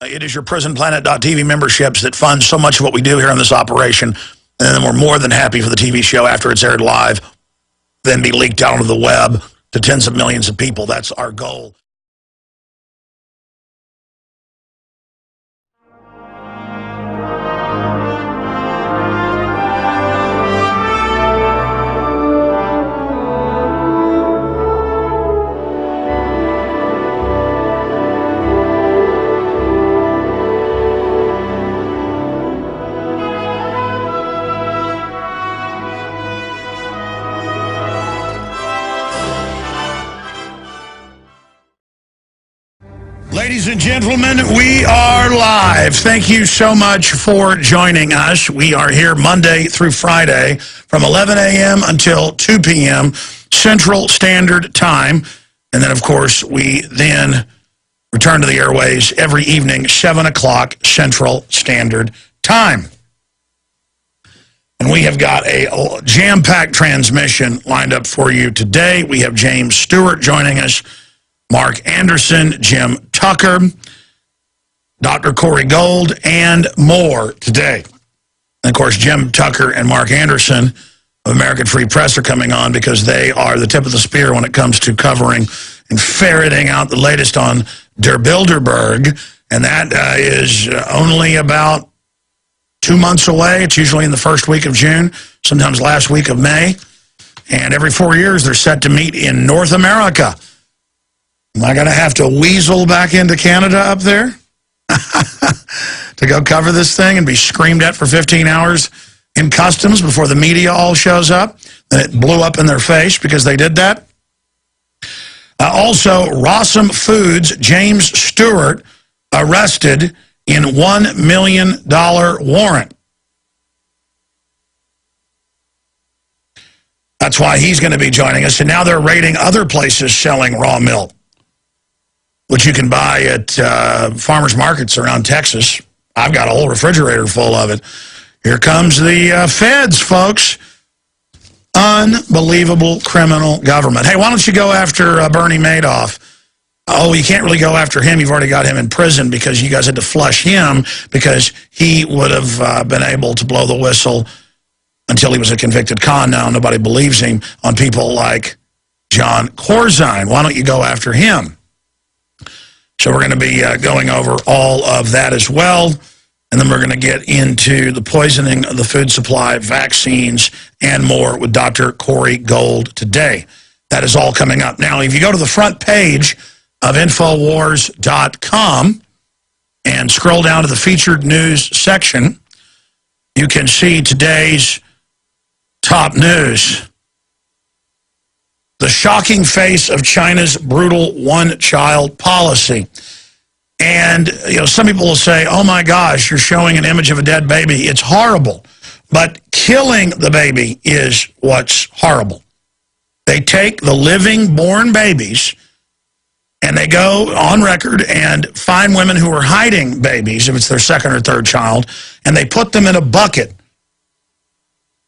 It is your PrisonPlanet.tv memberships that fund so much of what we do here on this operation. And then we're more than happy for the TV show after it's aired live, then be leaked out onto the web to tens of millions of people. That's our goal. Ladies and gentlemen, we are live. Thank you so much for joining us. We are here Monday through Friday from 11 a.m. until 2 p.m. Central Standard Time. And then, of course, we then return to the airways every evening, 7 o'clock Central Standard Time. And we have got a jam-packed transmission lined up for you today. We have James Stewart joining us, Mark Anderson, Jim Tucker, Dr. Corey Gold, and more today. And of course, Jim Tucker and Mark Anderson of American Free Press are coming on because they are the tip of the spear when it comes to covering and ferreting out the latest on Der Bilderberg. And that is only about 2 months away. It's usually in the first week of June, sometimes last week of May. And every 4 years, they're set to meet in North America. Am I going to have to weasel back into Canada up there to go cover this thing and be screamed at for 15 hours in customs before the media all shows up? Then it blew up in their face because they did that. Also, Rossum Foods, James Stewart, arrested in $1 million warrant. That's why he's going to be joining us. And now they're raiding other places selling raw milk, which you can buy at farmers markets around Texas. I've got a whole refrigerator full of it. Here comes the feds, folks. Unbelievable criminal government. Hey, why don't you go after Bernie Madoff? Oh, you can't really go after him. You've already got him in prison because you guys had to flush him because he would have been able to blow the whistle until he was a convicted con. Now nobody believes him on people like John Corzine. Why don't you go after him? So we're going to be going over all of that as well. And then we're going to get into the poisoning of the food supply, vaccines, and more with Dr. Corey Gold today. That is all coming up. Now, if you go to the front page of Infowars.com and scroll down to the featured news section, you can see today's top news. The shocking face of China's brutal one-child policy. And, you know, some people will say, oh, my gosh, you're showing an image of a dead baby. It's horrible. But killing the baby is what's horrible. They take the living, born babies, and they go on record and find women who are hiding babies, if it's their second or third child, and they put them in a bucket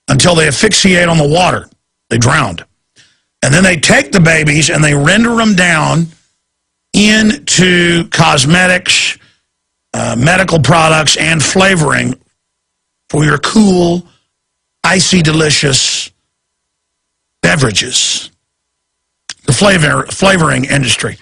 until they asphyxiate on the water. They drowned. And then they take the babies and they render them down into cosmetics, medical products, and flavoring for your cool, icy, delicious beverages. The flavoring industry.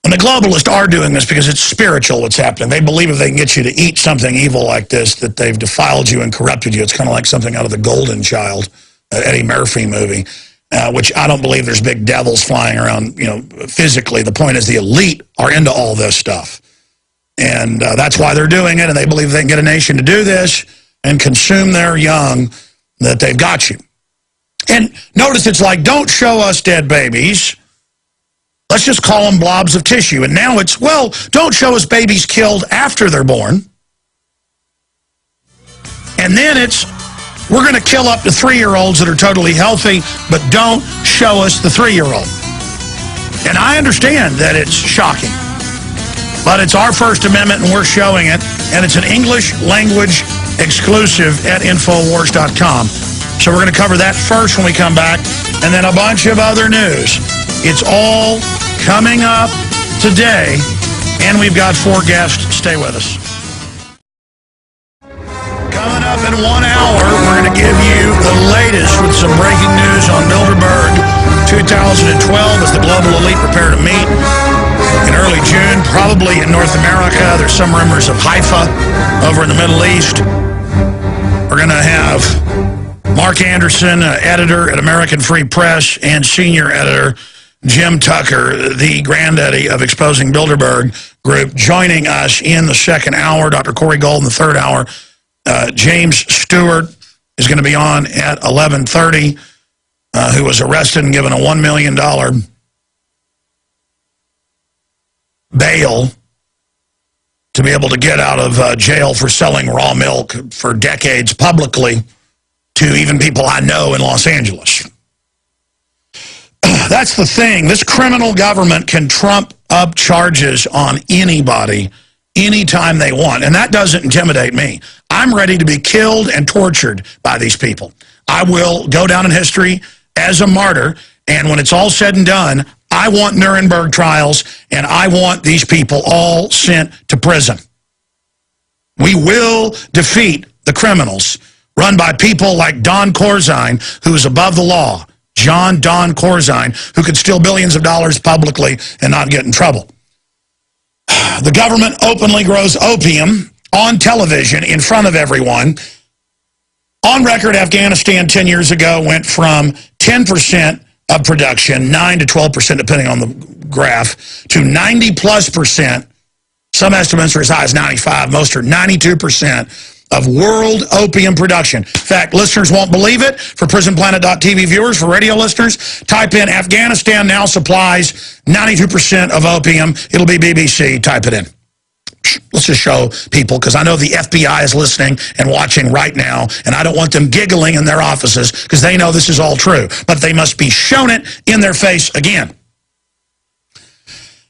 And the globalists are doing this because it's spiritual what's happening. They believe if they can get you to eat something evil like this, that they've defiled you and corrupted you. It's kind of like something out of The Golden Child, Eddie Murphy movie, which I don't believe there's big devils flying around, you know, physically. The point is the elite are into all this stuff. And that's why they're doing it, and they believe they can get a nation to do this and consume their young, that they've got you. And notice it's like, don't show us dead babies. Let's just call them blobs of tissue. And now it's, well, don't show us babies killed after they're born. And then it's, we're going to kill up to 3-year-olds that are totally healthy, but don't show us the 3-year-old. And I understand that it's shocking, but it's our First Amendment and we're showing it, and it's an English language exclusive at Infowars.com. So we're going to cover that first when we come back, and then a bunch of other news. It's all coming up today And we've got 4 guests. Stay with us. Coming up in 1 hour, we're going to give you the latest with some breaking news on Bilderberg 2012 as the global elite prepare to meet in early June, probably in North America. There's some rumors of Haifa over in the Middle East. We're going to have Mark Anderson, editor at American Free Press, and senior editor Jim Tucker, the granddaddy of Exposing Bilderberg Group, joining us in the second hour. Dr. Corey Gold in the third hour. James Stewart is going to be on at 11:30, who was arrested and given a $1 million bail to be able to get out of jail for selling raw milk for decades publicly to even people I know in Los Angeles. That's the thing. This criminal government can trump up charges on anybody anytime they want, and that doesn't intimidate me. I'm ready to be killed and tortured by these people. I will go down in history as a martyr, and when it's all said and done, I want Nuremberg trials, and I want these people all sent to prison. We will defeat the criminals run by people like Don Corzine, who is above the law. Don Corzine, who could steal billions of dollars publicly and not get in trouble. The government openly grows opium on television in front of everyone. On record, Afghanistan 10 years ago went from 10% of production, 9 to 12% depending on the graph, to 90+%. Some estimates are as high as 95, most are 92% of world opium production. In fact, listeners won't believe it. For PrisonPlanet.tv viewers, for radio listeners, type in Afghanistan now supplies 92% of opium. It'll be BBC. Type it in. Let's just show people, because I know the FBI is listening and watching right now, and I don't want them giggling in their offices because they know this is all true. But they must be shown it in their face again.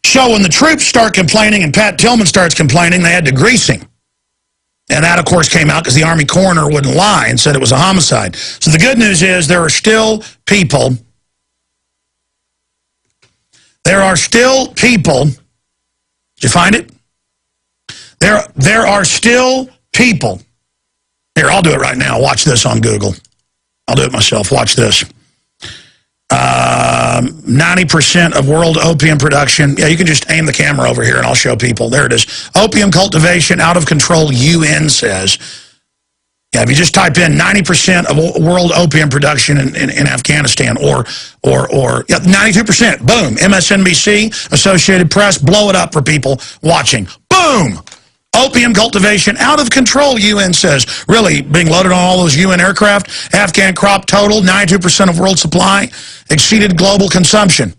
So when the troops start complaining and Pat Tillman starts complaining, they had to grease him. And that, of course, came out because the Army coroner wouldn't lie and said it was a homicide. So the good news is there are still people. There are still people. Did you find it? There are still people. Here, I'll do it right now. Watch this on Google. I'll do it myself. Watch this. 90% of world opium production. Yeah, you can just aim the camera over here and I'll show people. There it is. Opium cultivation out of control, UN says. Yeah, if you just type in 90% of world opium production in Afghanistan or 92%, boom, MSNBC, Associated Press, blow it up for people watching. Boom! Opium cultivation out of control, UN says. Really, being loaded on all those UN aircraft. Afghan crop total, 92% of world supply, exceeded global consumption.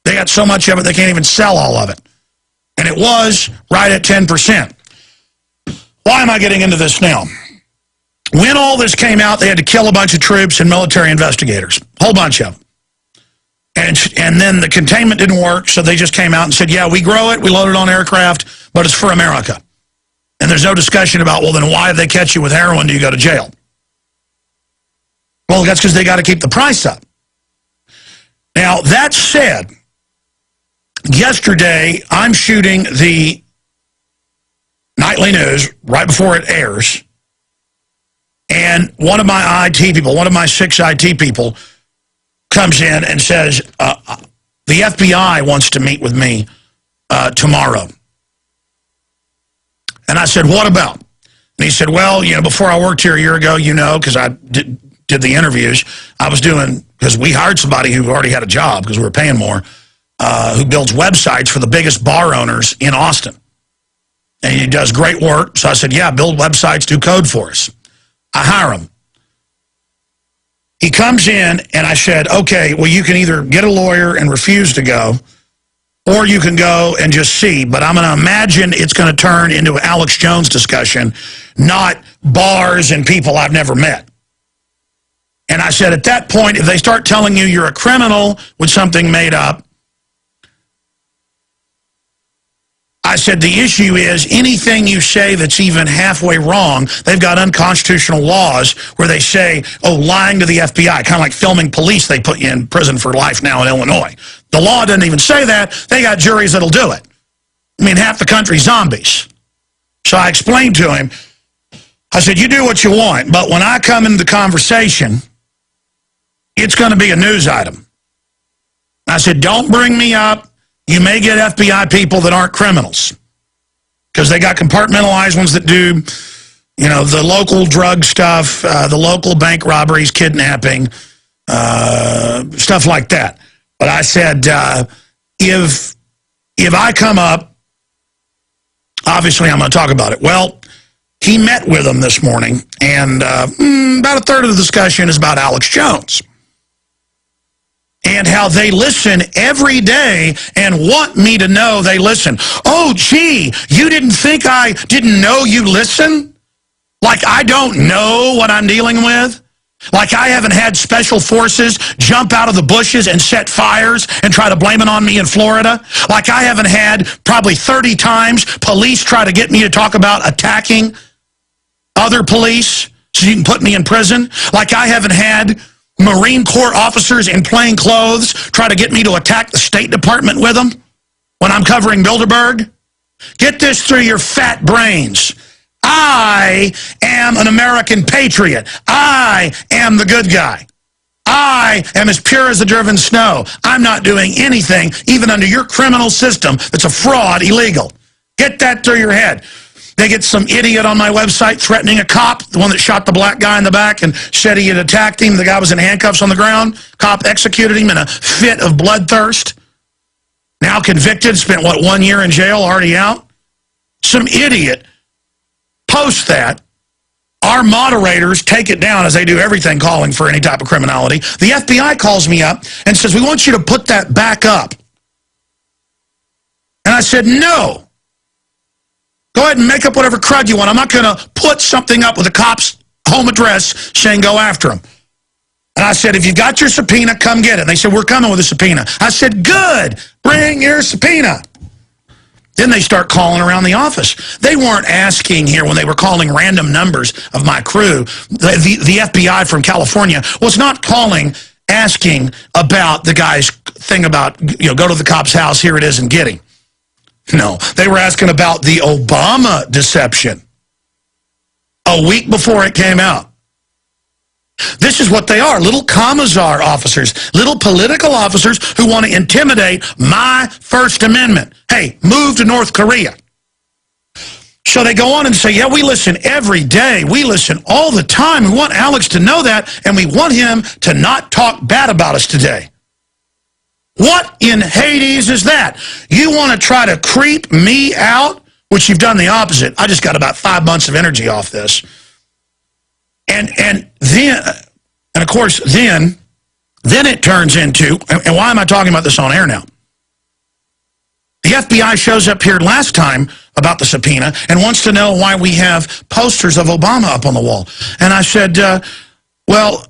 They got so much of it, they can't even sell all of it. And it was right at 10%. Why am I getting into this now? When all this came out, they had to kill a bunch of troops and military investigators. A whole bunch of them. And then the containment didn't work, so they just came out and said, yeah, we grow it, we load it on aircraft, but it's for America. And there's no discussion about, well, then why if they catch you with heroin do you go to jail? Well, that's because they got to keep the price up. Now, that said, yesterday I'm shooting the nightly news right before it airs, and one of my IT people, one of my 6 IT people, comes in and says, the FBI wants to meet with me tomorrow. And I said, what about? And he said, well, you know, before I worked here a year ago, you know, because I did the interviews, I was doing, because we hired somebody who already had a job because we were paying more, who builds websites for the biggest bar owners in Austin. And he does great work. So I said, yeah, build websites, do code for us. I hire him. He comes in, and I said, okay, well, you can either get a lawyer and refuse to go, or you can go and just see. But I'm going to imagine it's going to turn into an Alex Jones discussion, not bars and people I've never met. And I said, at that point, if they start telling you you're a criminal with something made up, I said, the issue is anything you say that's even halfway wrong, they've got unconstitutional laws where they say, oh, lying to the FBI, kind of like filming police, they put you in prison for life now in Illinois. The law doesn't even say that. They got juries that'll do it. I mean, half the country's zombies. So I explained to him, I said, you do what you want, but when I come into the conversation, it's going to be a news item. I said, don't bring me up. You may get FBI people that aren't criminals because they got compartmentalized ones that do, you know, the local drug stuff, the local bank robberies, kidnapping, stuff like that. But I said, if I come up, obviously I'm going to talk about it. Well, he met with them this morning, and about a third of the discussion is about Alex Jones and how they listen every day and want me to know they listen. Oh, gee, you didn't think I didn't know you listen? Like I don't know what I'm dealing with? Like I haven't had special forces jump out of the bushes and set fires and try to blame it on me in Florida? Like I haven't had probably 30 times police try to get me to talk about attacking other police so you can put me in prison? Like I haven't had Marine Corps officers in plain clothes try to get me to attack the State Department with them when I'm covering Bilderberg? Get this through your fat brains. I am an American patriot. I am the good guy. I am as pure as the driven snow. I'm not doing anything, even under your criminal system, that's a fraud, illegal. Get that through your head. They get some idiot on my website threatening a cop, the one that shot the black guy in the back and said he had attacked him. The guy was in handcuffs on the ground. Cop executed him in a fit of bloodthirst. Now convicted, spent, what, 1 year in jail, already out? Some idiot post that. Our moderators take it down, as they do everything calling for any type of criminality. The FBI calls me up and says, we want you to put that back up. And I said, no. Go ahead and make up whatever crud you want. I'm not going to put something up with a cop's home address saying go after him. And I said, if you've got your subpoena, come get it. And they said, we're coming with a subpoena. I said, good. Bring your subpoena. Then they start calling around the office. They weren't asking here when they were calling random numbers of my crew. The FBI from California was not calling, asking about the guy's thing about, you know, go to the cop's house, here it is, and get him. No, they were asking about the Obama deception a week before it came out. This is what they are, little commissar officers, little political officers who want to intimidate my First Amendment. Hey, move to North Korea. So they go on and say, yeah, we listen every day. We listen all the time. We want Alex to know that, and we want him to not talk bad about us today. What in Hades is that? You want to try to creep me out? Which you've done the opposite. I just got about 5 months of energy off this. And then, and of course, then it turns into, and why am I talking about this on air now? The FBI shows up here last time about the subpoena and wants to know why we have posters of Obama up on the wall. And I said, well,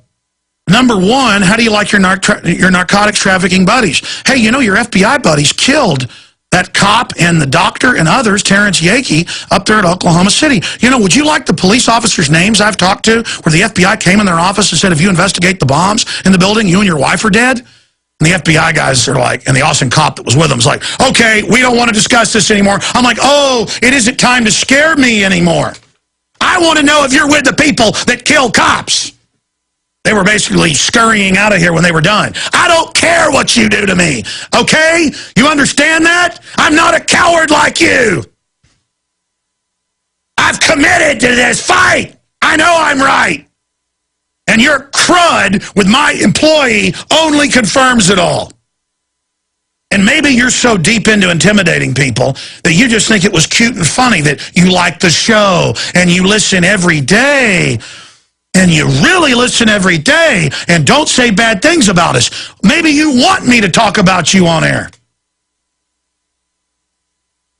number one, how do you like your narcotics trafficking buddies? Hey, you know, your FBI buddies killed that cop and the doctor and others, Terrence Yakey, up there at Oklahoma City. You know, would you like the police officers' names I've talked to where the FBI came in their office and said, if you investigate the bombs in the building, you and your wife are dead? And the FBI guys are like, and the Austin cop that was with them is like, okay, we don't want to discuss this anymore. I'm like, oh, it isn't time to scare me anymore. I want to know if you're with the people that kill cops. They were basically scurrying out of here when they were done. I don't care what you do to me, okay? You understand that? I'm not a coward like you. I've committed to this fight. I know I'm right. And your crud with my employee only confirms it all. And maybe you're so deep into intimidating people that you just think it was cute and funny that you like the show and you listen every day. And you really listen every day and don't say bad things about us. Maybe you want me to talk about you on air.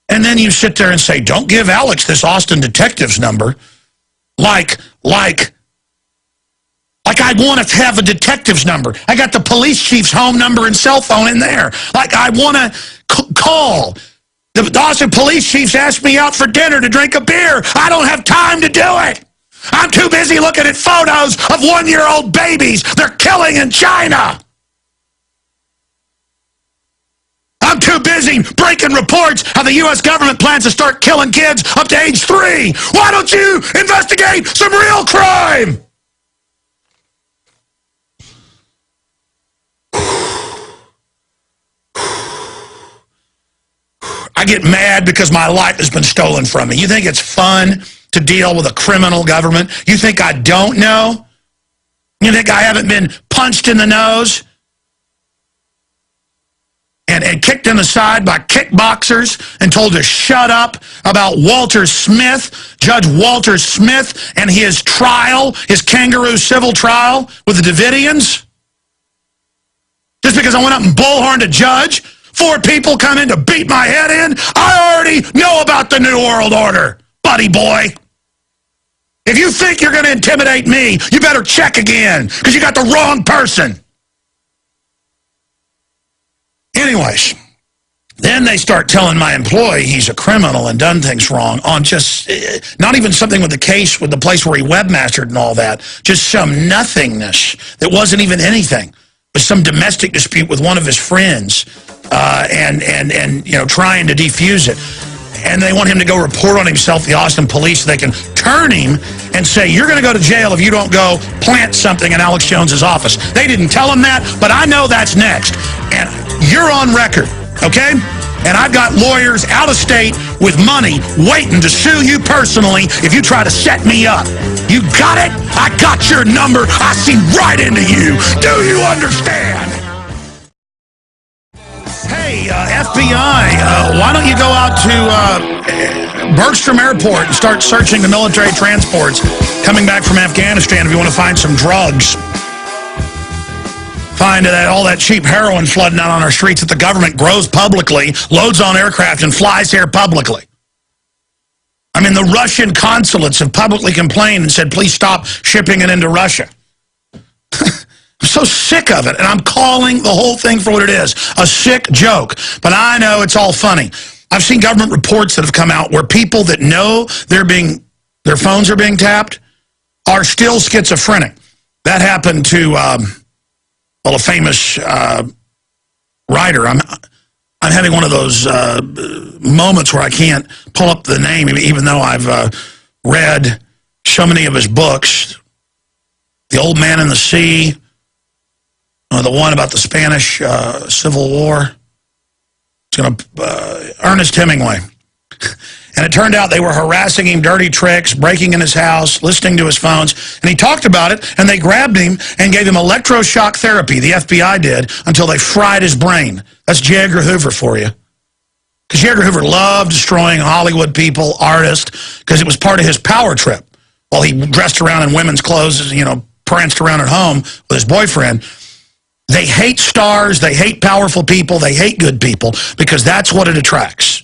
And then you sit there and say, don't give Alex this Austin detective's number. Like I want to have a detective's number. I got the police chief's home number and cell phone in there. Like I want to call. The Austin police chief's asked me out for dinner to drink a beer. I don't have time to do it. I'm too busy looking at photos of 1-year-old babies they're killing in China. I'm too busy breaking reports how the U.S. government plans to start killing kids up to age 3. Why don't you investigate some real crime? I get mad because my life has been stolen from me. You think it's fun to deal with a criminal government? You think I don't know? You think I haven't been punched in the nose and kicked in the side by kickboxers and told to shut up about Walter Smith, Judge Walter Smith, and his trial, his kangaroo civil trial with the Davidians? Just because I went up and bullhorned a judge, 4 people come in to beat my head in? I already know about the New World Order, buddy boy. If you think you're going to intimidate me, you better check again, because you got the wrong person. Anyways, then they start telling my employee he's a criminal and done things wrong on just, not even something with the case with the place where he webmastered and all that, just some nothingness that wasn't even anything. It was some domestic dispute with one of his friends, and you know, trying to defuse it. And they want him to go report on himself, the Austin police, so they can turn him and say, you're going to go to jail if you don't go plant something in Alex Jones's office. They didn't tell him that, but I know that's next. And you're on record, okay? And I've got lawyers out of state with money waiting to sue you personally if you try to set me up. You got it? I got your number. I see right into you. Do you understand? Hey, FBI, why don't you go out to Bergstrom Airport and start searching the military transports coming back from Afghanistan if you want to find some drugs. Find all that cheap heroin flooding out on our streets that the government grows publicly, loads on aircraft, and flies here publicly. I mean, the Russian consulates have publicly complained and said, please stop shipping it into Russia. I'm so sick of it, and I'm calling the whole thing for what it is, a sick joke. But I know it's all funny. I've seen government reports that have come out where people that know their phones are being tapped are still schizophrenic. That happened to, well, a famous writer. I'm having one of those moments where I can't pull up the name, even though I've read so many of his books. The Old Man and the Sea, the one about the Spanish Civil War. It's going to Ernest Hemingway. And it turned out they were harassing him, dirty tricks, breaking in his house, listening to his phones. And he talked about it, and they grabbed him and gave him electroshock therapy, the FBI did, until they fried his brain. That's J. Edgar Hoover for you. Because J. Edgar Hoover loved destroying Hollywood people, artists, because it was part of his power trip. While he dressed around in women's clothes, you know, pranced around at home with his boyfriend. They hate stars, they hate powerful people, they hate good people, because that's what it attracts.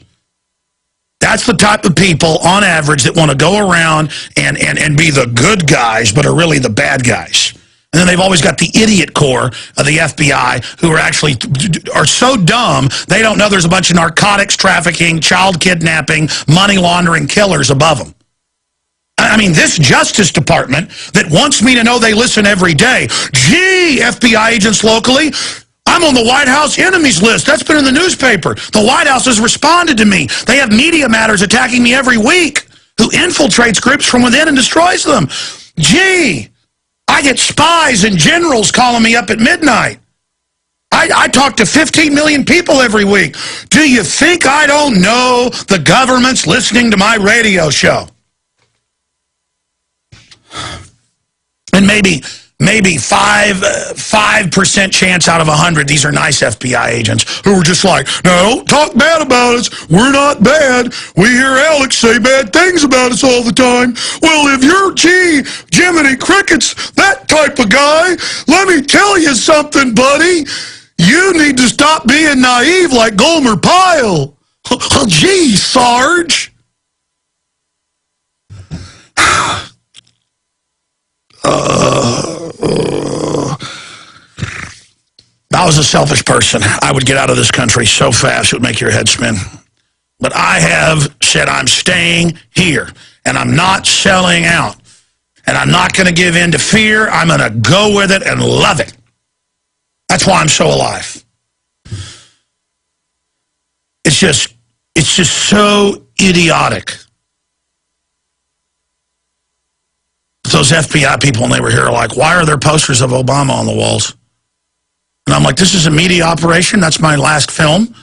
That's the type of people, on average, that want to go around and be the good guys, but are really the bad guys. And then they've always got the idiot core of the FBI who are so dumb, they don't know there's a bunch of narcotics trafficking, child kidnapping, money laundering killers above them. I mean, this Justice Department that wants me to know they listen every day. Gee, FBI agents locally, I'm on the White House enemies list. That's been in the newspaper. The White House has responded to me. They have Media Matters attacking me every week, who infiltrates groups from within and destroys them. Gee, I get spies and generals calling me up at midnight. I talk to 15 million people every week. Do you think I don't know the government's listening to my radio show? And maybe 5% chance out of 100, these are nice FBI agents who are just like, no, don't talk bad about us. We're not bad. We hear Alex say bad things about us all the time. Well, if you're Jiminy Cricket's that type of guy, let me tell you something, buddy. You need to stop being naive like Gomer Pyle. Gee, Sarge. If I was a selfish person, I would get out of this country so fast it would make your head spin. But I have said I'm staying here, and I'm not selling out. And I'm not going to give in to fear. I'm going to go with it and love it. That's why I'm so alive. It's just so idiotic. Those FBI people, when they were here, are like, why are there posters of Obama on the walls? And I'm like, this is a media operation. That's my last film.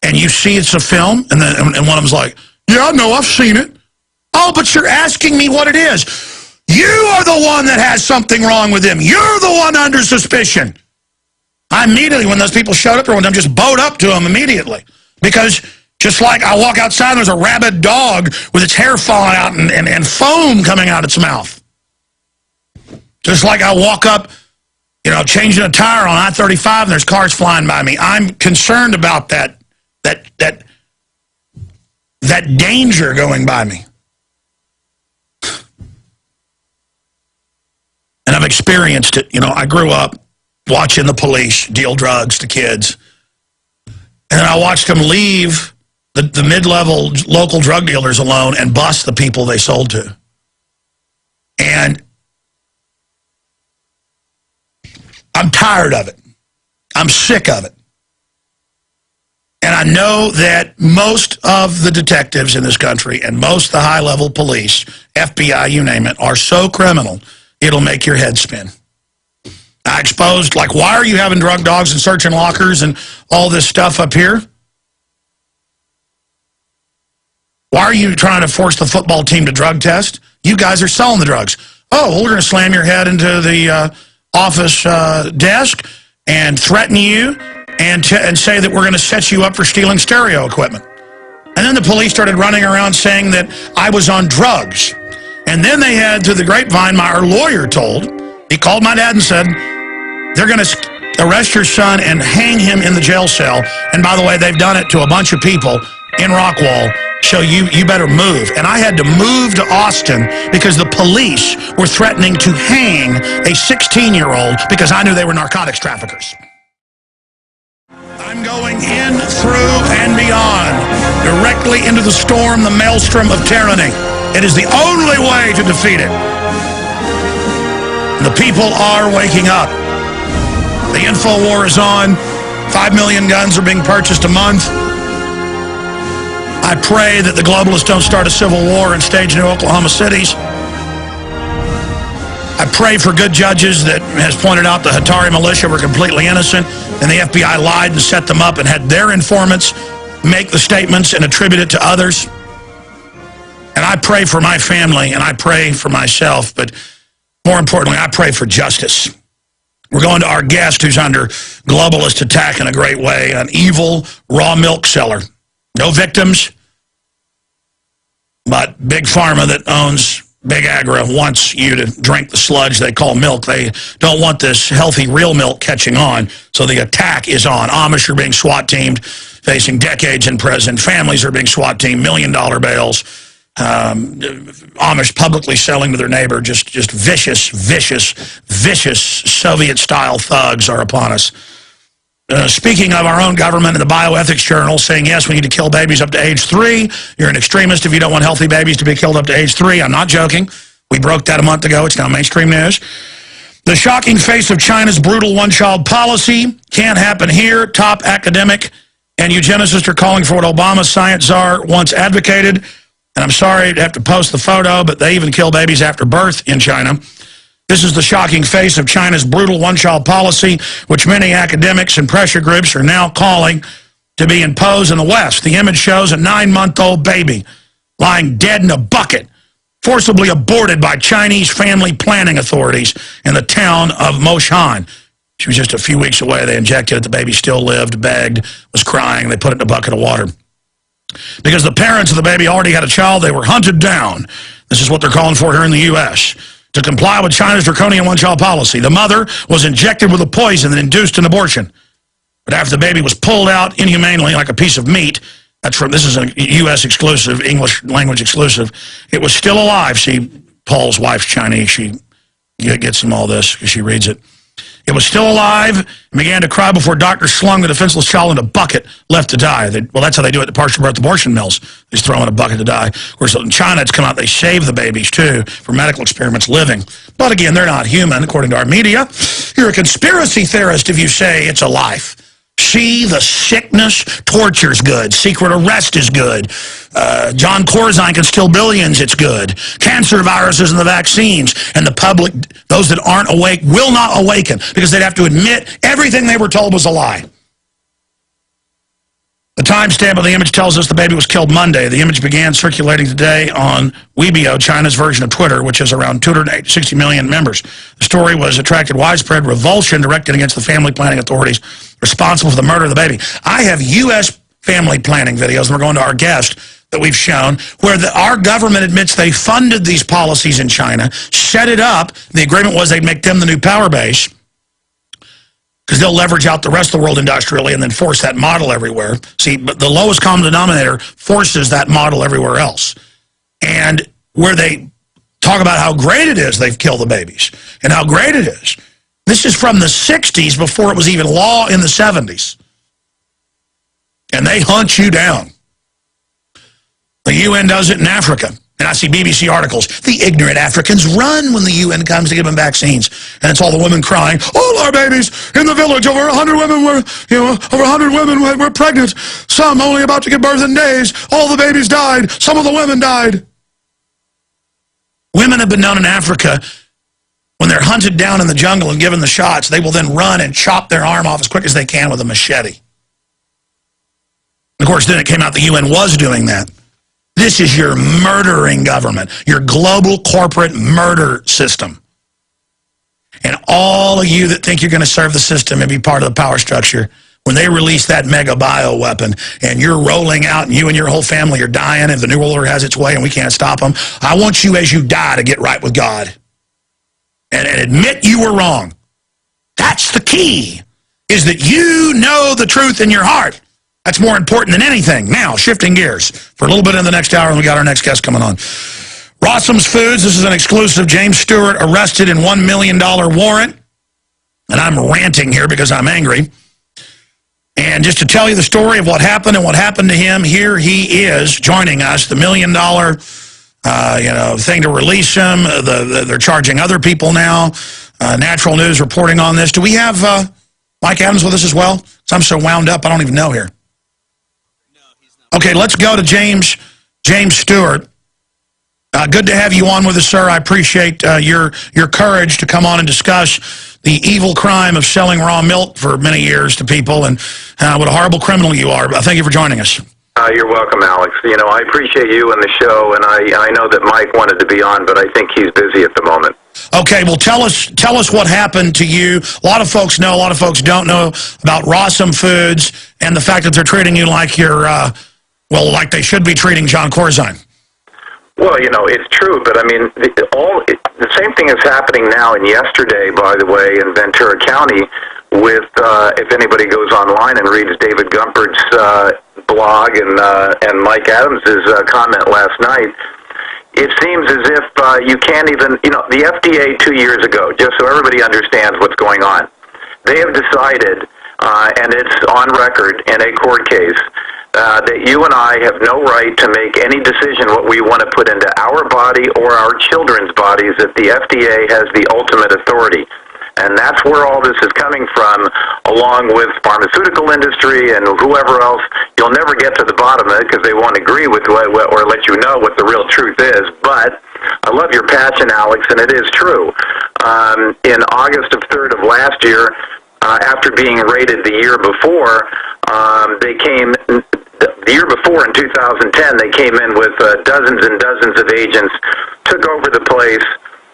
And you see it's a film? And then and one of them's like, yeah, no, I've seen it. Oh, but you're asking me what it is. You are the one that has something wrong with him. You're the one under suspicion. I immediately, when those people showed up there, when I'm just bowed up to them immediately. Because just like I walk outside and there's a rabid dog with its hair falling out and foam coming out its mouth. Just like I walk up, you know, changing a tire on I-35 and there's cars flying by me. I'm concerned about that danger going by me. And I've experienced it. You know, I grew up watching the police deal drugs to kids. And then I watched them leave the mid-level local drug dealers alone and bust the people they sold to. And I'm tired of it. I'm sick of it. And I know that most of the detectives in this country and most of the high-level police, FBI, you name it, are so criminal, it'll make your head spin. I exposed, like, why are you having drug dogs and searching lockers and all this stuff up here? Why are you trying to force the football team to drug test? You guys are selling the drugs. Oh, well, we're going to slam your head into the office desk and threaten you and say that we're going to set you up for stealing stereo equipment. And then the police started running around saying that I was on drugs. And then they had, through the grapevine, my lawyer told, he called my dad and said, they're going to arrest your son and hang him in the jail cell. And by the way, they've done it to a bunch of people in Rockwall, so you better move. And I had to move to Austin because the police were threatening to hang a 16-year-old because I knew they were narcotics traffickers. I'm going in, through, and beyond, directly into the storm, the maelstrom of tyranny. It is the only way to defeat it. The people are waking up. The info war is on. 5 million guns are being purchased a month. I pray that the globalists don't start a civil war and stage new Oklahoma cities. I pray for good judges that has pointed out the Hatari militia were completely innocent and the FBI lied and set them up and had their informants make the statements and attribute it to others. And I pray for my family and I pray for myself, but more importantly, I pray for justice. We're going to our guest who's under globalist attack in a great way, an evil raw milk seller. No victims, but Big Pharma that owns Big Agra wants you to drink the sludge they call milk. They don't want this healthy real milk catching on, so the attack is on. Amish are being SWAT teamed, facing decades in prison. Families are being SWAT teamed, $1 million bails. Amish publicly selling to their neighbor, just vicious Soviet-style thugs are upon us. Speaking of our own government and the Bioethics Journal saying, yes, we need to kill babies up to age 3. You're an extremist if you don't want healthy babies to be killed up to age 3. I'm not joking. We broke that a month ago. It's now mainstream news. The shocking face of China's brutal one-child policy can't happen here. Top academic and eugenicists are calling for what Obama's science czar once advocated. And I'm sorry to have to post the photo, but they even kill babies after birth in China. This is the shocking face of China's brutal one-child policy, which many academics and pressure groups are now calling to be imposed in the West. The image shows a 9-month-old baby lying dead in a bucket, forcibly aborted by Chinese family planning authorities in the town of Moshan. She was just a few weeks away. They injected it. The baby still lived, begged, was crying. They put it in a bucket of water. Because the parents of the baby already had a child, they were hunted down. This is what they're calling for here in the U.S. to comply with China's draconian one-child policy. The mother was injected with a poison that induced an abortion. But after the baby was pulled out inhumanely like a piece of meat, this is a U.S. exclusive, English language exclusive, it was still alive. See, Paul's wife's Chinese. She gets him all this because she reads it. It was still alive and began to cry before doctors slung the defenseless child in a bucket, left to die. Well, that's how they do it at the partial birth abortion mills. They just throw them in a bucket to die. Of course, in China, it's come out, they save the babies, too, for medical experiments living. But again, they're not human, according to our media. You're a conspiracy theorist if you say it's a life. See, the sickness, torture's good. Secret arrest is good. John Corzine can steal billions, it's good. Cancer viruses and the vaccines. And the public, those that aren't awake, will not awaken because they'd have to admit everything they were told was a lie. The timestamp of the image tells us the baby was killed Monday. The image began circulating today on Weibo, China's version of Twitter, which has around 260 million members. The story was attracted widespread revulsion directed against the family planning authorities responsible for the murder of the baby. I have U.S. family planning videos, and we're going to our guest that we've shown, where our government admits they funded these policies in China, set it up. The agreement was they'd make them the new power base, because they'll leverage out the rest of the world industrially and then force that model everywhere. See, but the lowest common denominator forces that model everywhere else. And where they talk about how great it is they've killed the babies and how great it is. This is from the 60s before it was even law in the 70s. And they hunt you down. The UN does it in Africa. And I see BBC articles. The ignorant Africans run when the UN comes to give them vaccines. And it's all the women crying, all our babies in the village, over 100 women were, over 100 women were pregnant. Some only about to give birth in days. All the babies died. Some of the women died. Women have been known in Africa, when they're hunted down in the jungle and given the shots, they will then run and chop their arm off as quick as they can with a machete. Of course, then it came out the UN was doing that. This is your murdering government, your global corporate murder system. And all of you that think you're going to serve the system and be part of the power structure, when they release that mega bio weapon and you're rolling out and you and your whole family are dying and the New World Order has its way and we can't stop them, I want you as you die to get right with God and admit you were wrong. That's the key, is that you know the truth in your heart. That's more important than anything. Now, shifting gears for a little bit in the next hour, and we got our next guest coming on. Rossum's Foods, this is an exclusive. James Stewart arrested in $1 million warrant. And I'm ranting here because I'm angry. And just to tell you the story of what happened and what happened to him, here he is joining us, the $1 million thing to release him. They're charging other people now. Natural News reporting on this. Do we have Mike Adams with us as well? Because I'm so wound up, I don't even know here. Okay, let's go to James Stewart. Good to have you on with us, sir. I appreciate your courage to come on and discuss the evil crime of selling raw milk for many years to people, and what a horrible criminal you are. Thank you for joining us. You're welcome, Alex. I appreciate you and the show, and I know that Mike wanted to be on, but I think he's busy at the moment. Okay, well, tell us what happened to you. A lot of folks know, a lot of folks don't know about Rossum Foods and the fact that they're treating you like you're, like they should be treating John Corzine. Well, it's true, but I mean, the same thing is happening now and yesterday, by the way, in Ventura County with, if anybody goes online and reads David Gumpert's blog and Mike Adams' comment last night, it seems as if you can't even, the FDA 2 years ago, just so everybody understands what's going on, they have decided, and it's on record in a court case, that you and I have no right to make any decision what we want to put into our body or our children's bodies, that the FDA has the ultimate authority. And that's where all this is coming from, along with pharmaceutical industry and whoever else. You'll never get to the bottom of it because they won't agree with what, or let you know what the real truth is. But I love your passion, Alex, and it is true. In August of 3rd of last year, after being raided the year before, the year before, in 2010, they came in with dozens and dozens of agents, took over the place.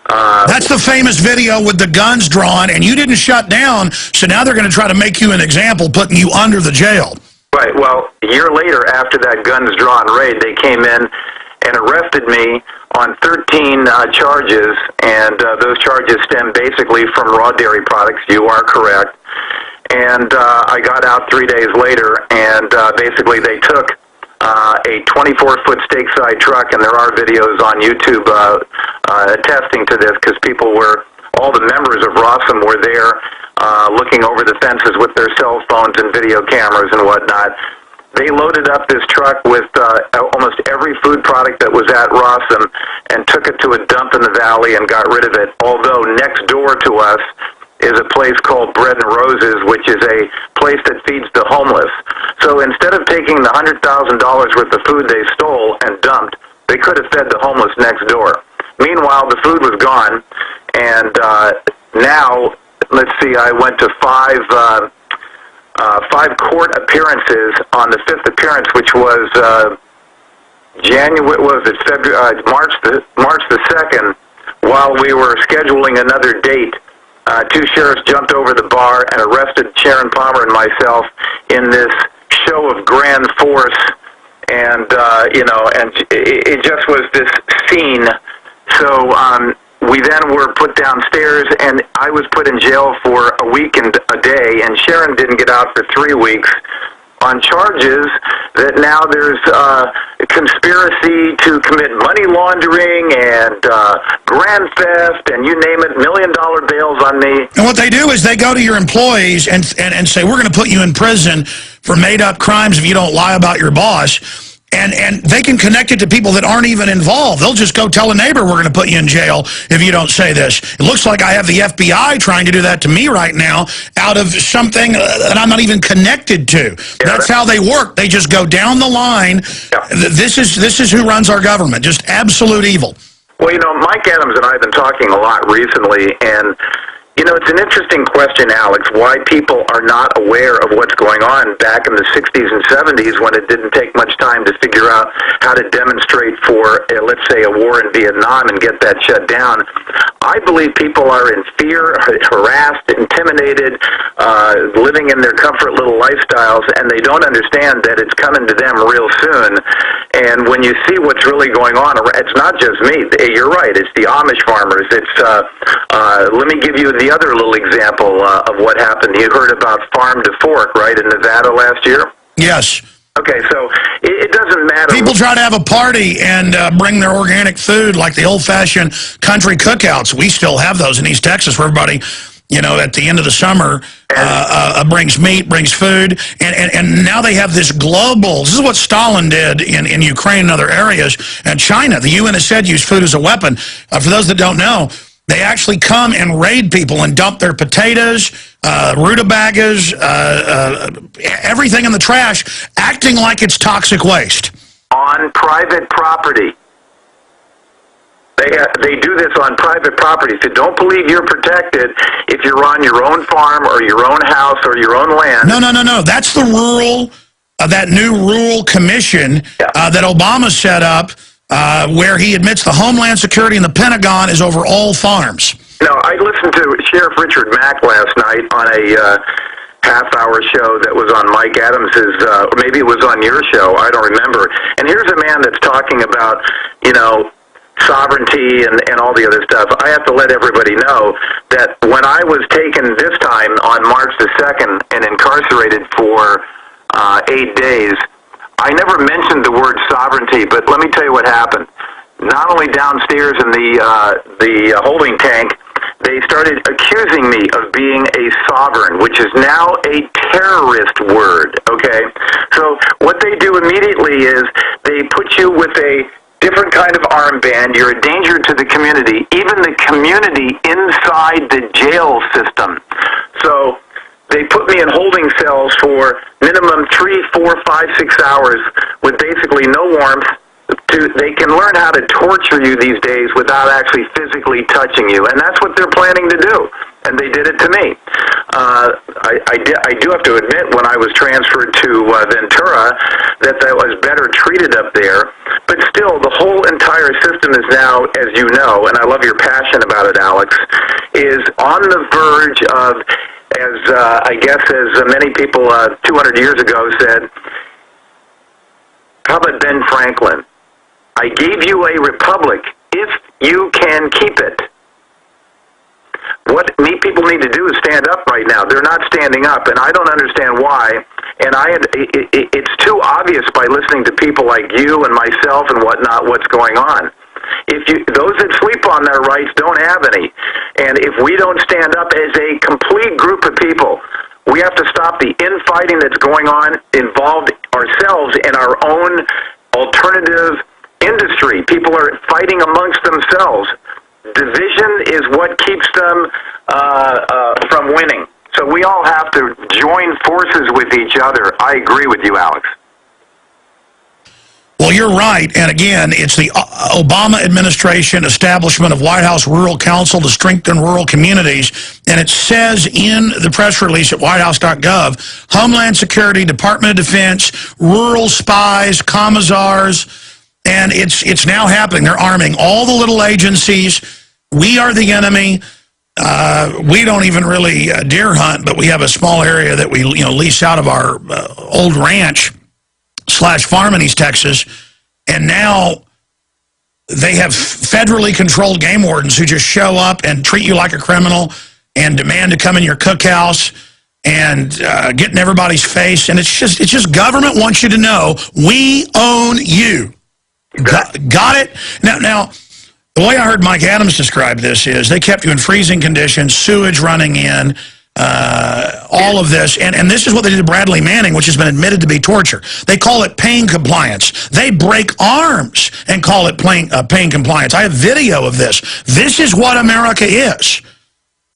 That's the famous video with the guns drawn, and you didn't shut down, so now they're going to try to make you an example, putting you under the jail. Right. Well, a year later, after that guns drawn raid, they came in and arrested me on 13 charges, and those charges stem basically from raw dairy products. You are correct. And I got out 3 days later, and basically they took a 24-foot stake-side truck, and there are videos on YouTube attesting to this, because all the members of Rossum were there looking over the fences with their cell phones and video cameras and whatnot. They loaded up this truck with almost every food product that was at Rossum and took it to a dump in the valley and got rid of it, although next door to us, is a place called Bread and Roses, which is a place that feeds the homeless. So instead of taking the $100,000 worth of food they stole and dumped, they could have fed the homeless next door. Meanwhile, the food was gone, and now, let's see, I went to five court appearances. On the fifth appearance, which was March the 2nd, while we were scheduling another date, two sheriffs jumped over the bar and arrested Sharon Palmer and myself in this show of grand force, and and it just was this scene. So we then were put downstairs, and I was put in jail for a week and a day, and Sharon didn't get out for 3 weeks on charges that now there's a conspiracy to commit money laundering and grand theft, and you name it, $1 million bails on me. And what they do is they go to your employees and say, we're going to put you in prison for made-up crimes if you don't lie about your boss. And they can connect it to people that aren't even involved. They'll just go tell a neighbor, we're going to put you in jail if you don't say this. It looks like I have the FBI trying to do that to me right now out of something that I'm not even connected to. Yeah, that's how they work. They just go down the line. Yeah. This is who runs our government, just absolute evil. Well, Mike Adams and I have been talking a lot recently, and it's an interesting question, Alex, why people are not aware of what's going on back in the 60s and 70s when it didn't take much time to figure out how to demonstrate for, let's say, a war in Vietnam and get that shut down. I believe people are in fear, harassed, intimidated, living in their comfort little lifestyles, and they don't understand that it's coming to them real soon. And when you see what's really going on, it's not just me. You're right. It's the Amish farmers. It's let me give you the other little example of what happened. You heard about Farm to Fork, right, in Nevada last year? Yes. Okay, so it doesn't matter. People try to have a party and bring their organic food like the old-fashioned country cookouts. We still have those in East Texas where everybody, at the end of the summer brings meat, brings food. And now they have this global, this is what Stalin did in Ukraine and other areas, and China. The UN has said use food as a weapon. For those that don't know, they actually come and raid people and dump their potatoes, rutabagas, everything in the trash, acting like it's toxic waste. On private property. They do this on private property. So don't believe you're protected if you're on your own farm or your own house or your own land. No. That's the that new rural commission that Obama set up, where he admits the Homeland Security and the Pentagon is over all farms. No, I listened to Sheriff Richard Mack last night on a half-hour show that was on Mike Adams's, or maybe it was on your show, I don't remember. And here's a man that's talking about, sovereignty and all the other stuff. I have to let everybody know that when I was taken this time on March the 2nd and incarcerated for 8 days, I never mentioned the word sovereignty, but let me tell you what happened. Not only downstairs in the holding tank, they started accusing me of being a sovereign, which is now a terrorist word, okay? So what they do immediately is they put you with a different kind of armband. You're a danger to the community, even the community inside the jail system. So they put me in holding cells for minimum 3, 4, 5, 6 hours with basically no warmth. They can learn how to torture you these days without actually physically touching you, and that's what they're planning to do. And they did it to me. I do have to admit, when I was transferred to Ventura, that I was better treated up there. But still, the whole entire system is now, as you know, and I love your passion about it, Alex, is on the verge of, I guess as many people 200 years ago said, how about Ben Franklin? I gave you a republic if you can keep it. What people need to do is stand up right now. They're not standing up, and I don't understand why. And it's too obvious by listening to people like you and myself and whatnot what's going on. Those that sleep on their rights don't have any. And if we don't stand up as a complete group of people, we have to stop the infighting that's going on, involved ourselves in our own alternative industry. People are fighting amongst themselves. division is what keeps them from winning. So we all have to join forces with each other. I agree with you, Alex. Well, you're right. And again, it's the Obama administration establishment of White House Rural Council to strengthen rural communities. And it says in the press release at whitehouse.gov, Homeland Security, Department of Defense, rural spies, commissars, and it's now happening. They're arming all the little agencies. We are the enemy. We don't even really deer hunt, but we have a small area that we lease out of our old ranch / farm in East Texas, and now they have federally controlled game wardens who just show up and treat you like a criminal and demand to come in your cookhouse and get in everybody's face. And it's just government wants you to know we own you. Got it? Now, the way I heard Mike Adams describe this is they kept you in freezing conditions, sewage running in, all of this, and this is what they did to Bradley Manning, which has been admitted to be torture. They call it pain compliance. They break arms and call it pain compliance. I have video of this. This is what America is.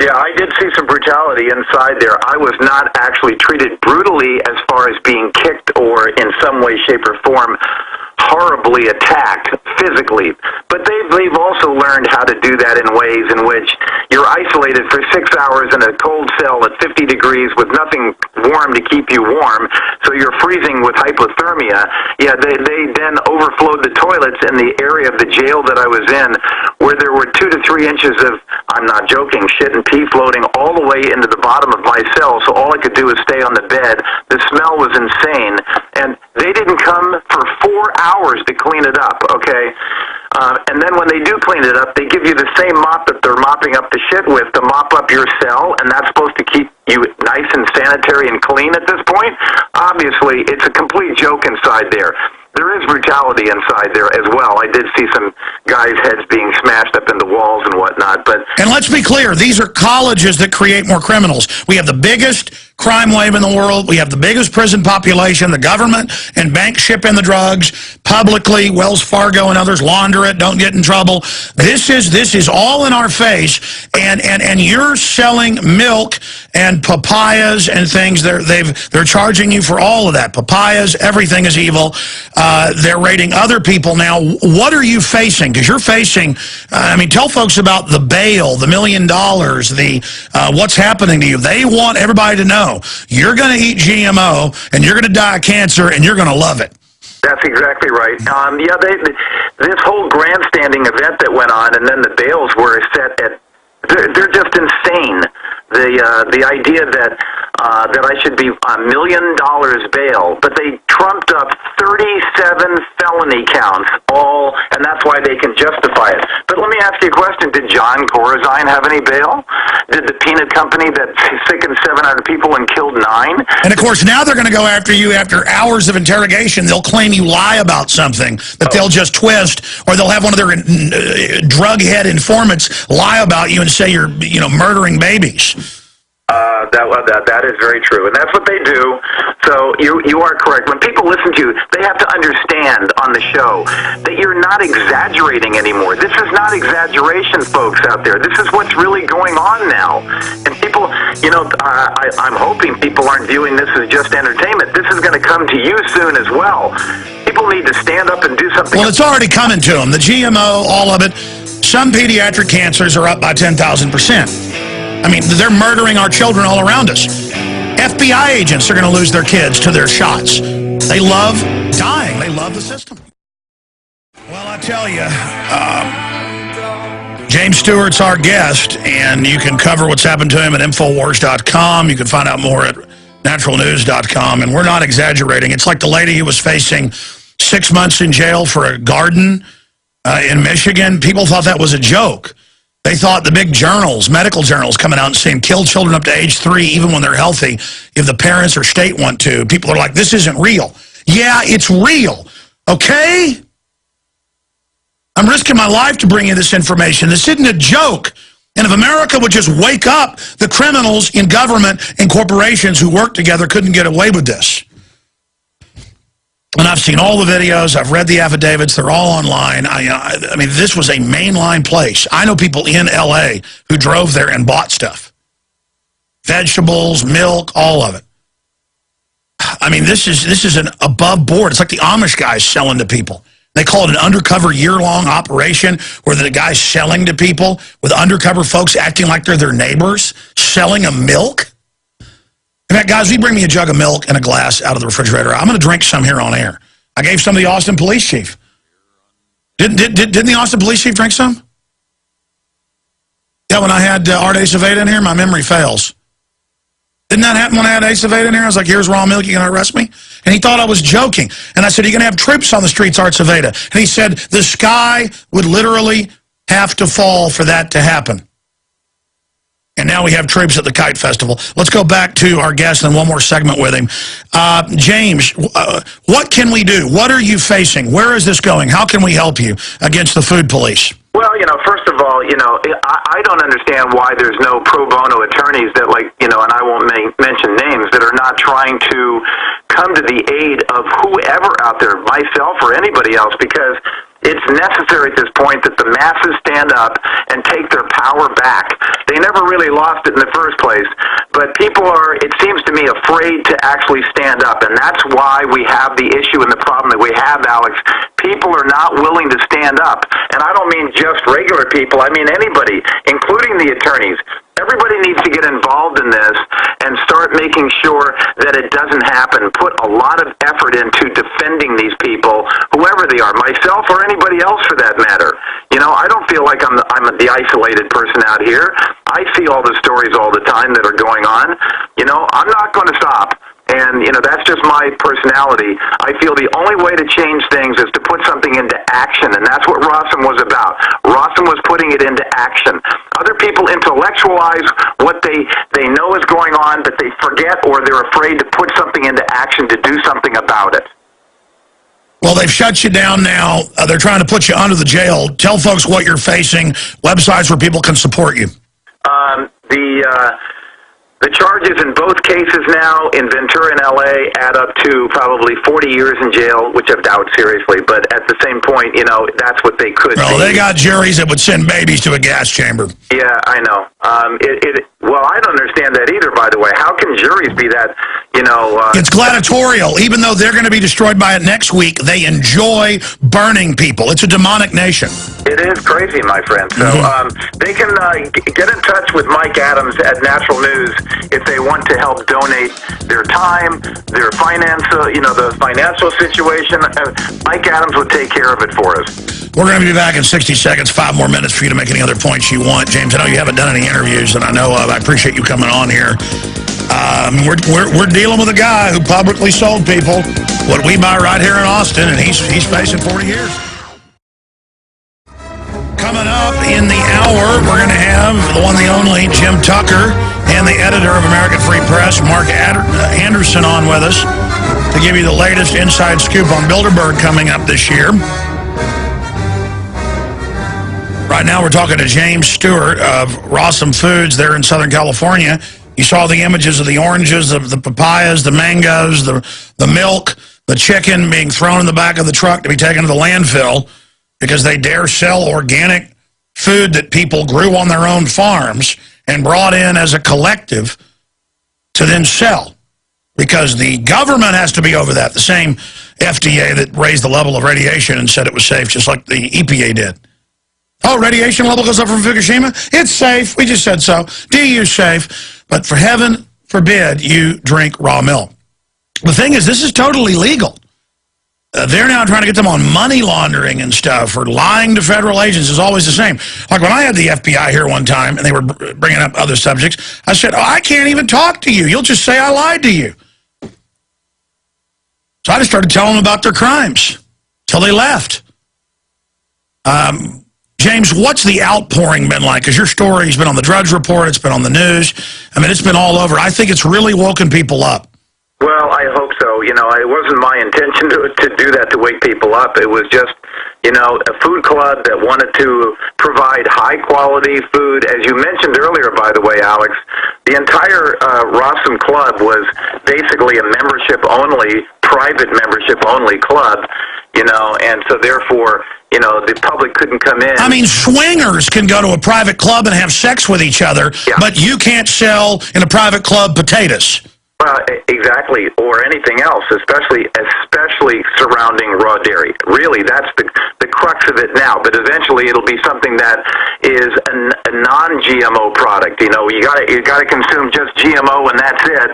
Yeah, I did see some brutality inside there. I was not actually treated brutally as far as being kicked or in some way, shape, or form horribly attacked physically, but they've also learned how to do that in ways in which you're isolated for 6 hours in a cold cell at 50 degrees with nothing warm to keep you warm, so you're freezing with hypothermia. Yeah, they then overflowed the toilets in the area of the jail that I was in, where there were 2 to 3 inches of, I'm not joking, shit and pee floating all the way into the bottom of my cell, so all I could do was stay on the bed. The smell was insane, and they didn't come for 4 hours to clean it up, okay? And then when they do clean it up, they give you the same mop that they're mopping up the shit with to mop up your cell, and that's supposed to keep you nice and sanitary and clean at this point? Obviously, it's a complete joke inside there. There is brutality inside there as well. I did see some guys' heads being smashed up into walls and whatnot. And let's be clear, these are colleges that create more criminals. We have the biggest crime wave in the world. We have the biggest prison population. The government and banks ship in the drugs publicly. Wells Fargo and others launder it. Don't get in trouble. This is all in our face. And you're selling milk and papayas and things. They're charging you for all of that. Papayas, everything is evil. They're raiding other people now. What are you facing? Because you're facing, tell folks about the bail, the $1 million, what's happening to you. They want everybody to know you're going to eat GMO and you're going to die of cancer and you're going to love it. That's exactly right. This whole grandstanding event that went on, and then the bails were set at, they're just insane. The idea that I should be $1 million bail, but they trumped up 37 felony counts, and that's why they can justify it. But let me ask you a question. Did John Corazine have any bail? Did the peanut company that sickened 700 people and killed 9? And of course, now they're going to go after you after hours of interrogation. They'll claim you lie about something that they'll just twist, or they'll have one of their drug head informants lie about you and say you're murdering babies. That is very true, and that's what they do. So you are correct. When people listen to you, they have to understand on the show that you're not exaggerating anymore. This is not exaggeration, folks out there. This is what's really going on now. And people, I'm hoping people aren't viewing this as just entertainment. This is going to come to you soon as well. People need to stand up and do something. Well, it's already coming to them. The GMO, all of it. Some pediatric cancers are up by 10,000%. They're murdering our children all around us. FBI agents are going to lose their kids to their shots. They love dying. They love the system. Well, I tell you, James Stewart's our guest, and you can cover what's happened to him at Infowars.com. You can find out more at naturalnews.com, and we're not exaggerating. It's like the lady who was facing 6 months in jail for a garden in Michigan. People thought that was a joke. They thought the big journals, medical journals, coming out and saying kill children up to age 3 even when they're healthy if the parents or state want to. People are like, this isn't real. Yeah, it's real. Okay? I'm risking my life to bring you this information. This isn't a joke. And if America would just wake up, the criminals in government and corporations who work together couldn't get away with this. And I've seen all the videos. I've read the affidavits. They're all online. I mean, this was a mainline place. I know people in L.A. who drove there and bought stuff. Vegetables, milk, all of it. I mean, this is an above board. It's like the Amish guys selling to people. They call it an undercover year-long operation where the guy's selling to people with undercover folks acting like they're their neighbors, selling them milk. In fact, guys, will you bring me a jug of milk and a glass out of the refrigerator? I'm going to drink some here on air. I gave some to the Austin police chief. Didn't the Austin police chief drink some? Yeah, when I had Art Aceveda in here, my memory fails. Didn't that happen when I had Aceveda in here? I was like, here's raw milk, you going to arrest me? And he thought I was joking. And I said, are you going to have troops on the streets, Art Aceveda? And he said, the sky would literally have to fall for that to happen. And now we have troops at the Kite Festival. Let's go back to our guest and one more segment with him. James, what can we do? What are you facing? Where is this going? How can we help you against the food police? Well, first of all, I don't understand why there's no pro bono attorneys that, and I won't mention names, that are not trying to come to the aid of whoever out there, myself or anybody else, because it's necessary at this point that the masses stand up and take their power back. They never really lost it in the first place, but people are, it seems to me, afraid to actually stand up, and that's why we have the issue and the problem that we have, Alex. People are not willing to stand up, and I don't mean just regular people. I mean anybody, including the attorneys. Everybody needs to get involved in this and start making sure that it doesn't happen. Put a lot of effort into defending these people, whoever they are, myself or anybody else for that matter. I don't feel like I'm the isolated person out here. I see all the stories all the time that are going on. I'm not going to stop. And, that's just my personality. I feel the only way to change things is to put something into action, and that's what Rossum was about. Rossum was putting it into action. Other people intellectualize what they know is going on, but they forget or they're afraid to put something into action to do something about it. Well, they've shut you down now. They're trying to put you under the jail. Tell folks what you're facing, websites where people can support you. The charges in both cases now in Ventura and L.A. add up to probably 40 years in jail, which I doubt seriously. But at the same point, that's what they could Well, be. they got juries that would send babies to a gas chamber. Yeah, I know. Well, I don't understand that either, by the way. How can juries be that, It's gladiatorial. Even though they're going to be destroyed by it next week, they enjoy burning people. It's a demonic nation. It is crazy, my friend. So they can get in touch with Mike Adams at Natural News if they want to help donate their time, their the financial situation. Mike Adams would take care of it for us. We're going to be back in 60 seconds, 5 more minutes for you to make any other points you want. James, I know you haven't done any interviews, and I know I appreciate you coming on here. We're dealing with a guy who publicly sold people what we buy right here in Austin, and he's facing 40 years. Coming up in the hour, we're going to have the one, the only, Jim Tucker, and the editor of American Free Press, Mark Anderson, on with us to give you the latest inside scoop on Bilderberg coming up this year. Right now, we're talking to James Stewart of Rossum Foods there in Southern California. You saw the images of the oranges, of the papayas, the mangoes, the milk, the chicken being thrown in the back of the truck to be taken to the landfill because they dare sell organic food that people grew on their own farms and brought in as a collective to then sell. Because the government has to be over that. The same FDA that raised the level of radiation and said it was safe, just like the EPA did. Oh, radiation level goes up from Fukushima? It's safe. We just said so. DU's safe. But for heaven forbid you drink raw milk. The thing is, this is totally legal. They're now trying to get them on money laundering and stuff, or lying to federal agents is always the same. Like when I had the FBI here one time, and they were bringing up other subjects, I said, I can't even talk to you. You'll just say I lied to you. So I just started telling them about their crimes till they left. James, what's the outpouring been like? Because your story's been on the Drudge Report, it's been on the news. I mean, it's been all over. I think it's really woken people up. Well, I hope so. It wasn't my intention to do that, to wake people up. It was just, a food club that wanted to provide high-quality food. As you mentioned earlier, by the way, Alex, the entire Rossum Club was basically a membership-only private membership-only club, you know, and so therefore, you know, the public couldn't come in. I mean, swingers can go to a private club and have sex with each other, but you can't sell in a private club potatoes. Well, exactly, or anything else, especially surrounding raw dairy. Really, that's the crux of it now. But eventually, it'll be something that is a non-GMO product. You know, you gotta consume just GMO, and that's it.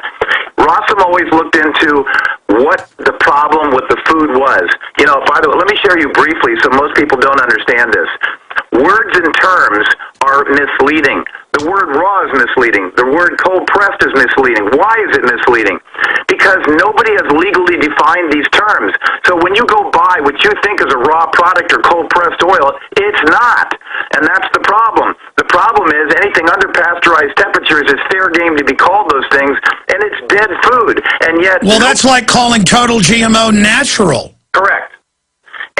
Rossum always looked into what the problem with the food was. You know, by the way, let me share you briefly, so most people don't understand this. Words and terms are misleading. The word raw is misleading. The word cold pressed is misleading. Why is it misleading? Because nobody has legally defined these terms. So when you go buy what you think is a raw product or cold pressed oil, it's not. And that's the problem. The problem is anything under pasteurized temperatures is fair game to be called those things, and it's dead food. And yet, well, that's like calling total GMO natural. Correct.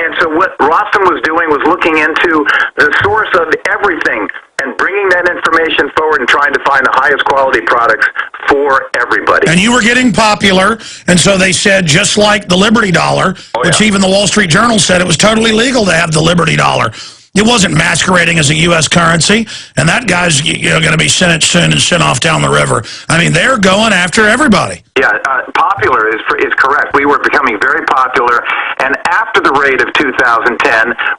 And so what Rossum was doing was looking into the source of everything and bringing that information forward and trying to find the highest quality products for everybody. And you were getting popular, and so they said, just like the Liberty Dollar, which even the Wall Street Journal said it was totally legal to have the Liberty Dollar. It wasn't masquerading as a U.S. currency, and that guy's going to be sentenced soon and sent off down the river. I mean, they're going after everybody. Yeah, popular is correct. We were becoming very popular, and after the raid of 2010,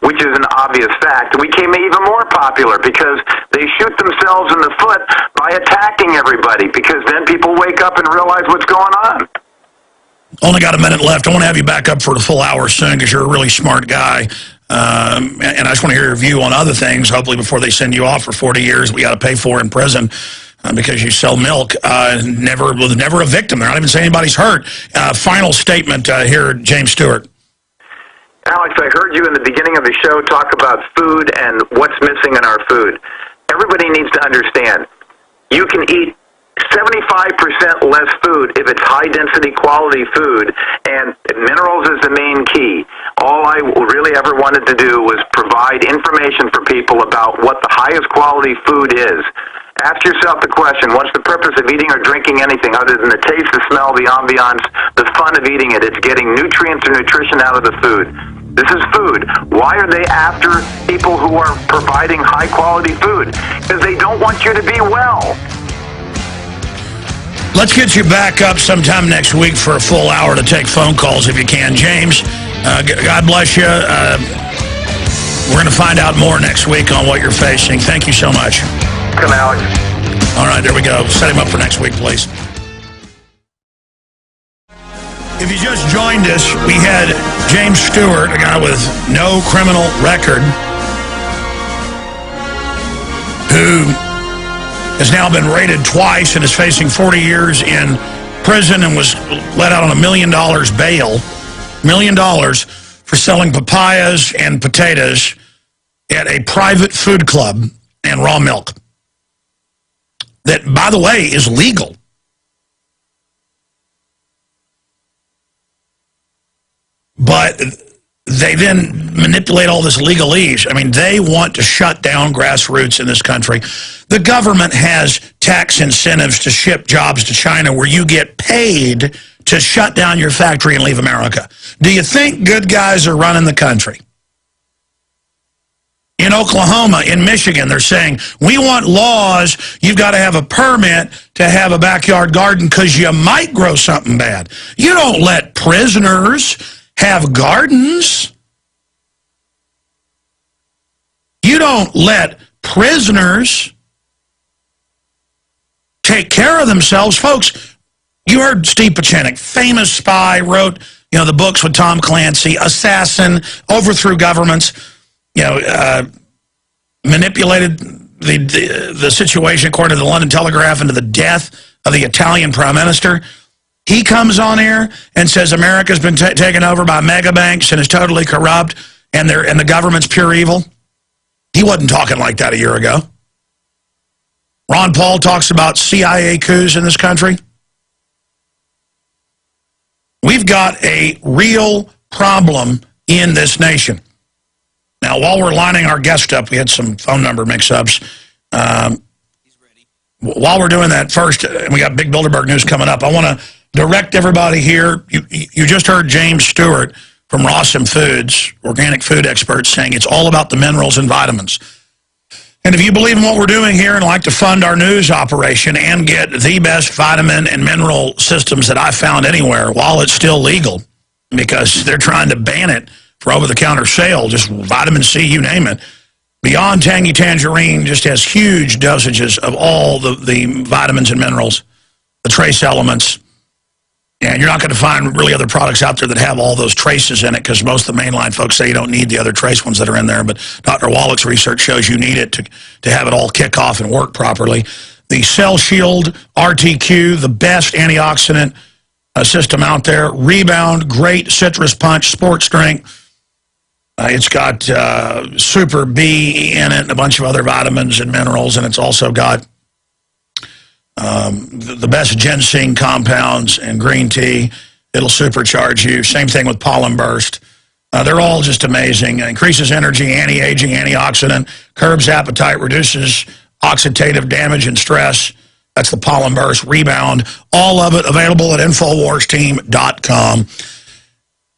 which is an obvious fact, we became even more popular because they shoot themselves in the foot by attacking everybody, because then people wake up and realize what's going on. Only got a minute left. I want to have you back up for the full hour soon because you're a really smart guy. And I just want to hear your view on other things, hopefully before they send you off for 40 years we got to pay for in prison because you sell milk. Never a victim. They're not even saying anybody's hurt. Final statement here, James Stewart. Alex, I heard you in the beginning of the show talk about food and what's missing in our food. Everybody needs to understand, you can eat 75% less food if it's high-density quality food, and minerals is the main key. All I really ever wanted to do was provide information for people about what the highest quality food is. Ask yourself the question, what's the purpose of eating or drinking anything other than the taste, the smell, the ambiance, the fun of eating it? It's getting nutrients or nutrition out of the food. This is food. Why are they after people who are providing high-quality food? Because they don't want you to be well. Let's get you back up sometime next week for a full hour to take phone calls if you can. James, God bless you. We're going to find out more next week on what you're facing. Thank you so much. Come, Alex. All right, there we go. Set him up for next week, please. If you just joined us, we had James Stewart, a guy with no criminal record, who has now been raided twice and is facing 40 years in prison and was let out on $1 million bail. $1 million for selling papayas and potatoes at a private food club and raw milk. That, by the way, is legal. But they then manipulate all this legalese. I mean, they want to shut down grassroots in this country. The government has tax incentives to ship jobs to China where you get paid to shut down your factory and leave America. Do you think good guys are running the country? In Oklahoma, in Michigan, they're saying, we want laws, you've got to have a permit to have a backyard garden because you might grow something bad. You don't let prisoners have gardens. You don't let prisoners take care of themselves. Folks, you heard Steve Pieczenik, famous spy, wrote, the books with Tom Clancy, assassin, overthrew governments, manipulated the situation according to the London Telegraph into the death of the Italian prime minister. He comes on air and says America's been taken over by mega banks and is totally corrupt and the government's pure evil. He wasn't talking like that a year ago. Ron Paul talks about CIA coups in this country. We've got a real problem in this nation. Now, while we're lining our guest up, we had some phone number mix-ups. While we're doing that, first, we got Big Bilderberg news coming up. I want to direct everybody here. You just heard James Stewart from Rawson Foods, organic food experts, saying it's all about the minerals and vitamins. And if you believe in what we're doing here and like to fund our news operation and get the best vitamin and mineral systems that I've found anywhere while it's still legal, because they're trying to ban it for over-the-counter sale, just vitamin C, you name it. Beyond Tangy Tangerine just has huge dosages of all the vitamins and minerals, the trace elements. And you're not going to find really other products out there that have all those traces in it, because most of the mainline folks say you don't need the other trace ones that are in there. But Dr. Wallach's research shows you need it to have it all kick off and work properly. The Cell Shield RTQ, the best antioxidant system out there. Rebound, great citrus punch, sports drink. It's got Super B in it and a bunch of other vitamins and minerals. And it's also got the best ginseng compounds and green tea. It'll supercharge you. Same thing with Pollen Burst. They're all just amazing. Increases energy, anti-aging, antioxidant, curbs appetite, reduces oxidative damage and stress. That's the Pollen Burst Rebound. All of it available at InfoWarsTeam.com.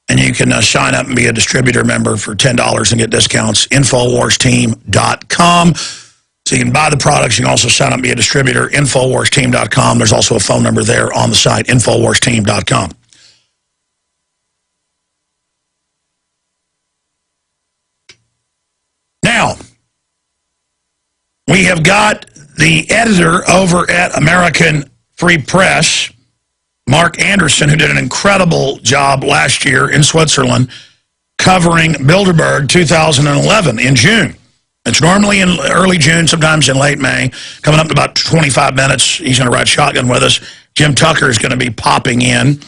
And you can sign up and be a distributor member for $10 and get discounts. InfoWarsTeam.com. So you can buy the products. You can also sign up and be a distributor. InfoWarsTeam.com. There's also a phone number there on the site, InfoWarsTeam.com. Now, we have got the editor over at American Free Press, Mark Anderson, who did an incredible job last year in Switzerland covering Bilderberg 2011 in June. It's normally in early June, sometimes in late May. Coming up in about 25 minutes, he's going to ride shotgun with us. Jim Tucker is going to be popping in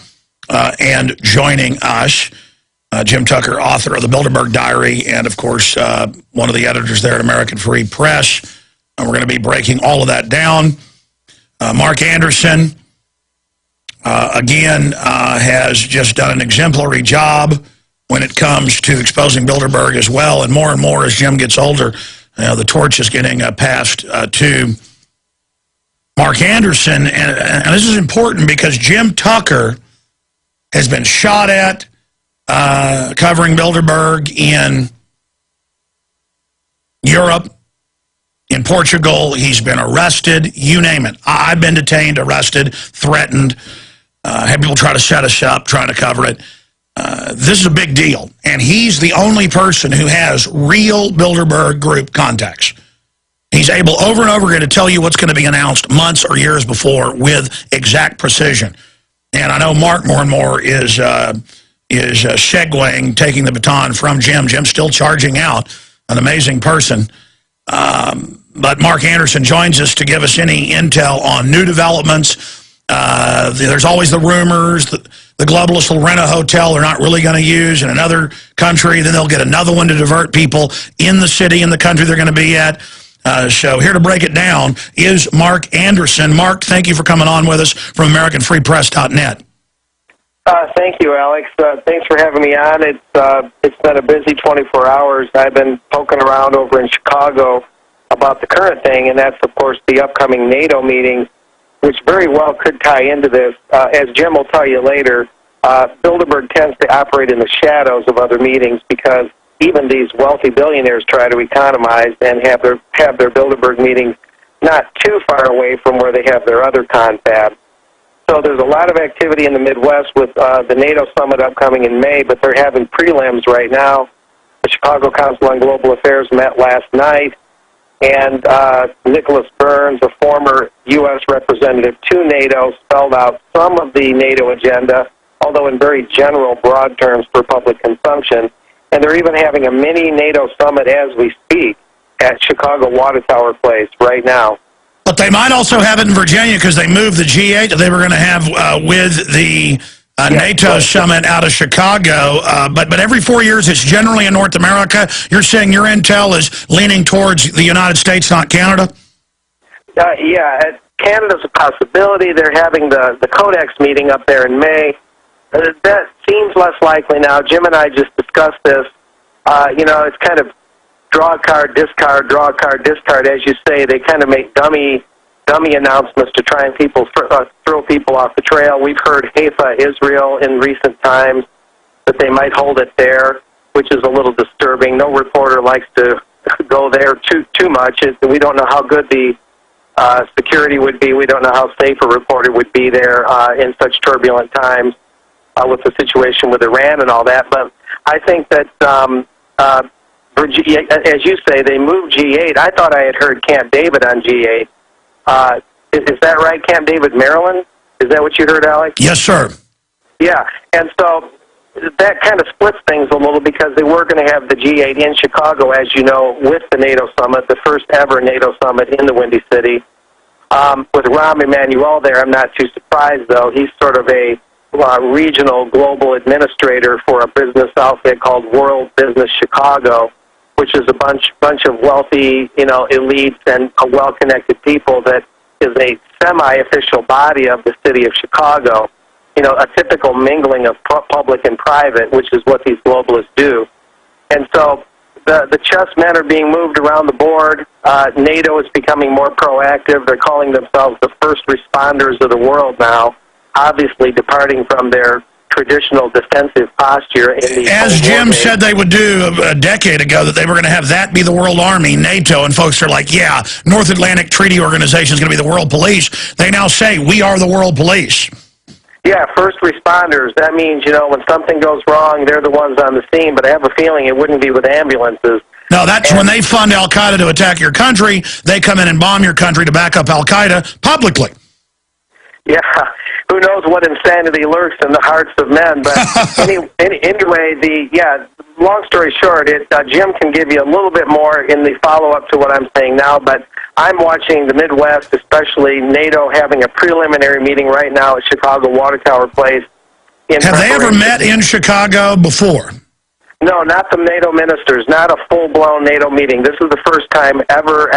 and joining us. Jim Tucker, author of the Bilderberg Diary, and, of course, one of the editors there at American Free Press. And we're going to be breaking all of that down. Mark Anderson, again, has just done an exemplary job when it comes to exposing Bilderberg as well. And more as Jim gets older, the torch is getting passed to Mark Anderson. And this is important because Jim Tucker has been shot at covering Bilderberg in Europe, in Portugal. He's been arrested, you name it. I've been detained, arrested, threatened, had people try to set us up, trying to cover it. This is a big deal, and he's the only person who has real Bilderberg Group contacts. He's able over and over again to tell you what's going to be announced months or years before with exact precision. And I know Mark more and more is segueing, taking the baton from Jim. Jim's still charging out, an amazing person. But Mark Anderson joins us to give us any intel on new developments. There's always the rumors that the globalists will rent a hotel they're not really going to use in another country. Then they'll get another one to divert people in the city, in the country they're going to be at. So here to break it down is Mark Anderson. Mark, thank you for coming on with us from AmericanFreePress.net. Thank you, Alex. Thanks for having me on. It's been a busy 24 hours. I've been poking around over in Chicago about the current thing, and that's, of course, the upcoming NATO meeting, which very well could tie into this. As Jim will tell you later, Bilderberg tends to operate in the shadows of other meetings because even these wealthy billionaires try to economize and have their Bilderberg meetings not too far away from where they have their other confabs. So there's a lot of activity in the Midwest with the NATO summit upcoming in May, but they're having prelims right now. The Chicago Council on Global Affairs met last night, and Nicholas Burns, a former U.S. representative to NATO, spelled out some of the NATO agenda, although in very general, broad terms for public consumption. And they're even having a mini NATO summit as we speak at Chicago Water Tower Place right now. But they might also have it in Virginia because they moved the G8 that they were going to have with the NATO summit out of Chicago. But every 4 years, it's generally in North America. You're saying your intel is leaning towards the United States, not Canada? Canada's a possibility. They're having the Codex meeting up there in May. That seems less likely now. Jim and I just discussed this. It's kind of draw a card, discard, draw a card, discard. As you say, they kind of make dummy dummy announcements to try and throw people off the trail. We've heard Haifa, Israel, in recent times that they might hold it there, which is a little disturbing. No reporter likes to go there too much. We don't know how good the security would be. We don't know how safe a reporter would be there in such turbulent times with the situation with Iran and all that. But I think that, as you say, they moved G8. I thought I had heard Camp David on G8. Is that right, Camp David, Maryland? Is that what you heard, Alex? Yes, sir. Yeah, and so that kind of splits things a little because they were going to have the G8 in Chicago, as you know, with the NATO summit, the first ever NATO summit in the Windy City. With Rahm Emanuel there, I'm not too surprised, though. He's sort of a regional global administrator for a business outfit called World Business Chicago, which is a bunch of wealthy, elites and well-connected people that is a semi-official body of the city of Chicago. A typical mingling of public and private, which is what these globalists do. And so the chess men are being moved around the board. NATO is becoming more proactive. They're calling themselves the first responders of the world now, obviously departing from their traditional defensive posture. As Jim said they would do a decade ago, that they were going to have that be the world army, NATO, and folks are like, yeah, North Atlantic Treaty Organization is going to be the world police. They now say, we are the world police. Yeah, first responders. That means, when something goes wrong, they're the ones on the scene, but I have a feeling it wouldn't be with ambulances. No, that's when they fund Al-Qaeda to attack your country, they come in and bomb your country to back up Al-Qaeda publicly. Yeah, who knows what insanity lurks in the hearts of men, but anyway, long story short, Jim can give you a little bit more in the follow-up to what I'm saying now, but I'm watching the Midwest, especially NATO, having a preliminary meeting right now at Chicago Water Tower Place. Have they ever met in Chicago before? No, not the NATO ministers, not a full-blown NATO meeting. This is the first time ever.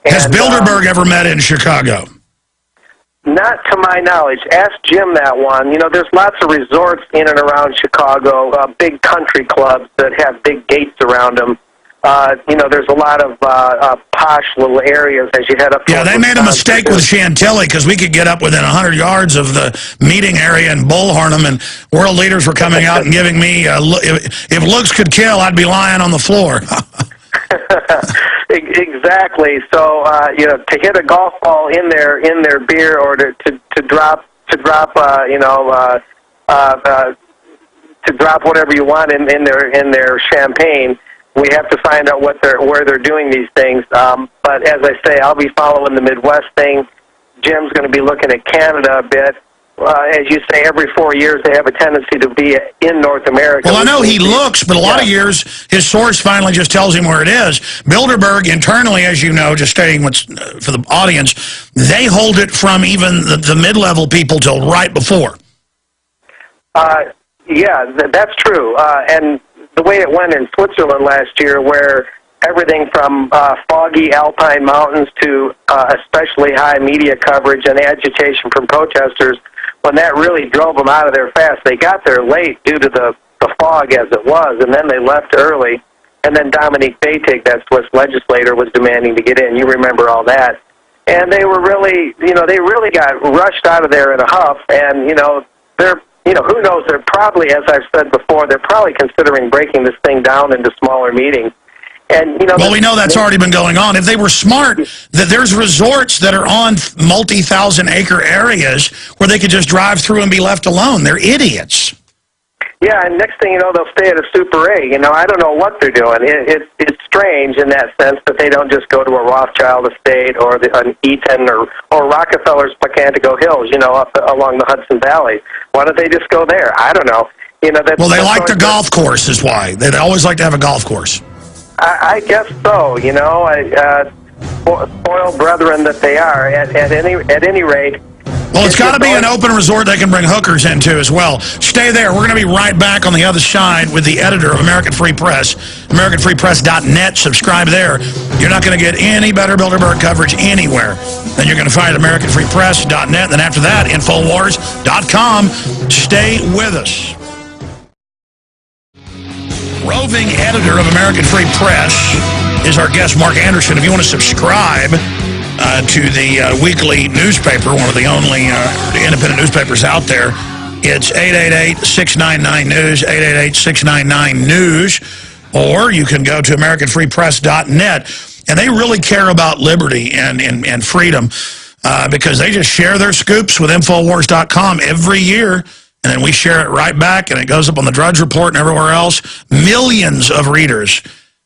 Has Bilderberg ever met in Chicago? Not to my knowledge. Ask Jim that one. There's lots of resorts in and around Chicago, big country clubs that have big gates around them. There's a lot of posh little areas as you head up. Yeah, they made a mistake with Chantilly because we could get up within 100 yards of the meeting area in Bullhorn, and world leaders were coming out and giving me, if looks could kill, I'd be lying on the floor. Exactly. So, to hit a golf ball in their beer, or to drop whatever you want in their champagne, we have to find out where they're doing these things. But as I say, I'll be following the Midwest thing. Jim's going to be looking at Canada a bit. As you say, every 4 years they have a tendency to be in North America. Well, I know he looks, but a lot of years his source finally just tells him where it is. Bilderberg, internally, as you know, just stating what's for the audience, they hold it from even the mid-level people till right before. Yeah, that's true. And the way it went in Switzerland last year, where everything from foggy alpine mountains to especially high media coverage and agitation from protesters, when that really drove them out of there fast. They got there late due to the fog as it was, and then they left early. And then Dominique Beytig, that Swiss legislator, was demanding to get in. You remember all that. And they were really, they really got rushed out of there in a huff. And, they're, who knows, they're probably, as I've said before, they're probably considering breaking this thing down into smaller meetings. And, well, we know that's already been going on. If they were smart, that there's resorts that are on multi-thousand-acre areas where they could just drive through and be left alone. They're idiots. Yeah, and next thing you know, they'll stay at a Super A. I don't know what they're doing. It's strange in that sense that they don't just go to a Rothschild estate or an Eaton or Rockefeller's Pacantico Hills, up along the Hudson Valley. Why don't they just go there? I don't know. Well, they like the golf course is why. They'd always like to have a golf course. I guess so. Spoiled brethren that they are. At any rate. Well, it's got to be an open resort they can bring hookers into as well. Stay there. We're going to be right back on the other side with the editor of American Free Press, AmericanFreePress.net. Subscribe there. You're not going to get any better Bilderberg coverage anywhere than you're going to find at AmericanFreePress.net. Then after that, Infowars.com. Stay with us. Roving editor of American Free Press is our guest, Mark Anderson. If you want to subscribe, to the weekly newspaper, one of the only independent newspapers out there. It's 888-699-NEWS, 888-699-NEWS, or you can go to AmericanFreePress.net, and they really care about liberty and freedom because they just share their scoops with Infowars.com every year, and then we share it right back, and it goes up on the Drudge Report and everywhere else. Millions of readers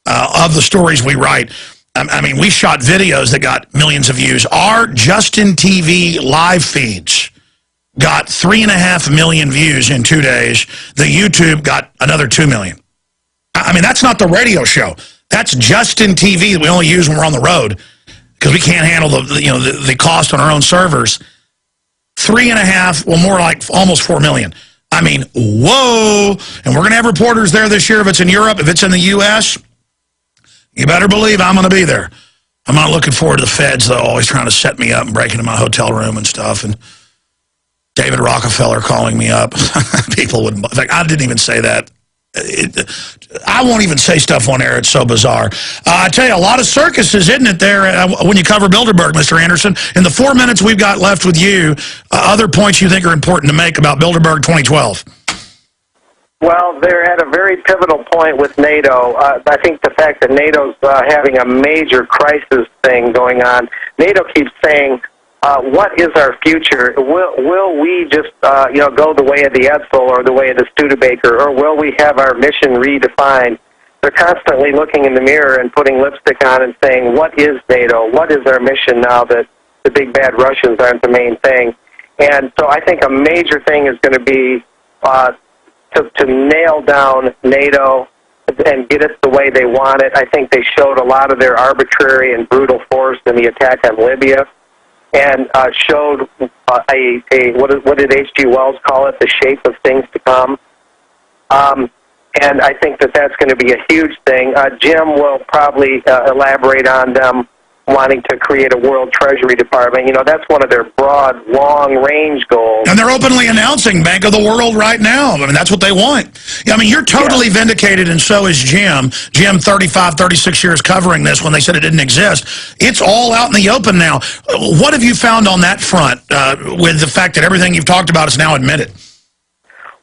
of the stories we write. I mean, we shot videos that got millions of views. Our Justin TV live feeds got 3.5 million views in 2 days. The YouTube got another 2 million. I mean, that's not the radio show. That's Justin TV that we only use when we're on the road because we can't handle the cost on our own servers. 3.5, well, more like almost 4 million. I mean, whoa! And we're going to have reporters there this year. If it's in Europe, if it's in the U.S., you better believe I'm going to be there. I'm not looking forward to the feds, though, always trying to set me up and break into my hotel room and stuff. And David Rockefeller calling me up. People would, in fact, I didn't even say that. I won't even say stuff on air. It's so bizarre. I tell you, a lot of circuses, isn't it, there when you cover Bilderberg, Mr. Anderson? In the 4 minutes we've got left with you, other points you think are important to make about Bilderberg 2012? Well, they're at a very pivotal point with NATO. I think the fact that NATO's having a major crisis thing going on, NATO keeps saying, what is our future? Will we just go the way of the Edsel or the way of the Studebaker, or will we have our mission redefined? They're constantly looking in the mirror and putting lipstick on and saying, what is NATO? What is our mission now that the big bad Russians aren't the main thing? And so I think a major thing is going to be to nail down NATO and get it the way they want it. I think they showed a lot of their arbitrary and brutal force in the attack on Libya, and showed what did H.G. Wells call it, the shape of things to come. And I think that's going to be a huge thing. Jim will probably elaborate on them wanting to create a World Treasury Department. You know, that's one of their broad, long-range goals. And they're openly announcing Bank of the World right now. I mean, that's what they want. I mean, you're totally vindicated, and so is Jim. Jim, 35, 36 years covering this when they said it didn't exist. It's all out in the open now. What have you found on that front with the fact that everything you've talked about is now admitted?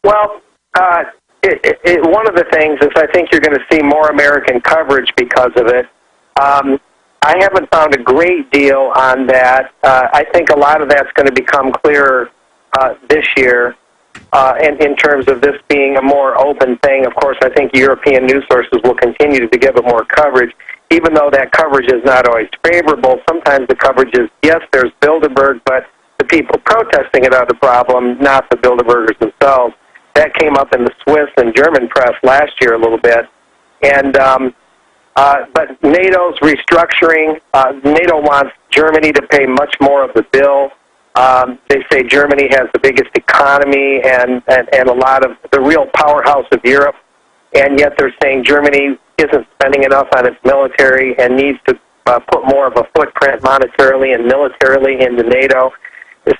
Well, one of the things is I think you're going to see more American coverage because of it. I haven't found a great deal on that. I think a lot of that's going to become clearer this year in terms of this being a more open thing. Of course, I think European news sources will continue to give it more coverage, even though that coverage is not always favorable. Sometimes the coverage is, yes, there's Bilderberg, but the people protesting it are the problem, not the Bilderbergers themselves. That came up in the Swiss and German press last year a little bit. And but NATO's restructuring, NATO wants Germany to pay much more of the bill. They say Germany has the biggest economy and a lot of the real powerhouse of Europe, and yet they're saying Germany isn't spending enough on its military and needs to put more of a footprint monetarily and militarily into NATO.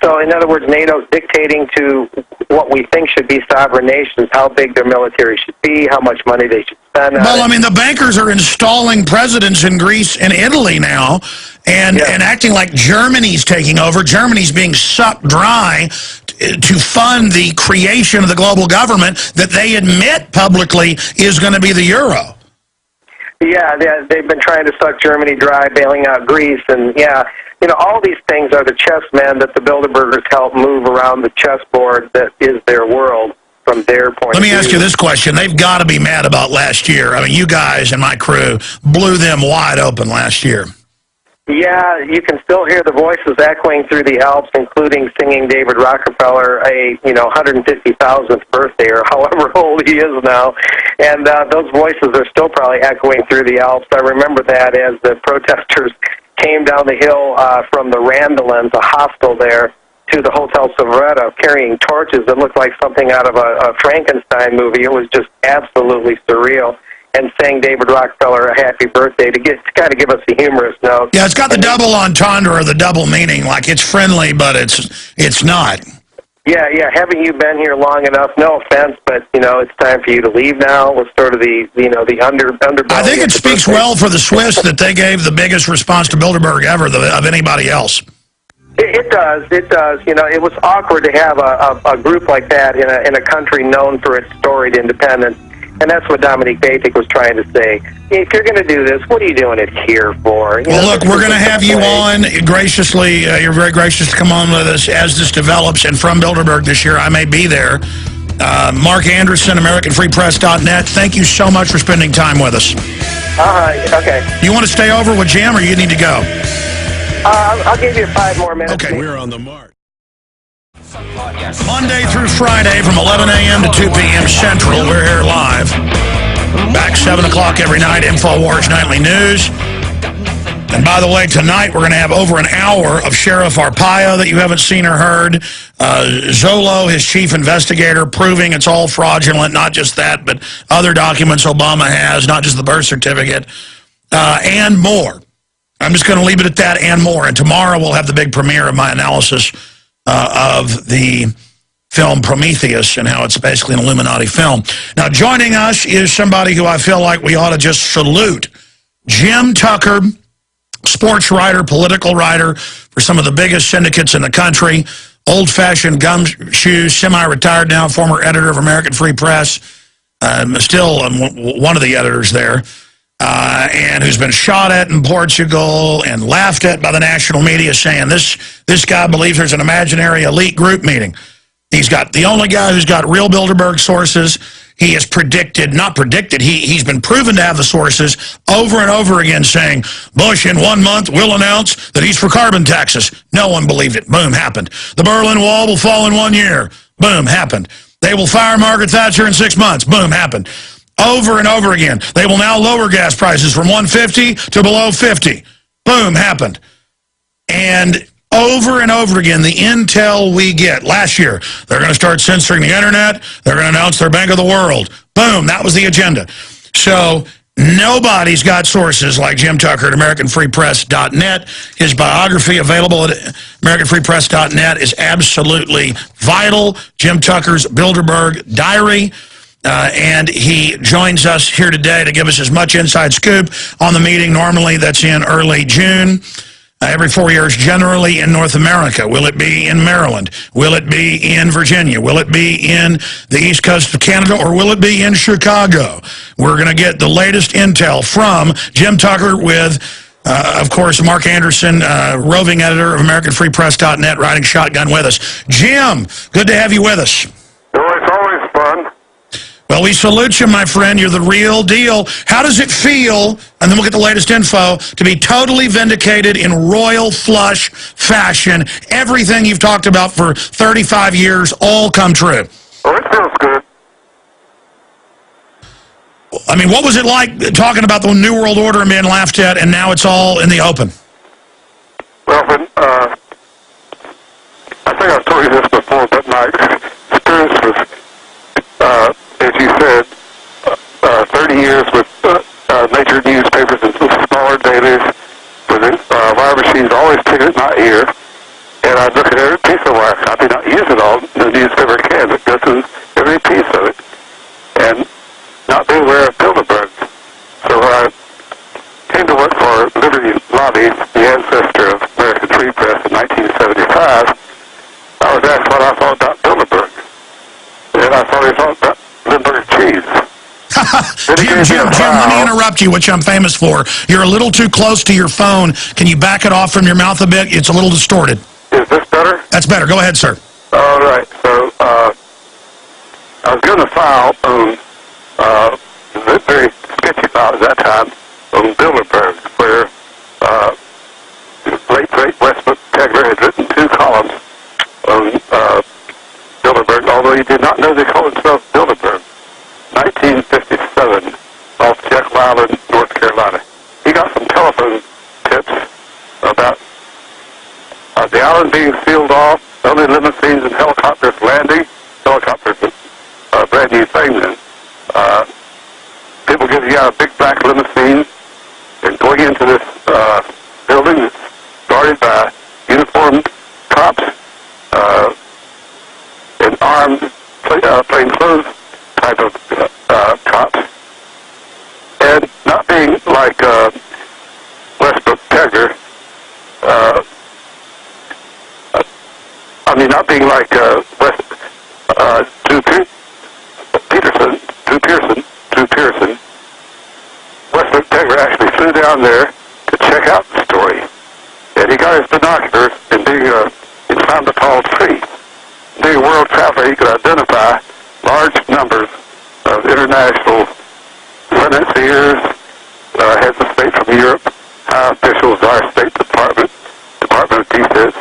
So, in other words, NATO's dictating to what we think should be sovereign nations how big their military should be, how much money they should spend on Well, I mean, the bankers are installing presidents in Greece and Italy now and acting like Germany's taking over. Germany's being sucked dry to fund the creation of the global government that they admit publicly is going to be the euro. Yeah, they've been trying to suck Germany dry, bailing out Greece, and you know, all these things are the chessmen that the Bilderbergers help move around the chessboard that is their world from their point of view. Let me ask you this question. They've got to be mad about last year. I mean, you guys and my crew blew them wide open last year. Yeah, you can still hear the voices echoing through the Alps, including singing David Rockefeller a 150,000th birthday or however old he is now. And those voices are still probably echoing through the Alps. I remember that as the protesters came down the hill from the Randallins, a hostel there, to the Hotel Savretta carrying torches that looked like something out of a Frankenstein movie. It was just absolutely surreal. And saying David Rockefeller a happy birthday to kind of give us a humorous note. Yeah, it's got the double entendre or the double meaning, like it's friendly, but it's not. Yeah. Haven't you been here long enough? No offense, but it's time for you to leave now. We're sort of the underbelly. I think it speaks well for the Swiss that they gave the biggest response to Bilderberg ever of anybody else. It does. It was awkward to have a group like that in a country known for its storied independence. And that's what Dominique Basic was trying to say. If you're going to do this, what are you doing it here for? Well, look, we're going to have you on graciously. You're very gracious to come on with us as this develops. And from Bilderberg this year, I may be there. Mark Anderson, AmericanFreePress.net. Thank you so much for spending time with us. Okay. You want to stay over with Jim, or you need to go? I'll give you 5 more minutes. Okay. We're on the mark. Monday through Friday from 11 a.m. to 2 p.m. Central. We're here live. Back 7 o'clock every night, InfoWars Nightly News. And by the way, tonight we're going to have over an hour of Sheriff Arpaio that you haven't seen or heard. Zolo, his chief investigator, proving it's all fraudulent. Not just that, but other documents Obama has, not just the birth certificate, and more. I'm just going to leave it at that and more. And tomorrow we'll have the big premiere of my analysis of the film Prometheus and how it's basically an Illuminati film. Now, joining us is somebody who I feel like we ought to just salute. Jim Tucker, sports writer, political writer for some of the biggest syndicates in the country, old-fashioned gumshoes, semi-retired now, former editor of American Free Press, still one of the editors there. And who's been shot at in Portugal and laughed at by the national media, saying this guy believes there's an imaginary elite group meeting. He's got the only guy who's got real Bilderberg sources. He has he's been proven to have the sources over and over again, saying Bush in 1 month will announce that he's for carbon taxes. No one believed it. Boom, happened. The Berlin Wall will fall in 1 year. Boom, happened. They will fire Margaret Thatcher in 6 months. Boom, happened. Over and over again. They will now lower gas prices from 150 to below 50. Boom, happened. And over and over again, the intel we get. Last year, they're going to start censoring the internet. They're going to announce their Bank of the World. Boom, that was the agenda. So nobody's got sources like Jim Tucker at AmericanFreePress.net. His biography available at AmericanFreePress.net is absolutely vital. Jim Tucker's Bilderberg Diary. And he joins us here today to give us as much inside scoop on the meeting. Normally, that's in early June. Every 4 years, generally in North America. Will it be in Maryland? Will it be in Virginia? Will it be in the East Coast of Canada? Or will it be in Chicago? We're going to get the latest intel from Jim Tucker with, of course, Mark Anderson, roving editor of AmericanFreePress.net, riding shotgun with us. Jim, good to have you with us. Well, it's always fun. Well, we salute you, my friend. You're the real deal. How does it feel, and then we'll get the latest info, to be totally vindicated in royal flush fashion? Everything you've talked about for 35 years, all come true. Oh, it feels good. I mean, what was it like talking about the New World Order and being laughed at, and now it's all in the open? Well, I think I've told you this before, but my experience was, as you said, 30 years with major newspapers and smaller dailies with wire machines always sticking in my ear, and I'd look at every piece of wire copy, not use it all, the newspaper can, but go through every piece of it, and not be aware of Bilderberg. So when I came to work for Liberty Lobby, the ancestor of American Free Press in 1975, I was asked what I thought about Bilderberg, and I thought he thought about Limburger cheese. Jim, let me interrupt you, which I'm famous for. You're a little too close to your phone. Can you back it off from your mouth a bit? It's a little distorted. Is this better? That's better. Go ahead, sir. All right. So I was given a file on very sketchy file at that time on Bilderberg, where late great Westbrook Tegler had written 2 columns on Bilderberg, although he did not know they called himself Bilderberg. 1957, off Jekyll Island, North Carolina. He got some telephone tips about the island being sealed off, only limousines and helicopters landing. Helicopters are a brand new thing then. People getting out of big black limousines and going into this building that's guarded by uniformed cops. armed, plainclothes type of cops, and not being like Westbrook Tegger. I mean, not being like Drew Pearson. Westbrook Tegger actually flew down there to check out the story, and he got his binoculars, and he found the tall tree. Being a world traveler, he could identify large numbers of international financiers, heads of state from Europe, high officials, our State Department, Department of Defense,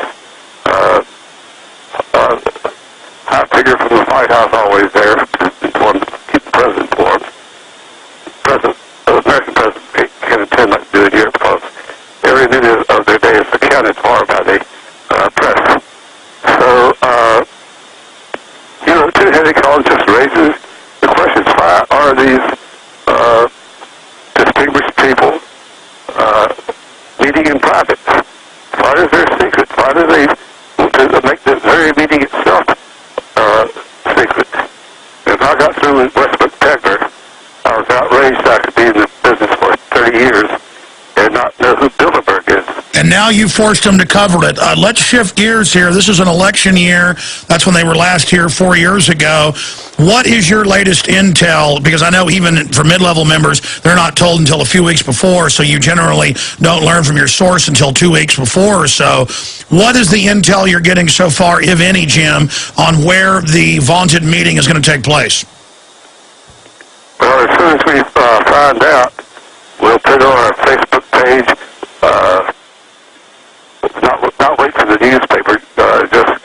high figure from the White House always there, informed, keep the president informed. The American president can't attend like they do in Europe because every minute of their day is accounted for by the press. So, two-headed column just raises the questions: why are these distinguished people meeting in private? What is their secret? Why do they make the very meeting itself secret? If I got through with Westbrook Tegger, I was outraged I could be in the business for 30 years and not know who Bilderberg is. And now you forced them to cover it. Let's shift gears here. This is an election year. That's when they were last here 4 years ago. What is your latest intel? Because I know even for mid-level members, they're not told until a few weeks before, so you generally don't learn from your source until 2 weeks before or so. What is the intel you're getting so far, if any, Jim, on where the vaunted meeting is going to take place? Well, as soon as we find out, we'll put it on our Facebook page. Not wait for the newspaper. Just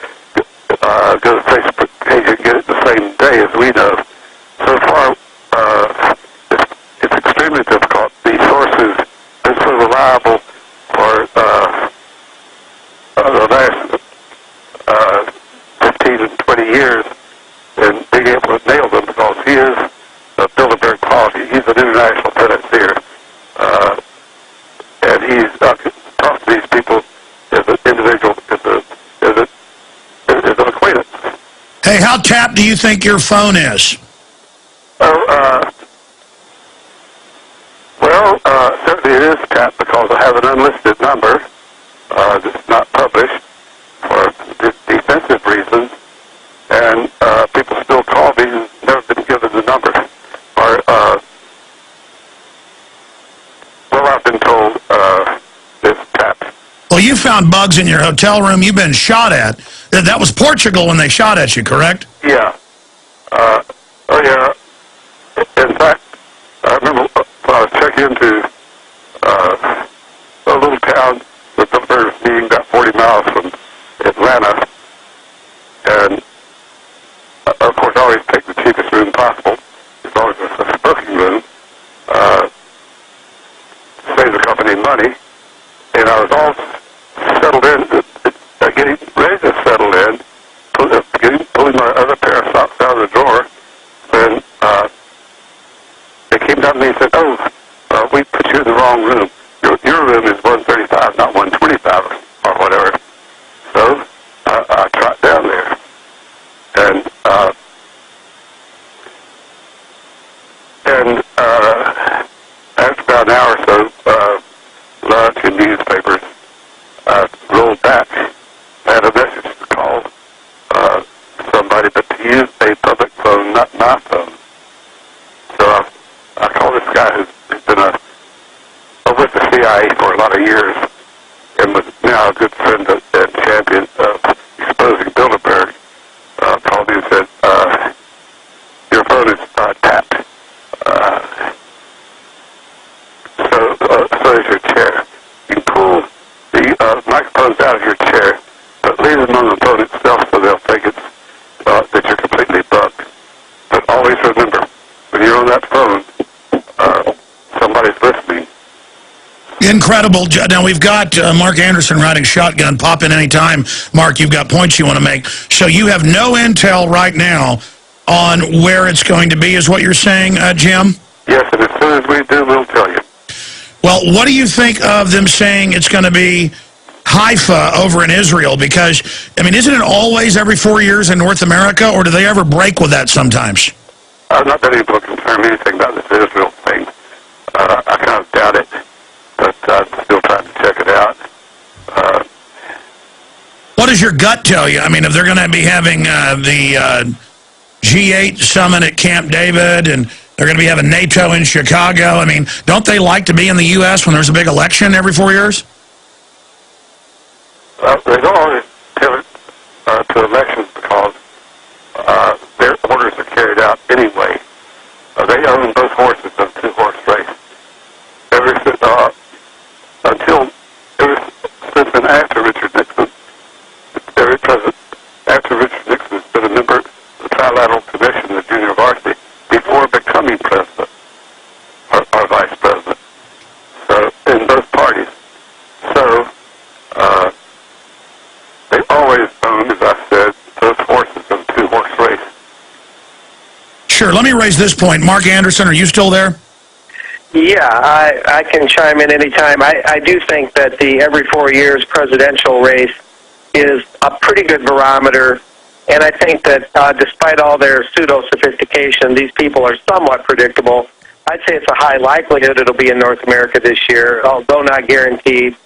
go to the Facebook page and get it the same day as we know. So far, it's extremely difficult. The sources been so reliable for the last 15 and 20 years, and being able to nail them because he is of Bilderberg quality. He's an international financier, and he's talked to these people as an individual, as an acquaintance. Hey, how tapped do you think your phone is? Certainly it is tapped because I have an unlisted number that's not published for defensive reasons, and people still call me who've never been given the number. I've been told it's tapped. Well, you found bugs in your hotel room. You've been shot at. That was Portugal when they shot at you, correct? Yeah. Yeah. In fact, I remember when I was checking into a little town with the first meeting about 40 miles from Atlanta, and of course I always take the cheapest room possible, as long as it's a smoking room, save the company money, and I was all settled in, getting ready to settle in, pulling my other pair of socks out of the drawer, when they came down to me and said, we put you in the wrong room. Your room is 135, not 125 or whatever. So I trot down there, and after about an hour or so, lunch and newspapers, I rolled back. I had a message to call somebody, but to use a public phone, not my phone. So I called this guy who's been with the CIA for a lot of years and was now a good friend and champion of exposing Bilderberg. Called me and said, your phone is tapped. So is your chair. You can pull the microphones out of your chair, but leave them on the phone itself so they'll think it's that you're completely bugged. But always remember, when you're on that phone, somebody's listening. Incredible. Now, we've got Mark Anderson riding shotgun. Pop in any time. Mark, you've got points you want to make. So you have no intel right now on where it's going to be, is what you're saying, Jim? Yes, and as soon as we do, we'll tell you. Well, what do you think of them saying it's going to be Haifa over in Israel? Because, I mean, isn't it always every 4 years in North America, or do they ever break with that sometimes? I've not been able to confirm anything about this Israel thing. I kind of doubt it, but I'm still trying to check it out. What does your gut tell you? I mean, if they're going to be having the G8 summit at Camp David, and they're going to be having NATO in Chicago, I mean, don't they like to be in the U.S. when there's a big election every 4 years? They don't always pivot to elections because their orders are carried out anyway. They own both horses in a two-horse race. Ever since and after Richard Nixon, every president after Richard Nixon has been a member of the Trilateral Commission, the junior varsity, before becoming president or vice president. So in both parties. So they always own, as I said, those horses in a two-horse race. Sure. Let me raise this point. Mark Anderson, are you still there? Yeah, I can chime in anytime. I do think that the every 4 years presidential race is a pretty good barometer, and I think that despite all their pseudo-sophistication, these people are somewhat predictable. I'd say it's a high likelihood it'll be in North America this year, although not guaranteed.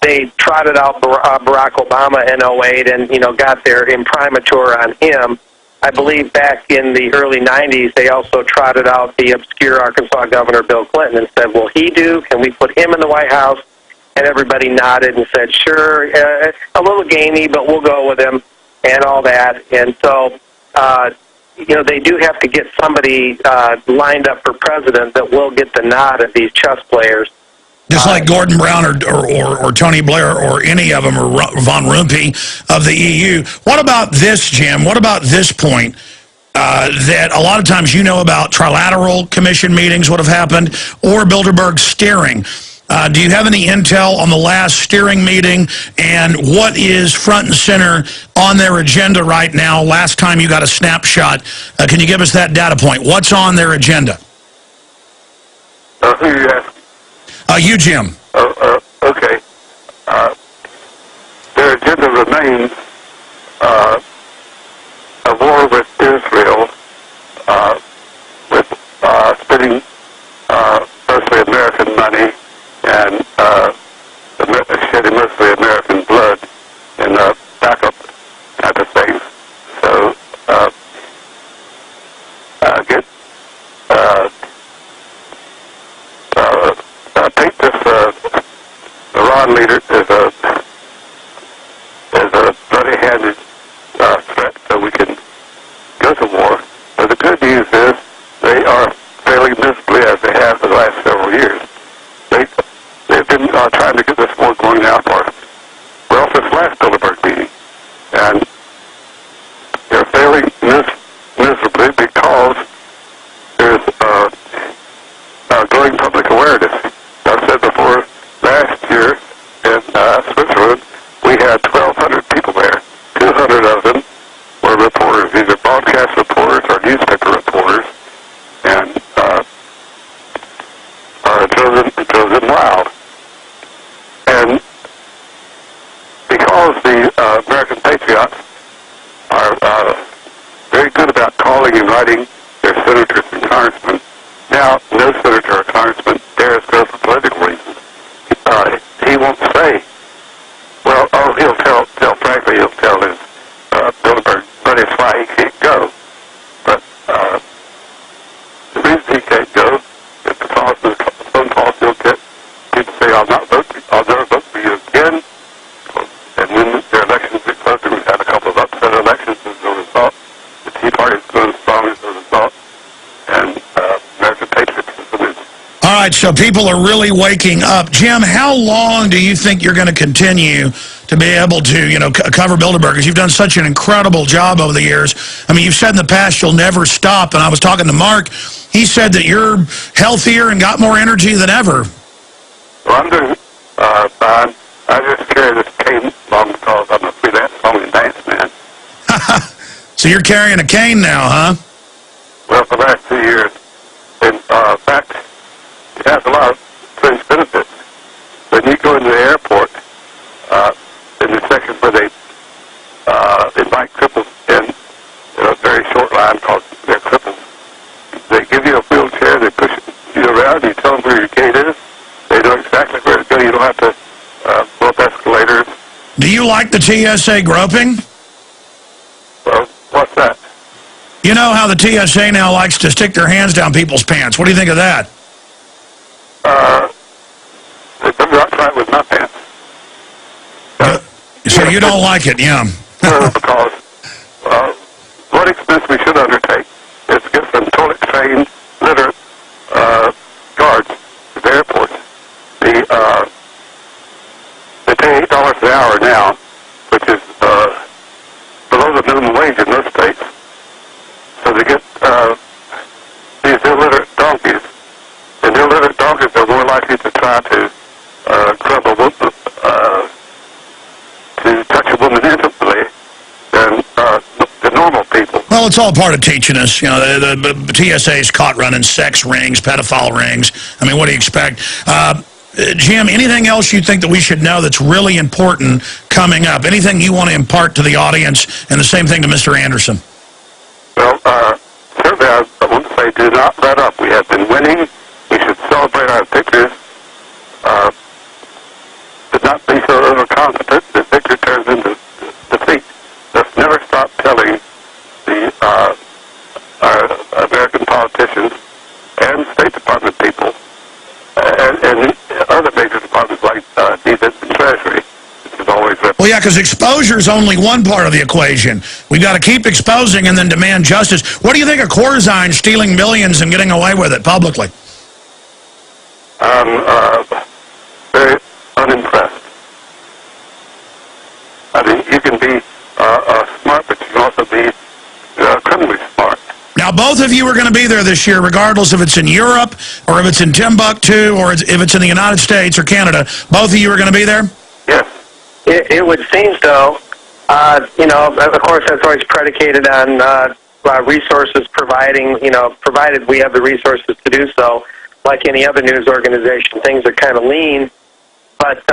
They trotted out Barack Obama in 08 and, got their imprimatur on him. I believe back in the early 90s, they also trotted out the obscure Arkansas Governor Bill Clinton and said, will he do? Can we put him in the White House? And everybody nodded and said, sure, a little gamey, but we'll go with him and all that. And so, they do have to get somebody lined up for president that will get the nod of these chess players. Just like Gordon Brown or Tony Blair or any of them, or Von Rompuy of the EU. What about this, Jim? What about this point that a lot of times about trilateral commission meetings would have happened, or Bilderberg steering? Do you have any intel on the last steering meeting and what is front and center on their agenda right now? Last time you got a snapshot. Can you give us that data point? What's on their agenda? Who are you asking? You, Jim. Okay. Their agenda remains a war with Israel, with spending mostly American money and shedding mostly American blood and backup type of things. So, paint this Iran leader as a bloody-handed threat, so we can go to war. But the good news is they are failing miserably, as they have for the last several years. They've been trying to get this war going now this last Bilderberg meeting, and they're failing miserably because there's growing public awareness. I said before, last year in Switzerland, we had 1,200 people there. 200 of them were reporters, either broadcast reporters or newspaper reporters, and drove them wild. And because the American patriots are very good about calling and writing their senators and congressmen, now no senator or congressman dares go for political reasons. He won't say, he'll tell his Bilderberg buddies why he can't go. But the reason he can't go is because of the phone calls he'll get. People say, I'll never vote for you again. And when their elections get closer, we've had a couple of upset elections as a result. The Tea Party is going strong as a result. And American patriotism is. All right, so people are really waking up. Jim, how long do you think you're going to continue to be able to, cover Bilderberg? Because you've done such an incredible job over the years. I mean, you've said in the past you'll never stop. And I was talking to Mark. He said that you're healthier and got more energy than ever. Well, I'm doing fine. I just carry this cane along because I'm a freelance song and dance man. So you're carrying a cane now, huh? Well, for the last 2 years. In fact, it has a lot of fringe benefits. When you go into the airport very short line because they're cripples. They give you a wheelchair, they push you around, you tell them where your gate is, they know exactly where to go. You don't have to go up escalators. Do you like the TSA groping? Well, what's that? You know how the TSA now likes to stick their hands down people's pants. What do you think of that? They've not tried with my pants. So you don't like it, yeah. Because one expense we should undertake is to get some toilet-trained, literate guards at the airports. They pay $8 an hour now, which is below the minimum wage in those states. So they get these illiterate donkeys, and illiterate donkeys are more likely to try to grab a woman, to touch a woman intimately than the normal people. Well, it's all part of teaching us. You know, the TSA's caught running sex rings, pedophile rings. I mean, what do you expect? Jim, anything else you think that we should know that's really important coming up? Anything you want to impart to the audience? And the same thing to Mr. Anderson. Well, certainly I want to say do not let up. We have been winning. We should celebrate our victories. But not be so overconfident that victory turns into defeat. Let's never stop telling the our American politicians and State Department people and other major departments like Defense and Treasury, which is always... Well, yeah, because exposure is only one part of the equation. We've got to keep exposing and then demand justice. What do you think of Corzine stealing millions and getting away with it publicly? Very unimpressed. I mean, you can be smart, but you can also be criminally smart. Now, both of you are going to be there this year, regardless if it's in Europe or if it's in Timbuktu or if it's in the United States or Canada. Both of you are going to be there? Yes. It would seem so. You know, of course, that's always predicated on resources providing, you know, provided we have the resources to do so. Like any other news organization, things are kind of lean. But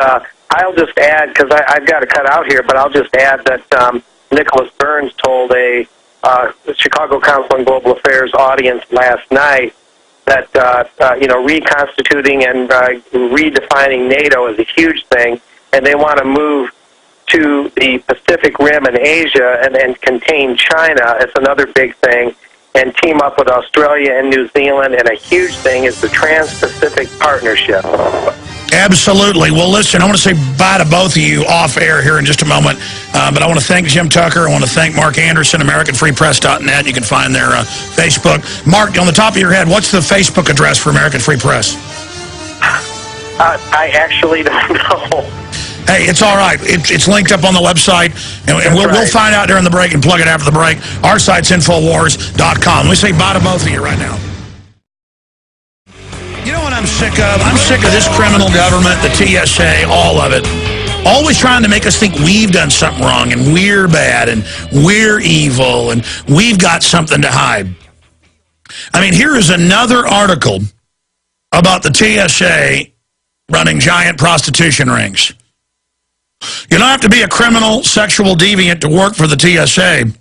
I'll just add, because I've got to cut out here, but I'll just add that Nicholas Burns told a Chicago Council on Global Affairs audience last night that, you know, reconstituting and redefining NATO is a huge thing, and they want to move to the Pacific Rim and Asia and contain China. It's another big thing, and team up with Australia and New Zealand, and a huge thing is the Trans-Pacific Partnership. Absolutely. Well, listen, I want to say bye to both of you off air here in just a moment. But I want to thank Jim Tucker. I want to thank Mark Anderson, AmericanFreePress.net. You can find their Facebook. Mark, on the top of your head, what's the Facebook address for American Free Press? I actually don't know. Hey, it's all right. It's linked up on the website, and we'll find out during the break and plug it after the break. Our site's Infowars.com. Let me say bye to both of you right now. You know what I'm sick of? I'm sick of this criminal government, the TSA, all of it. Always trying to make us think we've done something wrong and we're bad and we're evil and we've got something to hide. I mean, here is another article about the TSA running giant prostitution rings. You don't have to be a criminal sexual deviant to work for the TSA,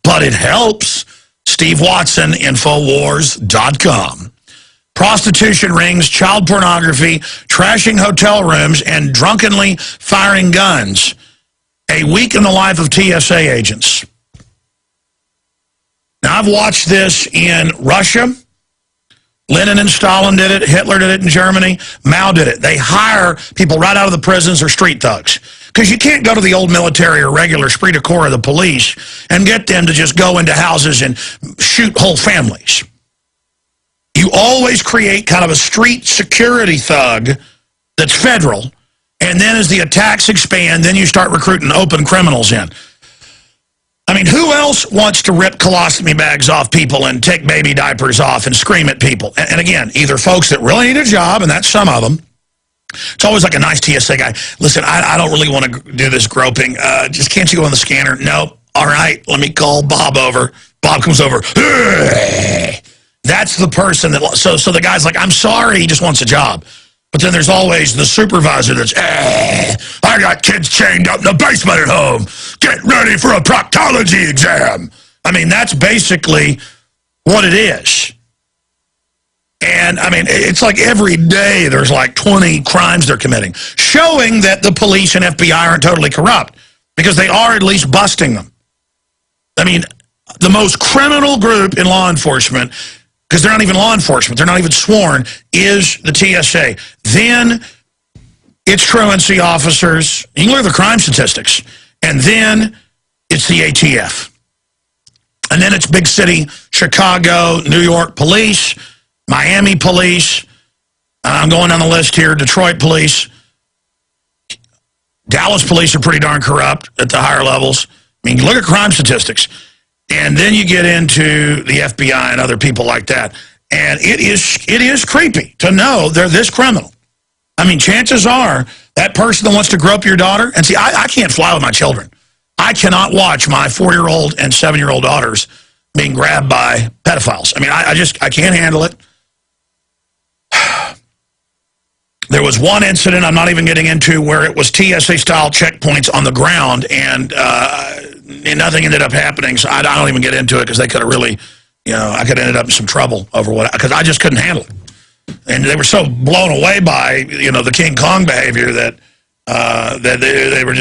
but it helps. Steve Watson, Infowars.com. Prostitution rings, child pornography, trashing hotel rooms, and drunkenly firing guns. A week in the life of TSA agents. Now, I've watched this in Russia. Lenin and Stalin did it. Hitler did it in Germany. Mao did it. They hire people right out of the prisons or street thugs. Because you can't go to the old military or regular esprit de corps of the police and get them to just go into houses and shoot whole families. You always create kind of a street security thug that's federal, and then as the attacks expand, then you start recruiting open criminals in. I mean, who else wants to rip colostomy bags off people and take baby diapers off and scream at people? And again, either folks that really need a job, and that's some of them. It's always like a nice TSA guy. Listen, I don't really want to do this groping. Just can't you go on the scanner? No. All right, let me call Bob over. Bob comes over. That's the person that... So the guy's like, I'm sorry, he just wants a job. But then there's always the supervisor that's, I got kids chained up in the basement at home. Get ready for a proctology exam. I mean, that's basically what it is. And, I mean, it's like every day there's like 20 crimes they're committing, showing that the police and FBI aren't totally corrupt, because they are at least busting them. I mean, the most criminal group in law enforcement, because they're not even law enforcement, they're not even sworn, is the TSA. Then it's truancy officers. You can look at the crime statistics. And then it's the ATF. And then it's big city, Chicago, New York police, Miami police. I'm going down the list here, Detroit police. Dallas police are pretty darn corrupt at the higher levels. I mean, look at crime statistics. And then you get into the FBI and other people like that. And it is creepy to know they're this criminal. I mean, chances are that person that wants to grow up your daughter, and see, I can't fly with my children. I cannot watch my 4-year-old and 7-year-old daughters being grabbed by pedophiles. I mean, I can't handle it. There was one incident I'm not even getting into where it was TSA-style checkpoints on the ground, and nothing ended up happening, so I don't even get into it because they could have really, I could have ended up in some trouble over because I just couldn't handle it. And they were so blown away by, the King Kong behavior that they were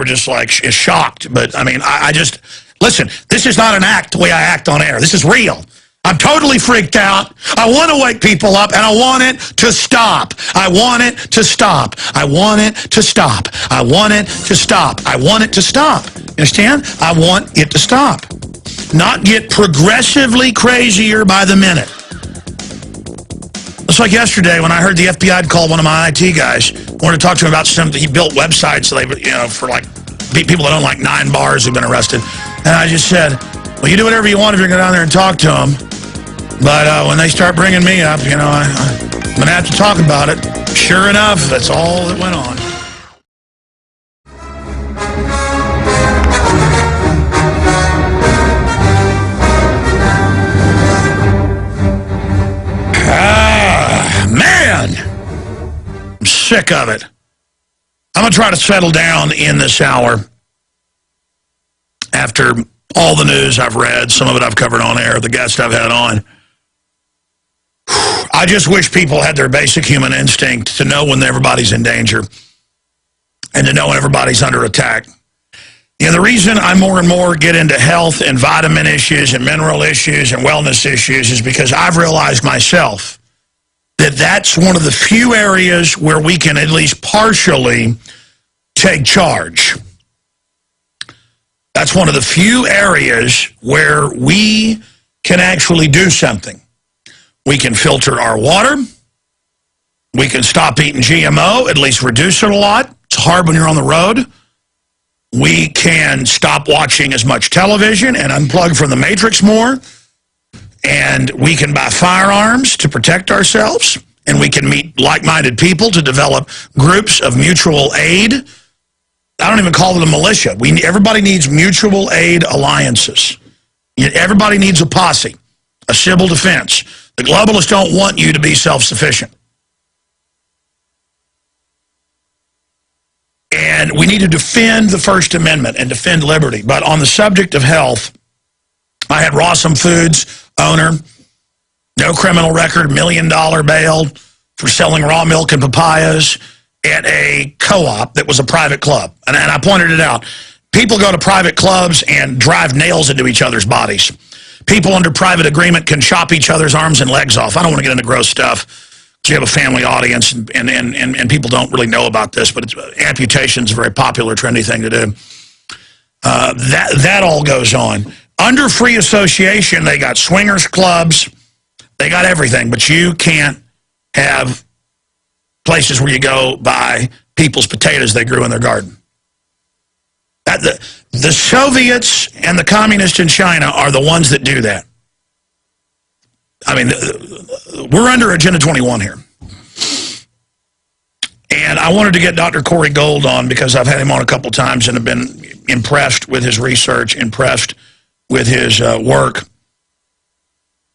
just like shocked. But, I mean, I just, listen, this is not an act the way I act on air. This is real. I'm totally freaked out. I want to wake people up, and I want it to stop. I want it to stop. I want it to stop. I want it to stop. I want it to stop. You understand? I want it to stop. Not get progressively crazier by the minute. It's like yesterday when I heard the FBI had called one of my IT guys. Wanted to talk to him about something. He built websites, for like people that own like 9 bars who've been arrested. And I just said, well, you do whatever you want if you're going to go down there and talk to them. But when they start bringing me up, I'm going to have to talk about it. Sure enough, that's all that went on. Man, I'm sick of it. I'm going to try to settle down in this hour after all the news I've read. Some of it I've covered on air, the guests I've had on. I just wish people had their basic human instinct to know when everybody's in danger and to know when everybody's under attack. The reason I more and more get into health and vitamin issues and mineral issues and wellness issues is because I've realized myself that that's one of the few areas where we can at least partially take charge. That's one of the few areas where we can actually do something. We can filter our water. We can stop eating GMO, at least reduce it a lot. It's hard when you're on the road. We can stop watching as much television and unplug from the Matrix more. And we can buy firearms to protect ourselves. And we can meet like-minded people to develop groups of mutual aid. I don't even call it a militia. Everybody needs mutual aid alliances. Everybody needs a posse, a civil defense. The globalists don't want you to be self-sufficient. And we need to defend the First Amendment and defend liberty. But on the subject of health, I had Rawsome Foods owner, no criminal record, $1 million bail for selling raw milk and papayas at a co-op that was a private club. And I pointed it out. People go to private clubs and drive nails into each other's bodies. People under private agreement can chop each other's arms and legs off. I don't want to get into gross stuff. You have a family audience, and people don't really know about this, but amputation's a very popular, trendy thing to do. That all goes on. Under free association, they got swingers clubs. They got everything, but you can't have places where you go buy people's potatoes they grew in their garden. The Soviets and the communists in China are the ones that do that. I mean, we're under Agenda 21 here. And I wanted to get Dr. Corey Gold on because I've had him on a couple times and have been impressed with his research, impressed with his work.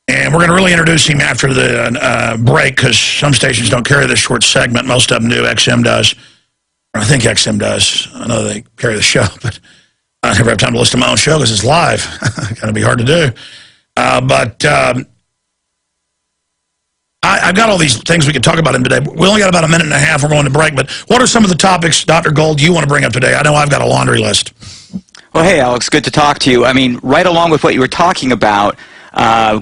And we're going to really introduce him after the break because some stations don't carry this short segment. Most of them do. XM does. I think XM does. I know they carry the show, but I never have time to listen to my own show because it's live. Going to be hard to do. I've got all these things we could talk about him today. We only got about a minute and a half. We're going to break. But what are some of the topics, Dr. Gold, you want to bring up today? I know I've got a laundry list. Well, hey, Alex, good to talk to you. I mean, right along with what you were talking about,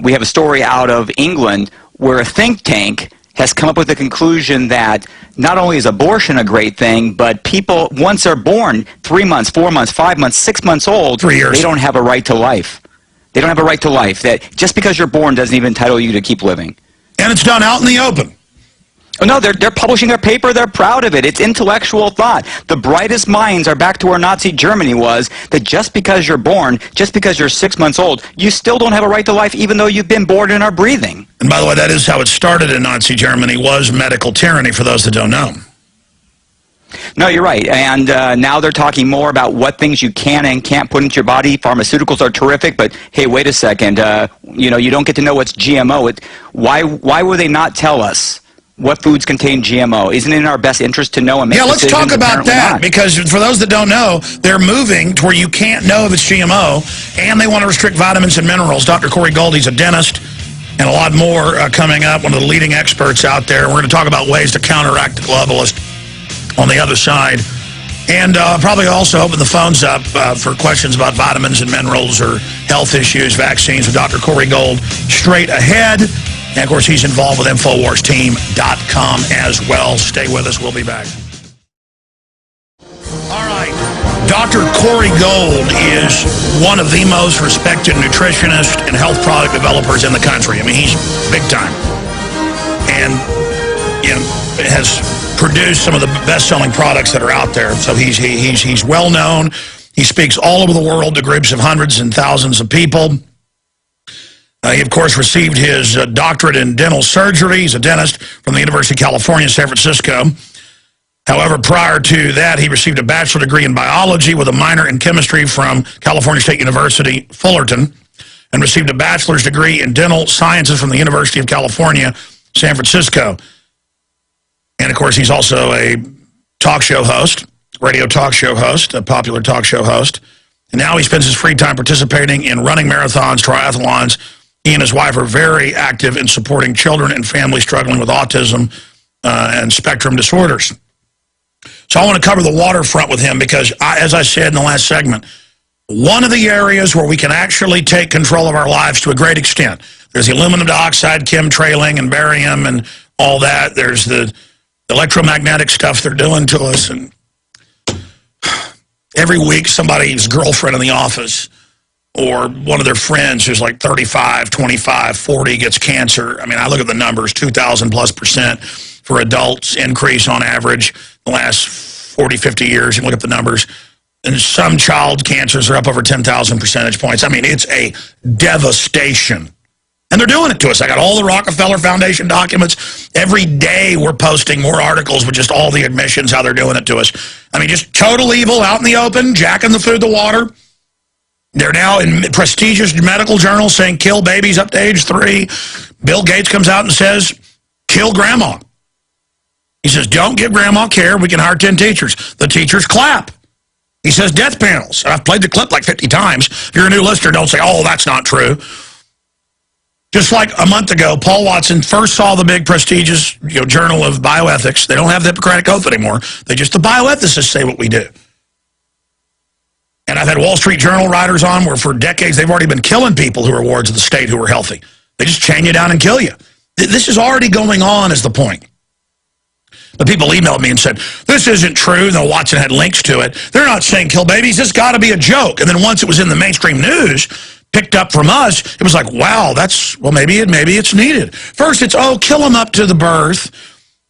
we have a story out of England where a think tank has come up with the conclusion that not only is abortion a great thing, but people, once they're born 3 months, 4 months, 5 months, 6 months old, 3 years, they don't have a right to life. They don't have a right to life. That just because you're born doesn't even entitle you to keep living. And it's done out in the open. Oh, no, they're publishing their paper. They're proud of it. It's intellectual thought. The brightest minds are back to where Nazi Germany was, that just because you're born, just because you're 6 months old, you still don't have a right to life even though you've been born and are breathing. And by the way, that is how it started in Nazi Germany, was medical tyranny, for those that don't know. No, you're right. And now they're talking more about what things you can and can't put into your body. Pharmaceuticals are terrific, but hey, wait a second. You don't get to know what's GMO. Why would they not tell us what foods contain GMO? Isn't it in our best interest to know and make decisions? Yeah, let's talk about that, not. because for those that don't know, they're moving to where you can't know if it's GMO, and they want to restrict vitamins and minerals. Dr. Corey Gold, he's a dentist, and a lot more coming up, one of the leading experts out there. We're going to talk about ways to counteract the globalist on the other side, and probably also open the phones up for questions about vitamins and minerals or health issues, vaccines with Dr. Corey Gold straight ahead. And, of course, he's involved with InfoWarsTeam.com as well. Stay with us. We'll be back. All right. Dr. Corey Gold is one of the most respected nutritionists and health product developers in the country. I mean, he's big time. And, has produced some of the best-selling products that are out there. So he's well-known. He speaks all over the world to groups of hundreds and thousands of people. He, of course, received his doctorate in dental surgery. He's a dentist from the University of California, San Francisco. However, prior to that, he received a bachelor degree in biology with a minor in chemistry from California State University, Fullerton, and received a bachelor's degree in dental sciences from the University of California, San Francisco. And, of course, he's also a talk show host, radio talk show host, a popular talk show host. And now he spends his free time participating in running marathons, triathlons. He and his wife are very active in supporting children and families struggling with autism and spectrum disorders. So I want to cover the waterfront with him because, as I said in the last segment, one of the areas where we can actually take control of our lives to a great extent. There's the aluminum dioxide, chemtrailing, and barium, and all that. There's the electromagnetic stuff they're doing to us. And every week, somebody's girlfriend in the office or one of their friends who's like 35, 25, 40 gets cancer. I mean, I look at the numbers, 2,000+% for adults increase on average the last 40, 50 years. You look at the numbers. And some child cancers are up over 10,000 percentage points. I mean, it's a devastation. And they're doing it to us. I got all the Rockefeller Foundation documents. Every day we're posting more articles with just all the admissions, how they're doing it to us. I mean, just total evil out in the open, jacking the food, the water. They're now in prestigious medical journals saying kill babies up to age 3. Bill Gates comes out and says, kill grandma. He says, don't give grandma care. We can hire 10 teachers. The teachers clap. He says death panels. I've played the clip like 50 times. If you're a new listener, don't say, oh, that's not true. Just like a month ago, Paul Watson first saw the big prestigious Journal of Bioethics. They don't have the Hippocratic Oath anymore. The bioethicists say what we do. And I've had Wall Street Journal writers on where for decades they've already been killing people who are wards of the state who are healthy. They just chain you down and kill you. This is already going on is the point. But people emailed me and said, this isn't true. Though Watson had links to it. They're not saying kill babies. This got to be a joke. And then once it was in the mainstream news, picked up from us, it was like, wow, maybe it's needed. First, it's, kill them up to the birth.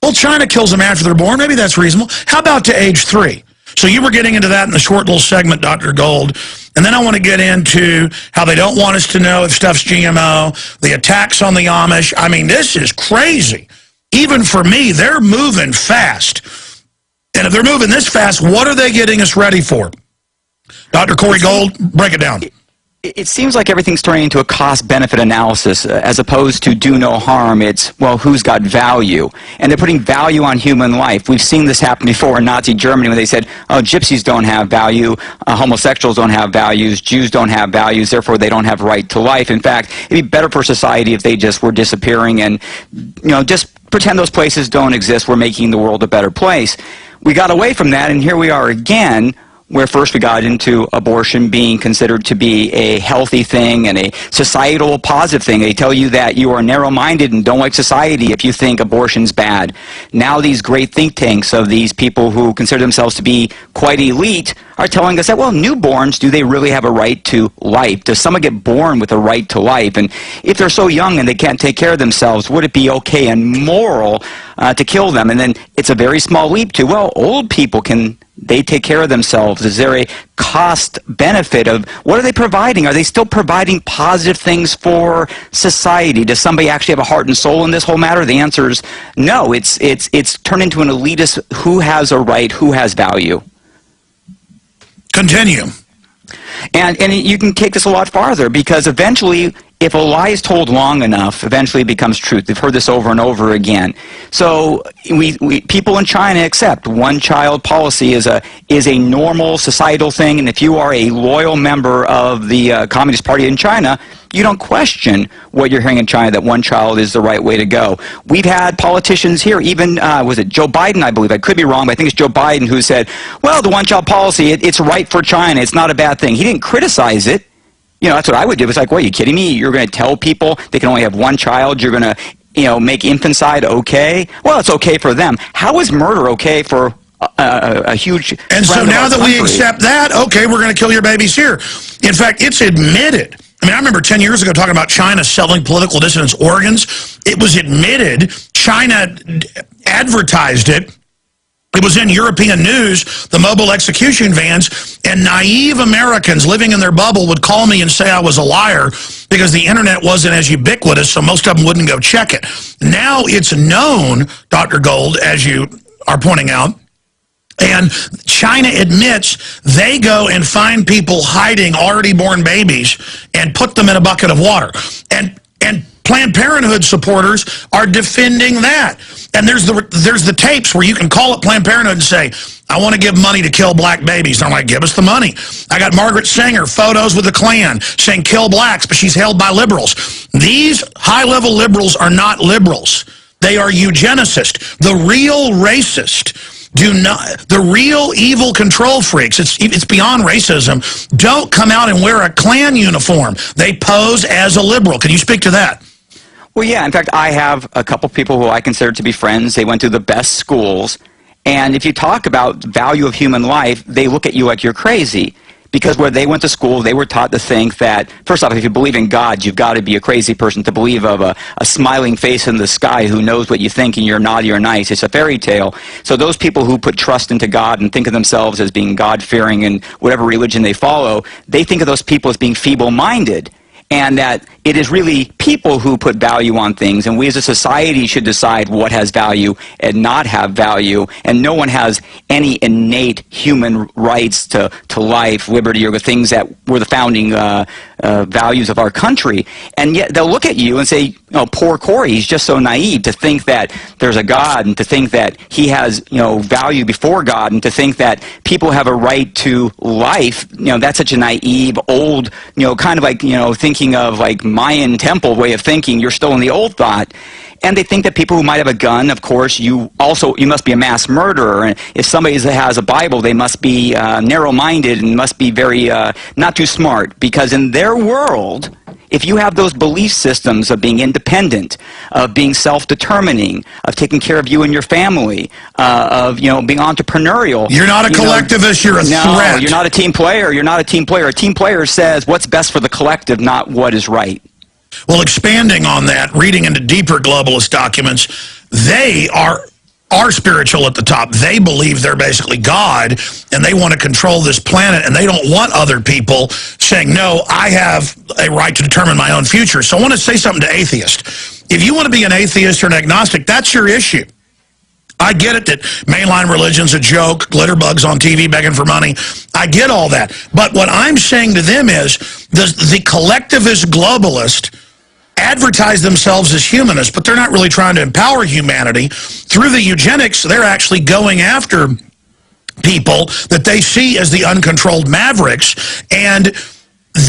Well, China kills them after they're born. Maybe that's reasonable. How about to age 3? So you were getting into that in the short little segment, Dr. Gold. And then I want to get into how they don't want us to know if stuff's GMO, the attacks on the Amish. I mean, this is crazy. Even for me, they're moving fast. And if they're moving this fast, what are they getting us ready for? Dr. Corey Gold, break it down. It seems like everything's turning into a cost-benefit analysis as opposed to do no harm. It's, well, who's got value? And they're putting value on human life. We've seen this happen before in Nazi Germany when they said, oh, gypsies don't have value, homosexuals don't have values, Jews don't have values, therefore they don't have right to life. In fact, it'd be better for society if they just were disappearing and, just pretend those places don't exist. We're making the world a better place. We got away from that, and here we are again, where first we got into abortion being considered to be a healthy thing and a societal positive thing. They tell you that you are narrow-minded and don't like society if you think abortion's bad. Now these great think tanks of these people who consider themselves to be quite elite are telling us that, well, newborns, do they really have a right to life? Does someone get born with a right to life? And if they're so young and they can't take care of themselves, would it be okay and moral to kill them? And then it's a very small leap to, well, old people, can they take care of themselves? Is there a cost benefit of what are they providing? Are they still providing positive things for society? Does somebody actually have a heart and soul in this whole matter? The answer is no. It's turned into an elitist who has a right, who has value. Continue. And you can take this a lot farther, because eventually, if a lie is told long enough, eventually it becomes truth. We've heard this over and over again. So people in China accept one-child policy is a normal societal thing, and if you are a loyal member of the Communist Party in China, you don't question what you're hearing in China, that one child is the right way to go. We've had politicians here, even, was it Joe Biden, I believe, I could be wrong, but I think it's Joe Biden who said, well, the one-child policy, it's right for China, it's not a bad thing. He didn't criticize it. That's what I would do. It's like, what, are you kidding me? You're going to tell people they can only have one child, you're going to, make infanticide okay? Well, it's okay for them. How is murder okay for a huge... And so now that we accept that, okay, we're going to kill your babies here. In fact, it's admitted. I remember 10 years ago talking about China selling political dissidents organs. It was admitted. China advertised it. It was in European news, the mobile execution vans, and naive Americans living in their bubble would call me and say I was a liar because the internet wasn't as ubiquitous, so most of them wouldn't go check it. Now it's known, Dr. Gold, as you are pointing out, and China admits they go and find people hiding already born babies and put them in a bucket of water. And Planned Parenthood supporters are defending that. And there's the tapes where you can call up Planned Parenthood and say, I want to give money to kill black babies. And I'm like, give us the money. I got Margaret Sanger, photos with the Klan, saying kill blacks, but she's held by liberals. These high-level liberals are not liberals. They are eugenicists. The real racist the real evil control freaks, it's beyond racism, don't come out and wear a Klan uniform. They pose as a liberal. Can you speak to that? Well, yeah. In fact, I have a couple people who I consider to be friends. They went to the best schools. And if you talk about value of human life, they look at you like you're crazy. Because where they went to school, they were taught to think that, first off, if you believe in God, you've got to be a crazy person to believe of a smiling face in the sky who knows what you think and you're naughty or nice. It's a fairy tale. So those people who put trust into God and think of themselves as being God-fearing in whatever religion they follow, they think of those people as being feeble-minded. And that it is really people who put value on things, and we as a society should decide what has value and not have value, and no one has any innate human rights to life, liberty, or the things that were the founding values of our country. And yet they'll look at you and say, poor Corey, he's just so naive to think that there's a God and to think that he has, value before God, and to think that people have a right to life. That's such a naive, old, kind of like, thinking of like Mayan temple way of thinking. You're still in the old thought. And they think that people who might have a gun, of course, you must be a mass murderer. And if somebody has a Bible, they must be narrow-minded and must be very not too smart. Because in their world, if you have those belief systems of being independent, of being self-determining, of taking care of you and your family, of being entrepreneurial. You're not a collectivist, you're a threat. No, you're not a team player. You're not a team player. A team player says what's best for the collective, not what is right. Well, expanding on that, reading into deeper globalist documents, they are spiritual at the top. They believe they're basically God, and they want to control this planet, and they don't want other people saying, no, I have a right to determine my own future. So I want to say something to atheists. If you want to be an atheist or an agnostic, that's your issue. I get it that mainline religion's a joke, glitter bugs on TV begging for money. I get all that. But what I'm saying to them is the collectivist globalist advertise themselves as humanists, but they're not really trying to empower humanity. Through the eugenics, they're actually going after people that they see as the uncontrolled mavericks, and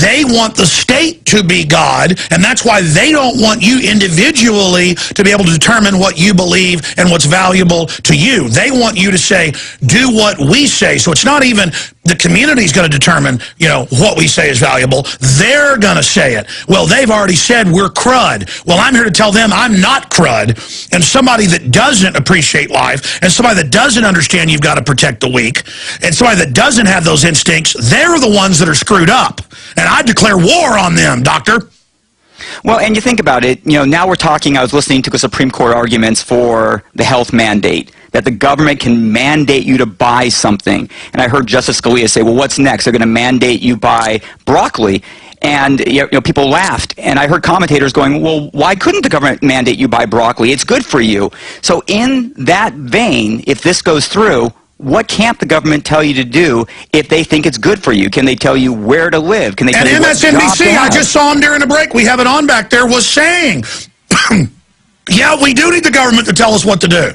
they want the state to be God, and that's why they don't want you individually to be able to determine what you believe and what's valuable to you. They want you to say, do what we say. So it's not even the community's going to determine, what we say is valuable. They're going to say it. Well, they've already said we're crud. Well, I'm here to tell them I'm not crud. And somebody that doesn't appreciate life, and somebody that doesn't understand you've got to protect the weak, and somebody that doesn't have those instincts, they're the ones that are screwed up. And I declare war on them, doctor. Well, and you think about it, now we're talking, I was listening to the Supreme Court arguments for the health mandate, that the government can mandate you to buy something. And I heard Justice Scalia say, well, what's next? They're going to mandate you buy broccoli. And people laughed. And I heard commentators going, well, why couldn't the government mandate you buy broccoli? It's good for you. So in that vein, if this goes through, what can't the government tell you to do if they think it's good for you? Can they tell you where to live? Can they tell you what job to MSNBC, have? I just saw him during the break. We have it on back there, was saying, yeah, we do need the government to tell us what to do.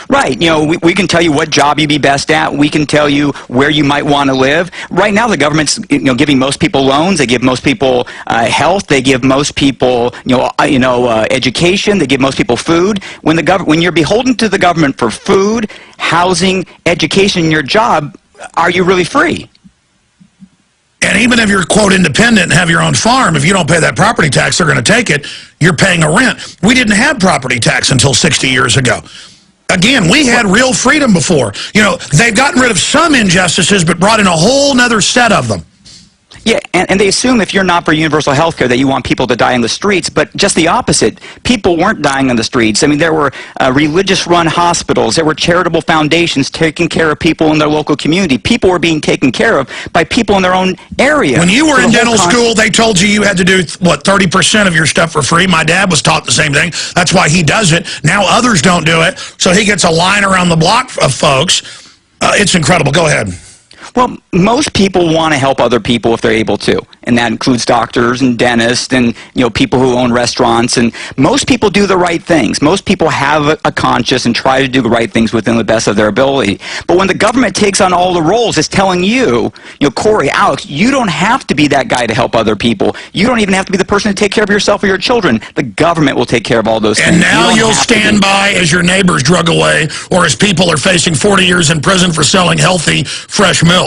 Right. We can tell you what job you'd be best at. We can tell you where you might want to live. Right now, the government's giving most people loans. They give most people health. They give most people education. They give most people food. When you're beholden to the government for food, housing, education, and your job, are you really free? And even if you're, quote, independent and have your own farm, if you don't pay that property tax, they're going to take it. You're paying a rent. We didn't have property tax until 60 years ago. Again, we had real freedom before. They've gotten rid of some injustices, but brought in a whole nother set of them. Yeah, and they assume if you're not for universal health care that you want people to die in the streets, but just the opposite. People weren't dying on the streets. I mean, there were religious-run hospitals. There were charitable foundations taking care of people in their local community. People were being taken care of by people in their own area. When you were in dental school, they told you had to do, 30% of your stuff for free. My dad was taught the same thing. That's why he does it. Now others don't do it, so he gets a line around the block of folks. It's incredible. Go ahead. Well, most people want to help other people if they're able to, and that includes doctors and dentists and people who own restaurants, and most people do the right things. Most people have a conscience and try to do the right things within the best of their ability. But when the government takes on all the roles, it's telling you, Corey, Alex, you don't have to be that guy to help other people. You don't even have to be the person to take care of yourself or your children. The government will take care of all those things. And now you'll stand by as your neighbor's drug away, or as people are facing 40 years in prison for selling healthy, fresh milk.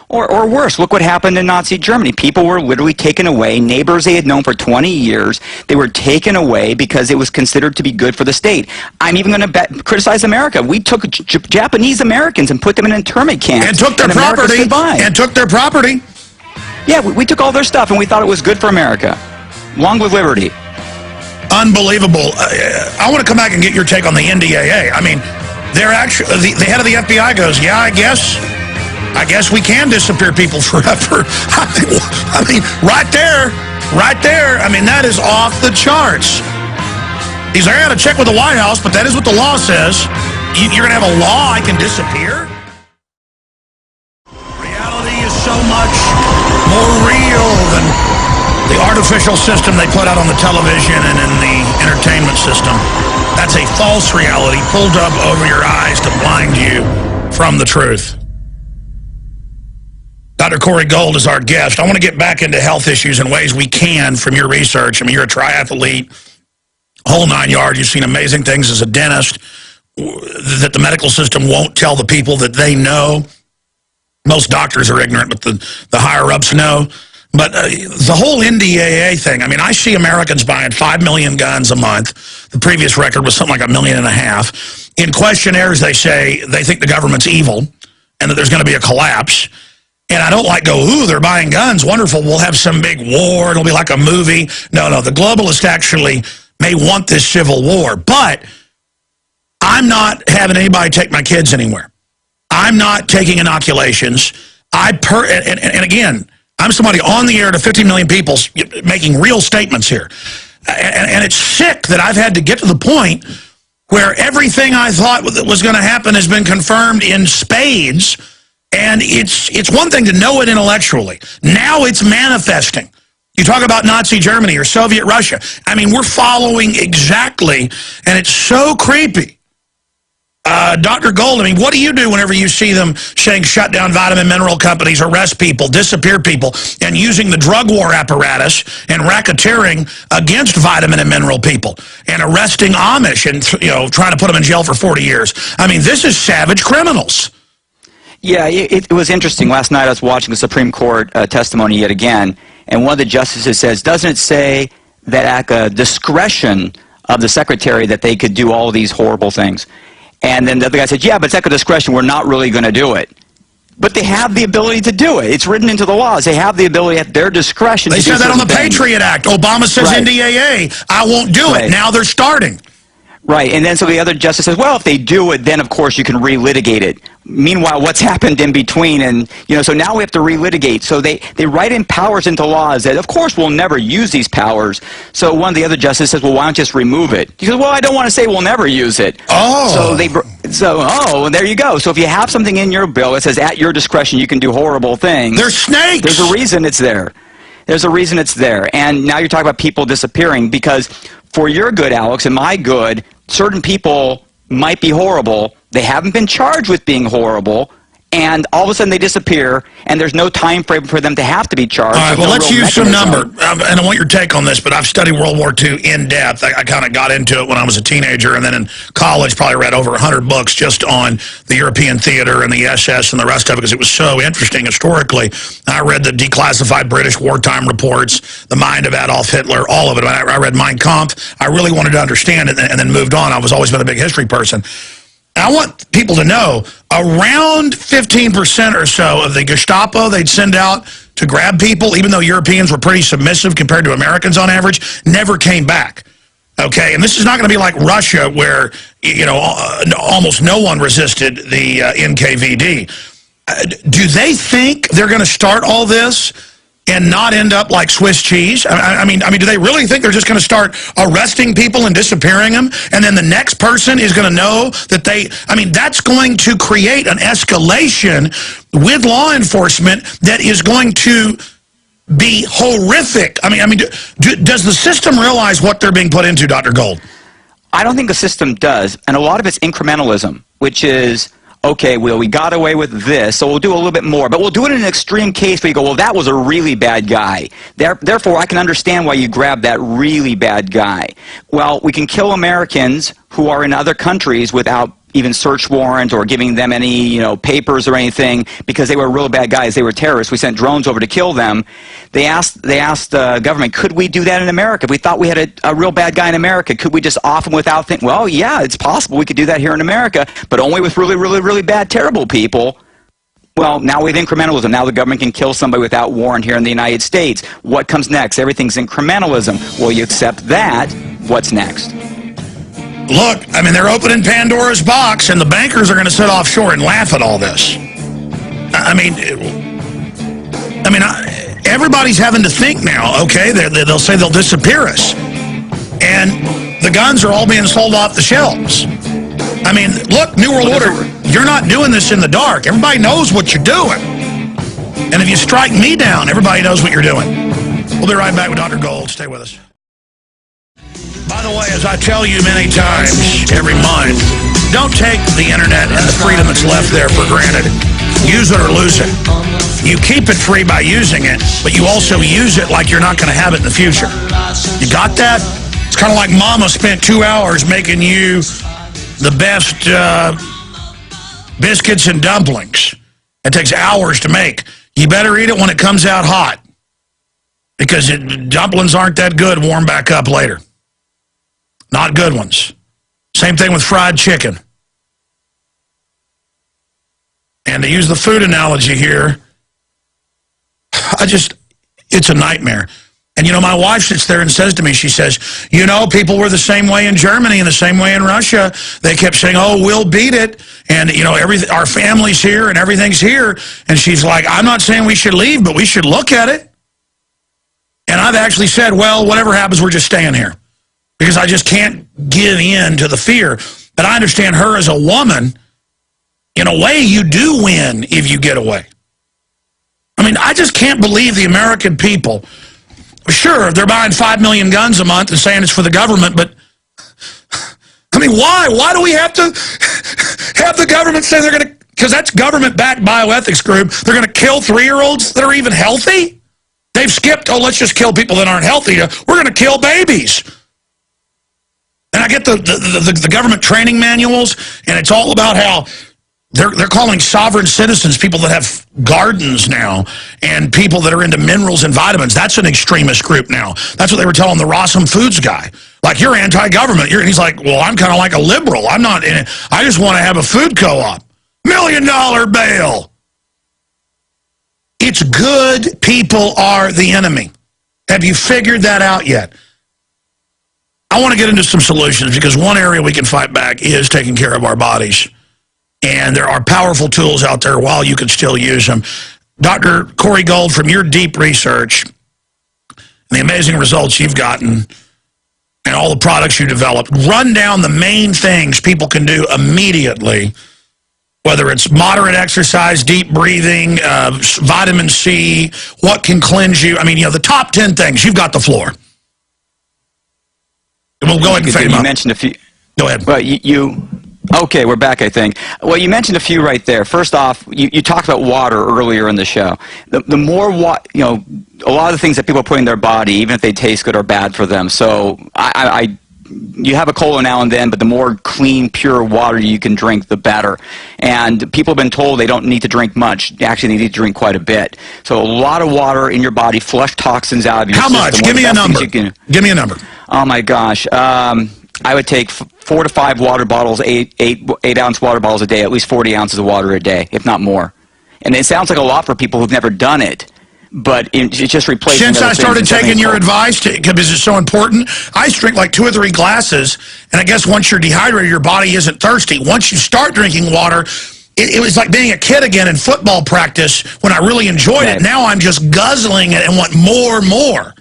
Or worse, look what happened in Nazi Germany. People were literally taken away. Neighbors they had known for 20 years, they were taken away because it was considered to be good for the state. I'm even going to criticize America. We took Japanese Americans and put them in internment camps. And took their property. And took their property. Yeah, we took all their stuff, and we thought it was good for America. Long live liberty. Unbelievable. I want to come back and get your take on the NDAA. I mean, they're actually, the head of the FBI goes, yeah, I guess we can disappear people forever. I mean, right there. I mean, that is off the charts. He's like, I got to check with the White House, but that is what the law says. You're going to have a law I can disappear? Reality is so much more real than the artificial system they put out on the television and in the entertainment system. That's a false reality pulled up over your eyes to blind you from the truth. Dr. Corey Gold is our guest. I want to get back into health issues in ways we can from your research. I mean, you're a triathlete, whole nine yards. You've seen amazing things as a dentist that the medical system won't tell the people that they know. Most doctors are ignorant, but the higher-ups know. But the whole NDAA thing, I mean, I see Americans buying 5 million guns a month. The previous record was something like 1.5 million. In questionnaires, they say they think the government's evil and that there's going to be a collapse. And I don't ooh, they're buying guns. Wonderful. We'll have some big war. It'll be like a movie. No, the globalists actually may want this civil war. But I'm not having anybody take my kids anywhere. I'm not taking inoculations. And again, I'm somebody on the air to 50 million people making real statements here. And it's sick that I've had to get to the point where everything I thought was going to happen has been confirmed in spades, and it's one thing to know it intellectually. Now it's manifesting. You talk about Nazi Germany or Soviet Russia. I mean, we're following exactly, and it's so creepy. Dr. Gold, I mean, what do you do whenever you see them saying shut down vitamin mineral companies, arrest people, disappear people, and using the drug war apparatus and racketeering against vitamin and mineral people and arresting Amish and trying to put them in jail for 40 years? I mean, this is savage criminals. Yeah, it was interesting. Last night I was watching the Supreme Court testimony yet again, and one of the justices says, doesn't it say that at the discretion of the secretary that they could do all these horrible things? And then the other guy said, yeah, but it's at the discretion. We're not really going to do it. But they have the ability to do it. It's written into the laws. They have the ability at their discretion to do certain things. They said that on the Patriot Act. Obama says right. NDAA, I won't do it. Now they're starting. Right, and then so the other justice says, well, if they do it, then of course you can relitigate it. Meanwhile, what's happened in between, and so now we have to relitigate. So they write in powers into laws that, of course, we'll never use these powers. So one of the other justices says, well, why don't you just remove it? He says, well, I don't want to say we'll never use it. Oh. So there you go. So if you have something in your bill that says at your discretion you can do horrible things. They're snakes. There's a reason it's there. There's a reason it's there. And now you're talking about people disappearing because for your good, Alex, and my good, certain people might be horrible. They haven't been charged with being horrible, and all of a sudden they disappear, and there's no time frame for them to have to be charged. All right, well, let's use some number. And I want your take on this, but I've studied World War II in depth. I kind of got into it when I was a teenager, and then in college probably read over 100 books just on the European theater and the SS and the rest of it because it was so interesting historically. I read the declassified British wartime reports, The Mind of Adolf Hitler, all of it. I read Mein Kampf. I really wanted to understand it and then moved on. I've always been a big history person. I want people to know around 15% or so of the Gestapo they'd send out to grab people, even though Europeans were pretty submissive compared to Americans on average, never came back. Okay, and this is not going to be like Russia where, almost no one resisted the NKVD. Do they think they're going to start all this and not end up like Swiss cheese? I mean, do they really think they're just going to start arresting people and disappearing them, and then the next person is going to know that that's going to create an escalation with law enforcement that is going to be horrific. Does the system realize what they're being put into, Dr. Gold? I don't think the system does, and a lot of it's incrementalism, which is, okay, well, we got away with this, so we'll do a little bit more. But we'll do it in an extreme case where you go, well, that was a really bad guy. Therefore, I can understand why you grabbed that really bad guy. Well, we can kill Americans who are in other countries without even search warrant or giving them any, papers or anything because they were real bad guys. They were terrorists. We sent drones over to kill them. They asked the government, could we do that in America? If we thought we had a real bad guy in America, could we just off him without thinking, well, yeah, it's possible we could do that here in America, but only with really, really, really bad, terrible people. Well, now we have incrementalism. Now the government can kill somebody without warrant here in the United States. What comes next? Everything's incrementalism. Well, you accept that. What's next? Look, they're opening Pandora's box, and the bankers are going to sit offshore and laugh at all this. Everybody's having to think now, okay? They'll say they'll disappear us. And the guns are all being sold off the shelves. Look, New World Order, you're not doing this in the dark. Everybody knows what you're doing. And if you strike me down, everybody knows what you're doing. We'll be right back with Dr. Gold. Stay with us. By the way, as I tell you many times every month, don't take the internet and the freedom that's left there for granted. Use it or lose it. You keep it free by using it, but you also use it like you're not going to have it in the future. You got that? It's kind of like Mama spent 2 hours making you the best biscuits and dumplings. It takes hours to make. You better eat it when it comes out hot because dumplings aren't that good warm back up later. Not good ones. Same thing with fried chicken. And to use the food analogy here, it's a nightmare. And my wife sits there and says to me, she says, people were the same way in Germany and the same way in Russia. They kept saying, oh, we'll beat it. And, our family's here and everything's here. And she's like, I'm not saying we should leave, but we should look at it. And I've actually said, well, whatever happens, we're just staying here. Because I just can't give in to the fear. But I understand her as a woman. In a way, you do win if you get away. I mean, I just can't believe the American people. Sure, they're buying 5 million guns a month and saying it's for the government, but I mean, why? Why do we have to have the government say they're going to, because that's government-backed bioethics group, they're going to kill 3-year-olds that are even healthy? They've skipped, let's just kill people that aren't healthy. We're going to kill babies. And I get the government training manuals, and it's all about how they're calling sovereign citizens people that have gardens now and people that are into minerals and vitamins. That's an extremist group now. That's what they were telling the Rossum Foods guy. Like, you're anti-government. He's like, well, I'm kind of like a liberal. I'm not in it. I just want to have a food co-op. $1 million bail. It's good people are the enemy. Have you figured that out yet? I want to get into some solutions because one area we can fight back is taking care of our bodies. And there are powerful tools out there while you can still use them. Dr. Corey Gold, from your deep research and the amazing results you've gotten and all the products you developed, run down the main things people can do immediately, whether it's moderate exercise, deep breathing, vitamin C, what can cleanse you. I mean, the top 10 things. You've got the floor. We'll go ahead and fade them up. You mentioned a few. Go ahead. Well, okay, we're back, I think. Well, you mentioned a few right there. First off, you talked about water earlier in the show. The more a lot of the things that people put in their body, even if they taste good, are bad for them. So you have a cola now and then, but the more clean, pure water you can drink, the better. And people have been told they don't need to drink much. Actually, they need to drink quite a bit. So a lot of water in your body, flush toxins out of your system. How much? Give me a number. Give me a number. Oh, my gosh. I would take 4 to 5 water bottles, 8-ounce water bottles a day, at least 40 ounces of water a day, if not more. And it sounds like a lot for people who've never done it, but it's just replacing. Since I started taking your advice, because it's so important, I drink like 2 or 3 glasses, and I guess once you're dehydrated, your body isn't thirsty. Once you start drinking water, it was like being a kid again in football practice when I really enjoyed it. Now I'm just guzzling it and want more and more.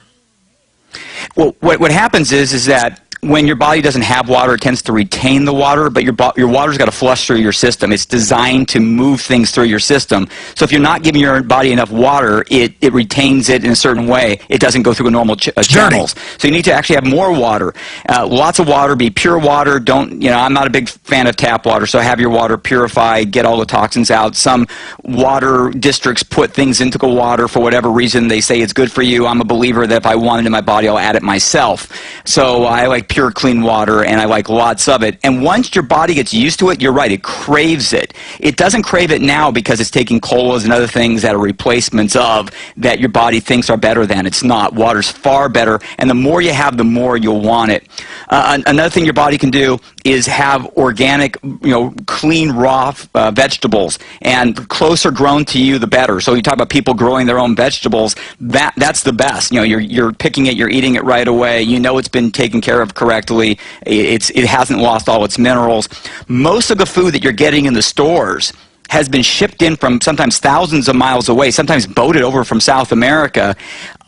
Well, what happens is that when your body doesn't have water, it tends to retain the water, but your water's got to flush through your system. It's designed to move things through your system. So if you're not giving your body enough water, it retains it in a certain way. It doesn't go through normal channels. So you need to actually have more water. Lots of water, be pure water. I'm not a big fan of tap water, so have your water purified, get all the toxins out. Some water districts put things into the water for whatever reason. They say it's good for you. I'm a believer that if I want it in my body, I'll add it myself. So I like pure, clean water, and I like lots of it. And once your body gets used to it, you're right, it craves it. It doesn't crave it now because it's taking colas and other things that are replacements of that your body thinks are better than. It's not. Water's far better, and the more you have, the more you'll want it. Another thing your body can do is have organic, clean, raw vegetables, and closer grown to you, the better. So you talk about people growing their own vegetables, that's the best. You're picking it, you're eating it right away. It's been taken care of correctly. It hasn't lost all its minerals. Most of the food that you're getting in the stores has been shipped in from sometimes thousands of miles away, sometimes boated over from South America.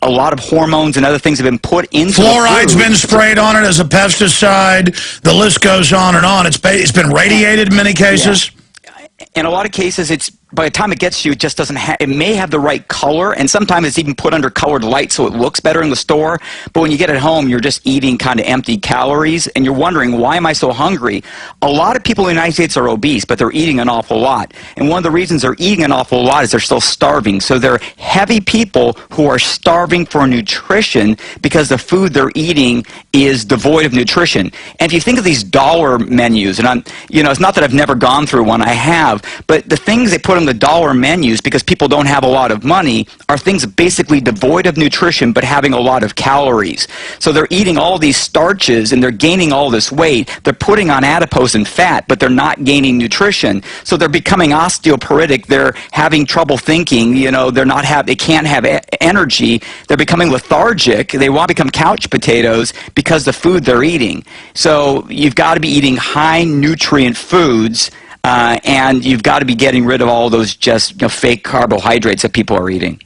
A lot of hormones and other things have been put into Fluoride's been sprayed on it as a pesticide. The list goes on and on. It's been radiated in many cases. Yeah. In a lot of cases, by the time it gets to you, it just doesn't it may have the right color, and sometimes it's even put under colored light so it looks better in the store. But when you get it home, you're just eating kind of empty calories, and you're wondering, why am I so hungry? A lot of people in the United States are obese, but they're eating an awful lot. And one of the reasons they're eating an awful lot is they're still starving. So they're heavy people who are starving for nutrition because the food they're eating is devoid of nutrition. And if you think of these dollar menus, and it's not that I've never gone through one, I have, but the things they put on the dollar menus, because people don't have a lot of money, are things basically devoid of nutrition but having a lot of calories. So they're eating all these starches and they're gaining all this weight. They're putting on adipose and fat, but they're not gaining nutrition. So they're becoming osteoporotic. They're having trouble thinking. They can't have energy. They're becoming lethargic. They want to become couch potatoes because the food they're eating. So you've got to be eating high nutrient foods. And you've got to be getting rid of all those just fake carbohydrates that people are eating.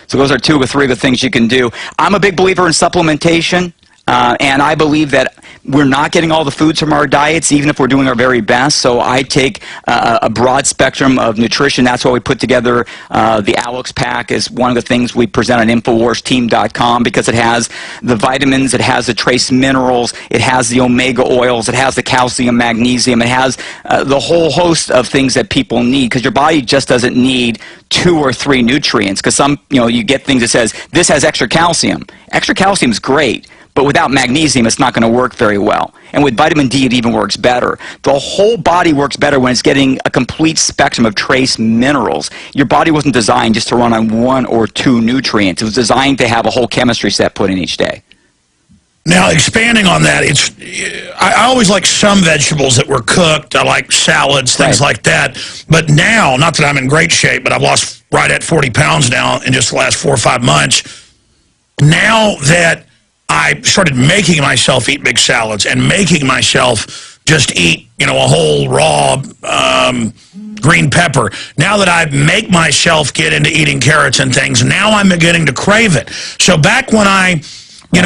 So those are 2 or 3 of the things you can do. I'm a big believer in supplementation. And I believe that we're not getting all the foods from our diets, even if we're doing our very best. So I take a broad spectrum of nutrition. That's why we put together the Alex Pack as one of the things we present on InfoWarsTeam.com, because it has the vitamins, it has the trace minerals, it has the omega oils, it has the calcium, magnesium, it has the whole host of things that people need, because your body just doesn't need 2 or 3 nutrients. Because you get things that says, this has extra calcium. Extra calcium is great, but without magnesium, it's not going to work very well. And with vitamin D, it even works better. The whole body works better when it's getting a complete spectrum of trace minerals. Your body wasn't designed just to run on 1 or 2 nutrients. It was designed to have a whole chemistry set put in each day. Now, expanding on that, I always like some vegetables that were cooked. I like salads, things like that. But now, not that I'm in great shape, but I've lost right at 40 pounds now in just the last 4 or 5 months. Now that I started making myself eat big salads and making myself just eat, a whole raw green pepper. Now that I make myself get into eating carrots and things, now I'm beginning to crave it. So back when I,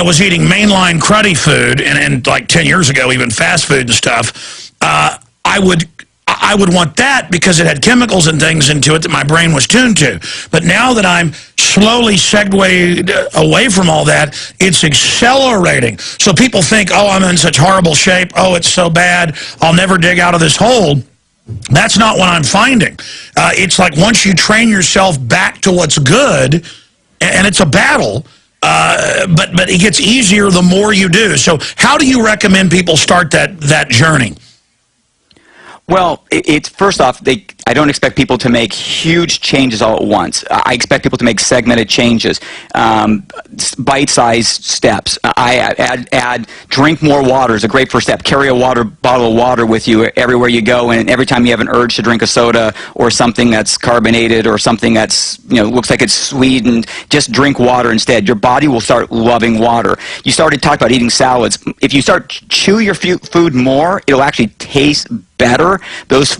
was eating mainline cruddy food and like 10 years ago, even fast food and stuff, I would want that because it had chemicals and things into it that my brain was tuned to. But now that I'm slowly segued away from all that, it's accelerating. So people think, oh, I'm in such horrible shape. Oh, it's so bad. I'll never dig out of this hole. That's not what I'm finding. It's like once you train yourself back to what's good, and it's a battle, but it gets easier the more you do. So how do you recommend people start that journey? Well, it's first off, I don't expect people to make huge changes all at once. I expect people to make segmented changes, bite-sized steps. I add drink more water is a great first step. Carry a bottle of water with you everywhere you go, and every time you have an urge to drink a soda or something that's carbonated or something that's looks like it's sweetened, just drink water instead. Your body will start loving water. You started talking about eating salads. If you start chew your food more, it'll actually taste better. Those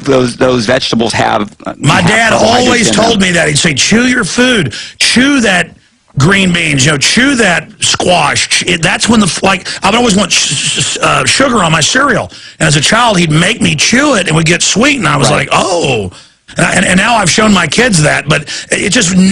vegetables have my dad always told me that. He'd say, chew your food, chew that green beans, chew that squash. That's when I would always want sugar on my cereal. And as a child, he'd make me chew it and we'd get sweet. And I was like, oh. And now I've shown my kids that, but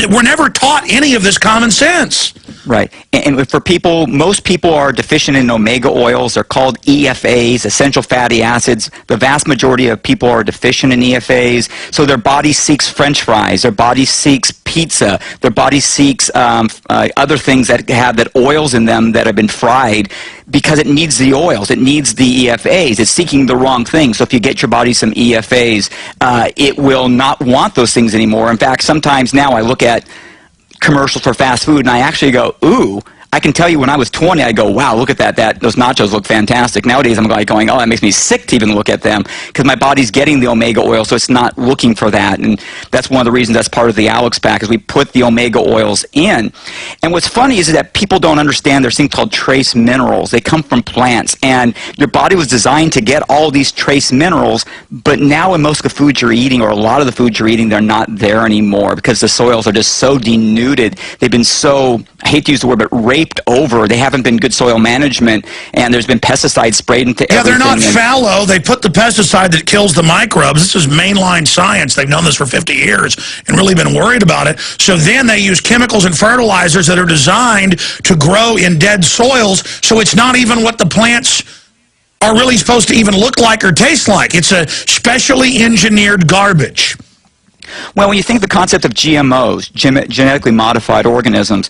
we're never taught any of this common sense. Right. And for people, most people are deficient in omega oils. They're called EFAs, essential fatty acids. The vast majority of people are deficient in EFAs. So their body seeks French fries. Their body seeks pizza. Their body seeks other things that have oils in them that have been fried because it needs the oils. It needs the EFAs. It's seeking the wrong thing. So if you get your body some EFAs, it will not want those things anymore. In fact, sometimes now I look at commercials for fast food and I actually go, ooh, I can tell you when I was 20, I go, wow, look at that. Those nachos look fantastic. Nowadays, I'm like going, oh, that makes me sick to even look at them because my body's getting the omega oil, so it's not looking for that. And that's one of the reasons that's part of the Alex Pack is we put the omega oils in. And what's funny is that people don't understand there's things called trace minerals. They come from plants. And your body was designed to get all these trace minerals, but now in most of the foods you're eating, or a lot of the foods you're eating, they're not there anymore because the soils are just so denuded. They've been so, I hate to use the word, but raped over. They haven't been good soil management, and there's been pesticides sprayed into everything. Yeah, they're not fallow. They put the pesticide that kills the microbes. This is mainline science. They've known this for 50 years and really been worried about it. So then they use chemicals and fertilizers that are designed to grow in dead soils, so it's not even what the plants are really supposed to even look like or taste like. It's a specially engineered garbage. Well, when you think the concept of GMOs, genetically modified organisms,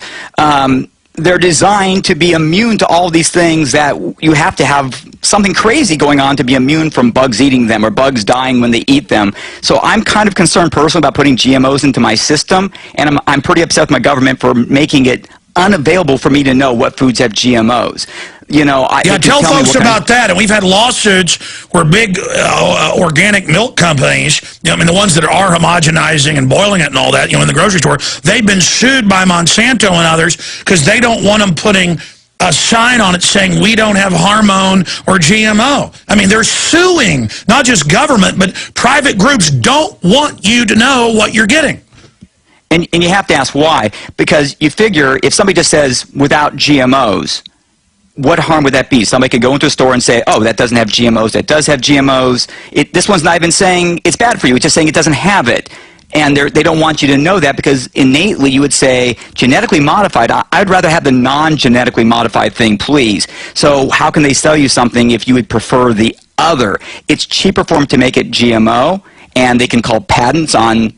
they're designed to be immune to all these things that you have to have something crazy going on to be immune from bugs eating them or bugs dying when they eat them. So I'm kind of concerned personally about putting GMOs into my system, and I'm pretty upset with my government for making it unavailable for me to know what foods have GMOs. Tell folks about that. And we've had lawsuits where big organic milk companies, the ones that are homogenizing and boiling it and all that, in the grocery store, they've been sued by Monsanto and others because they don't want them putting a sign on it saying we don't have hormone or GMO. I mean, they're suing not just government, but private groups don't want you to know what you're getting. And you have to ask why, because you figure if somebody just says without GMOs, what harm would that be? Somebody could go into a store and say, oh, that doesn't have GMOs, that does have GMOs. This one's not even saying it's bad for you, it's just saying it doesn't have it. And they don't want you to know that because innately you would say, genetically modified, I'd rather have the non-genetically modified thing, please. So how can they sell you something if you would prefer the other? It's cheaper for them to make it GMO, and they can call patents on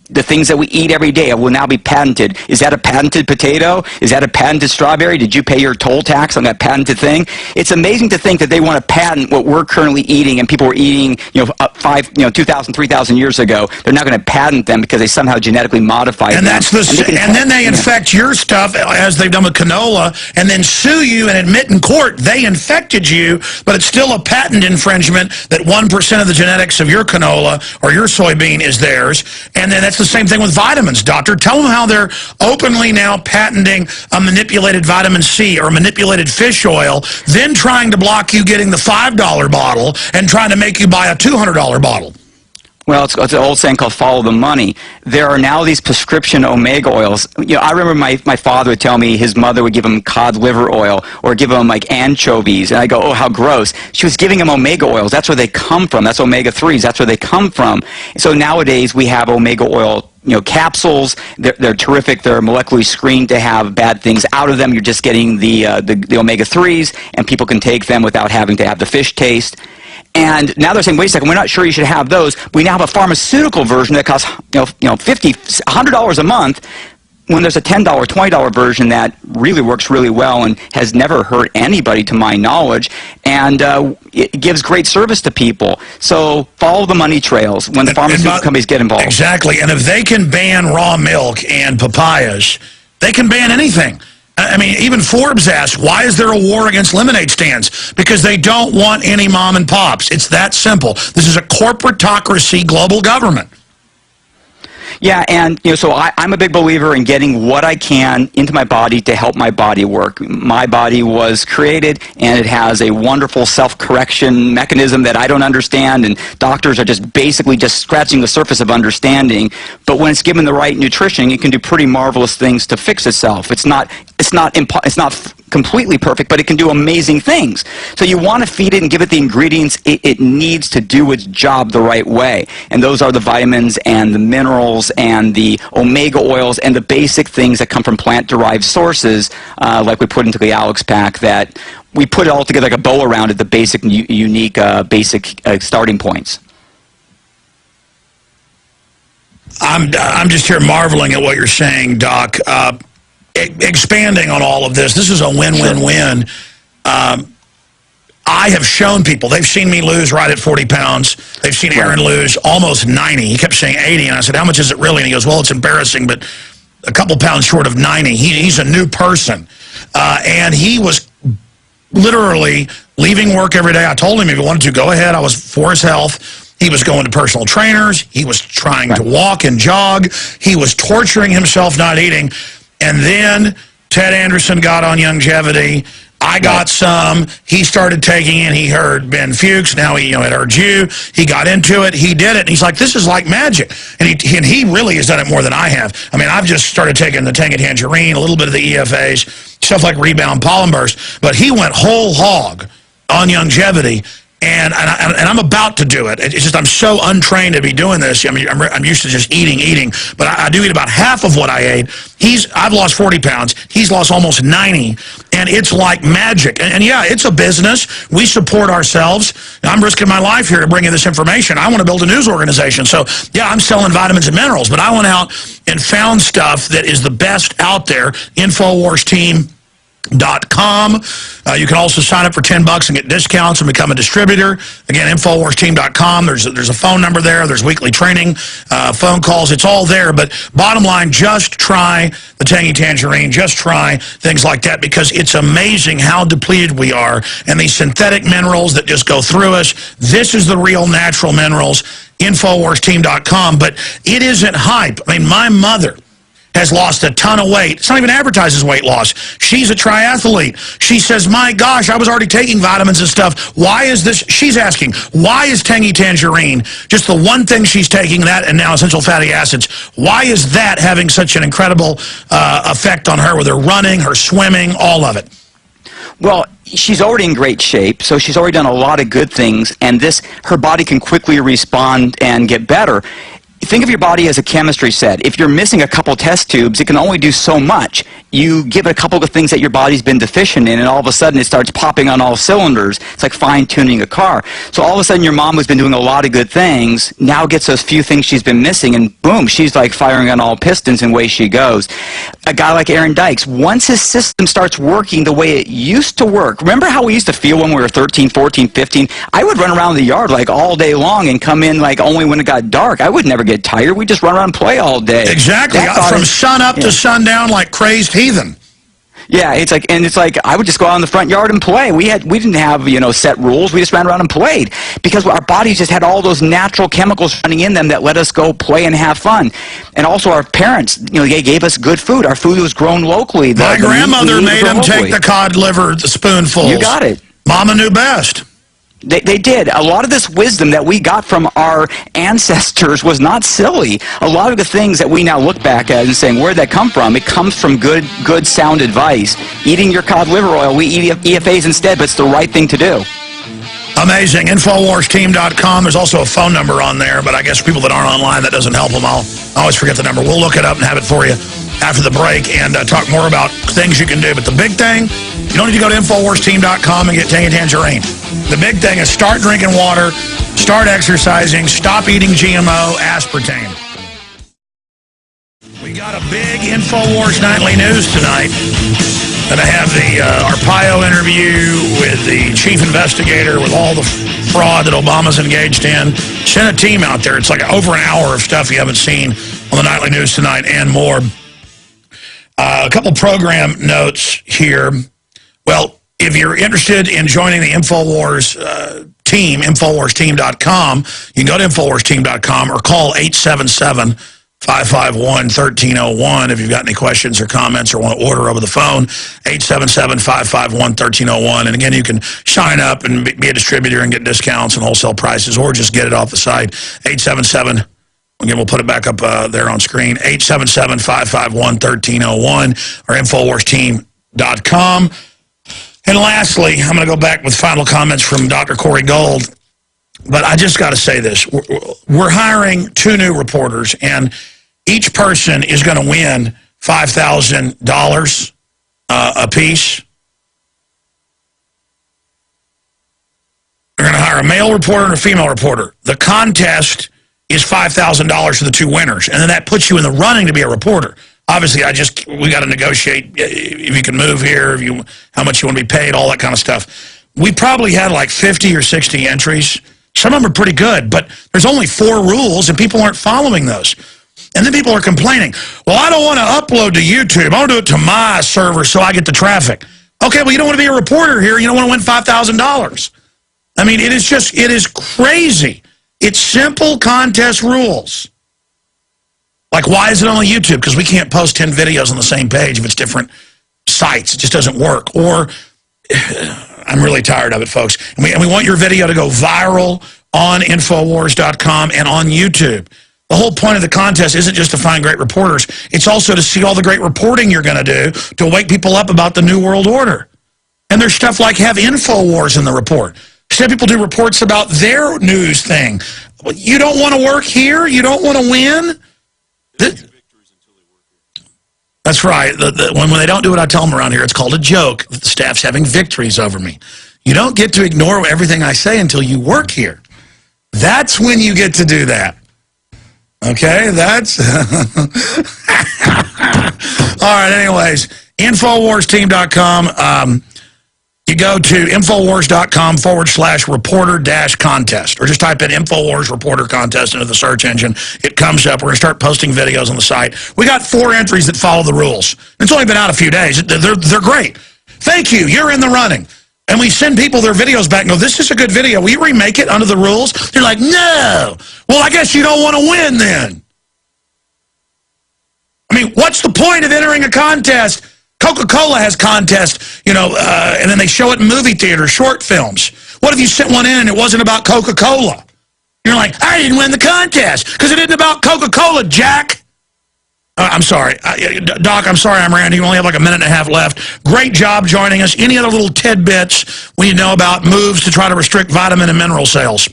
the things that we eat every day will now be patented. Is that a patented potato? Is that a patented strawberry? Did you pay your toll tax on that patented thing? It's amazing to think that they want to patent what we're currently eating and people were eating, 2,000, 3,000 years ago. They're not going to patent them because they somehow genetically modified them. And then they infect your stuff as they've done with canola and then sue you and admit in court they infected you, but it's still a patent infringement that 1% of the genetics of your canola or your soybean is theirs. And then that's the same thing with vitamins, doctor. Tell them how they're openly now patenting a manipulated vitamin C or manipulated fish oil, then trying to block you getting the $5 bottle and trying to make you buy a $200 bottle. Well, it's an old saying called follow the money. There are now these prescription omega oils. I remember my father would tell me his mother would give him cod liver oil or give him like anchovies. And I go, oh, how gross. She was giving him omega oils. That's where they come from. That's omega-3s. That's where they come from. So nowadays we have omega oil capsules. They're terrific. They're molecularly screened to have bad things out of them. You're just getting the omega-3s, and people can take them without having to have the fish taste. And now they're saying, wait a second, we're not sure you should have those. We now have a pharmaceutical version that costs $50, $100 a month, when there's a $10, $20 version that really works really well and has never hurt anybody to my knowledge, and it gives great service to people. So follow the money trails when the pharmaceutical companies get involved. Exactly, and if they can ban raw milk and papayas, they can ban anything. I mean, even Forbes asked, why is there a war against lemonade stands? Because they don't want any mom and pops. It's that simple. This is a corporatocracy global government. Yeah, and so I'm a big believer in getting what I can into my body to help my body work. My body was created, and it has a wonderful self-correction mechanism that I don't understand, and doctors are just basically just scratching the surface of understanding. But when it's given the right nutrition, it can do pretty marvelous things to fix itself. It's not completely perfect, but it can do amazing things. So you want to feed it and give it the ingredients it needs to do its job the right way. And those are the vitamins and the minerals and the omega oils and the basic things that come from plant-derived sources, like we put into the Alex Pack, that we put it all together like a bow around it, the basic, unique, basic starting points. I'm just here marveling at what you're saying, Doc. Expanding on all of this, this is a win-win-win. I have shown people, they've seen me lose right at 40 pounds. They've seen Aaron lose almost 90. He kept saying 80, and I said, how much is it really? And he goes, well, it's embarrassing, but a couple pounds short of 90. He's a new person. And he was literally leaving work every day. I told him if he wanted to, go ahead. I was for his health. He was going to personal trainers. He was trying to walk and jog. He was torturing himself not eating. And then Ted Anderson got on Youngevity. I got some. He started taking it. He heard Ben Fuchs. Now he had heard you. He got into it. He did it. And he's like, this is like magic. And he really has done it more than I have. I mean, I've just started taking the Tangy Tangerine, a little bit of the EFAs, stuff like Rebound Pollen Burst. But he went whole hog on Youngevity. And I'm about to do it. It's just I'm so untrained to be doing this. I mean, I'm used to just eating, but I do eat about half of what I ate. I've lost 40 pounds. He's lost almost 90, and it's like magic. And yeah, it's a business. We support ourselves. I'm risking my life here to bring you this information. I want to build a news organization. So yeah, I'm selling vitamins and minerals, but I went out and found stuff that is the best out there. InfoWarsTeam.com. You can also sign up for $10 and get discounts and become a distributor. Again, InfoWarsTeam.com. There's a phone number there. There's weekly training, phone calls. It's all there. But bottom line, just try the Tangy Tangerine. Just try things like that, because it's amazing how depleted we are. And these synthetic minerals that just go through us, this is the real natural minerals. InfoWarsTeam.com. But it isn't hype. I mean, my mother has lost a ton of weight. It's not even advertised as weight loss. She's a triathlete. She says, my gosh, I was already taking vitamins and stuff. Why is this? She's asking, why is Tangy Tangerine, just the one thing she's taking, that and now essential fatty acids, why is that having such an incredible effect on her with her running, her swimming, all of it? Well, she's already in great shape, so she's already done a lot of good things, and her body can quickly respond and get better. Think of your body as a chemistry set. If you're missing a couple test tubes, it can only do so much. You give it a couple of things that your body's been deficient in, and all of a sudden it starts popping on all cylinders. It's like fine-tuning a car. So all of a sudden your mom, who's been doing a lot of good things, now gets those few things she's been missing, and boom, she's like firing on all pistons, and away she goes. A guy like Aaron Dykes, once his system starts working the way it used to work, remember how we used to feel when we were 13, 14, 15? I would run around the yard like all day long and come in like only when it got dark. I would never get tired. We just run around and play all day. Exactly. From sun up to sundown like crazed heathen. Yeah, it's like I would just go out in the front yard and play. We didn't have, set rules. We just ran around and played because our bodies just had all those natural chemicals running in them that let us go play and have fun. And also our parents, they gave us good food. Our food was grown locally. My grandmother made them take the cod liver, the spoonfuls. You got it. Mama knew best. They did. A lot of this wisdom that we got from our ancestors was not silly. A lot of the things that we now look back at and saying, where'd that come from? It comes from good sound advice. Eating your cod liver oil, we eat EFAs instead, but it's the right thing to do. Amazing. InfoWarsTeam.com. There's also a phone number on there, but I guess people that aren't online, that doesn't help them. I always forget the number. We'll look it up and have it for you after the break and talk more about things you can do. But the big thing, you don't need to go to InfoWarsTeam.com and get Tangy Tangerine. The big thing is start drinking water, start exercising, stop eating GMO, aspartame. We got a big InfoWars Nightly News tonight. Going to have the Arpaio interview with the chief investigator with all the fraud that Obama's engaged in. Send a team out there. It's like over an hour of stuff you haven't seen on the Nightly News tonight and more. A couple program notes here. Well, if you're interested in joining the InfoWars team, InfoWarsTeam.com, you can go to InfoWarsTeam.com or call 877-551-1301 if you've got any questions or comments or want to order over the phone, 877-551-1301. And again, you can sign up and be a distributor and get discounts and wholesale prices or just get it off the site, 877 Again, we'll put it back up there on screen, 877-551-1301 or InfoWarsTeam.com. And lastly, I'm going to go back with final comments from Dr. Corey Gold. But I just got to say this. We're hiring 2 new reporters, and each person is going to win $5,000 a piece. They're going to hire a male reporter and a female reporter. The contest is $5,000 for the 2 winners, and then that puts you in the running to be a reporter. Obviously, we got to negotiate if you can move here, how much you want to be paid, all that kind of stuff. We probably had like 50 or 60 entries. Some of them are pretty good, but there's only 4 rules, and people aren't following those. And then people are complaining, well, I don't want to upload to YouTube. I want to do it to my server so I get the traffic. Okay, well, you don't want to be a reporter here. You don't want to win $5,000. I mean, it is crazy. It's simple contest rules. Like, why is it on YouTube? Because we can't post 10 videos on the same page if it's different sites. It just doesn't work. Or, I'm really tired of it, folks. And we want your video to go viral on Infowars.com and on YouTube. The whole point of the contest isn't just to find great reporters. It's also to see all the great reporting you're going to do to wake people up about the New World Order. And there's stuff like have Infowars in the report. Instead, people do reports about their news thing. You don't want to work here? You don't want to win? That's right. When they don't do what I tell them around here, it's called a joke that the staff's having victories over me. You don't get to ignore everything I say until you work here. That's when you get to do that. Okay? That's... All right, anyways, InfoWarsTeam.com. You go to Infowars.com/reporter-contest, or just type in Infowars Reporter Contest into the search engine. It comes up. We're going to start posting videos on the site. We got 4 entries that follow the rules. It's only been out a few days. They're great. Thank you. You're in the running. And we send people their videos back and go, this is a good video. Will you remake it under the rules? They're like, no. Well, I guess you don't want to win then. I mean, what's the point of entering a contest? Coca-Cola has contests, and then they show it in movie theaters, short films. What if you sent one in and it wasn't about Coca-Cola? You're like, I didn't win the contest because it isn't about Coca-Cola, Jack. I'm sorry. Doc, I'm sorry I'm ranting. You only have like a minute and a half left. Great job joining us. Any other little tidbits we need to know about moves to try to restrict vitamin and mineral sales?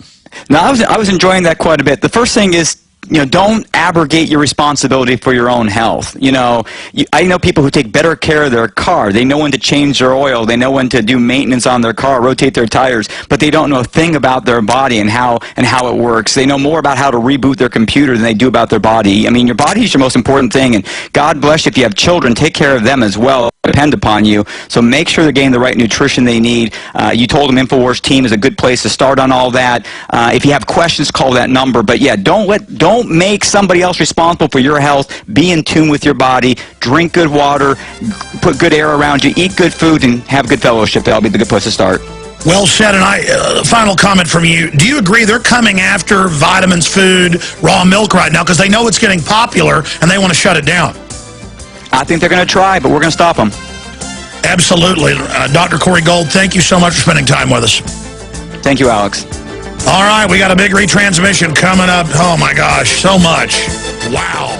No, I was enjoying that quite a bit. The first thing is, don't abrogate your responsibility for your own health. I know people who take better care of their car. They know when to change their oil. They know when to do maintenance on their car, rotate their tires, but they don't know a thing about their body and how it works. They know more about how to reboot their computer than they do about their body. I mean, your body is your most important thing, and God bless you if you have children. Take care of them as well. Depend upon you. So make sure they're getting the right nutrition they need. You told them InfoWars team is a good place to start on all that. If you have questions, call that number. But yeah, don't make somebody else responsible for your health. Be in tune with your body. Drink good water. Put good air around you. Eat good food and have good fellowship. That'll be the good place to start. Well said. And final comment from you. Do you agree they're coming after vitamins, food, raw milk right now because they know it's getting popular and they want to shut it down? I think they're going to try, but we're going to stop them. Absolutely. Dr. Corey Gold, thank you so much for spending time with us. Thank you, Alex. All right, we got a big retransmission coming up. Oh, my gosh, so much. Wow.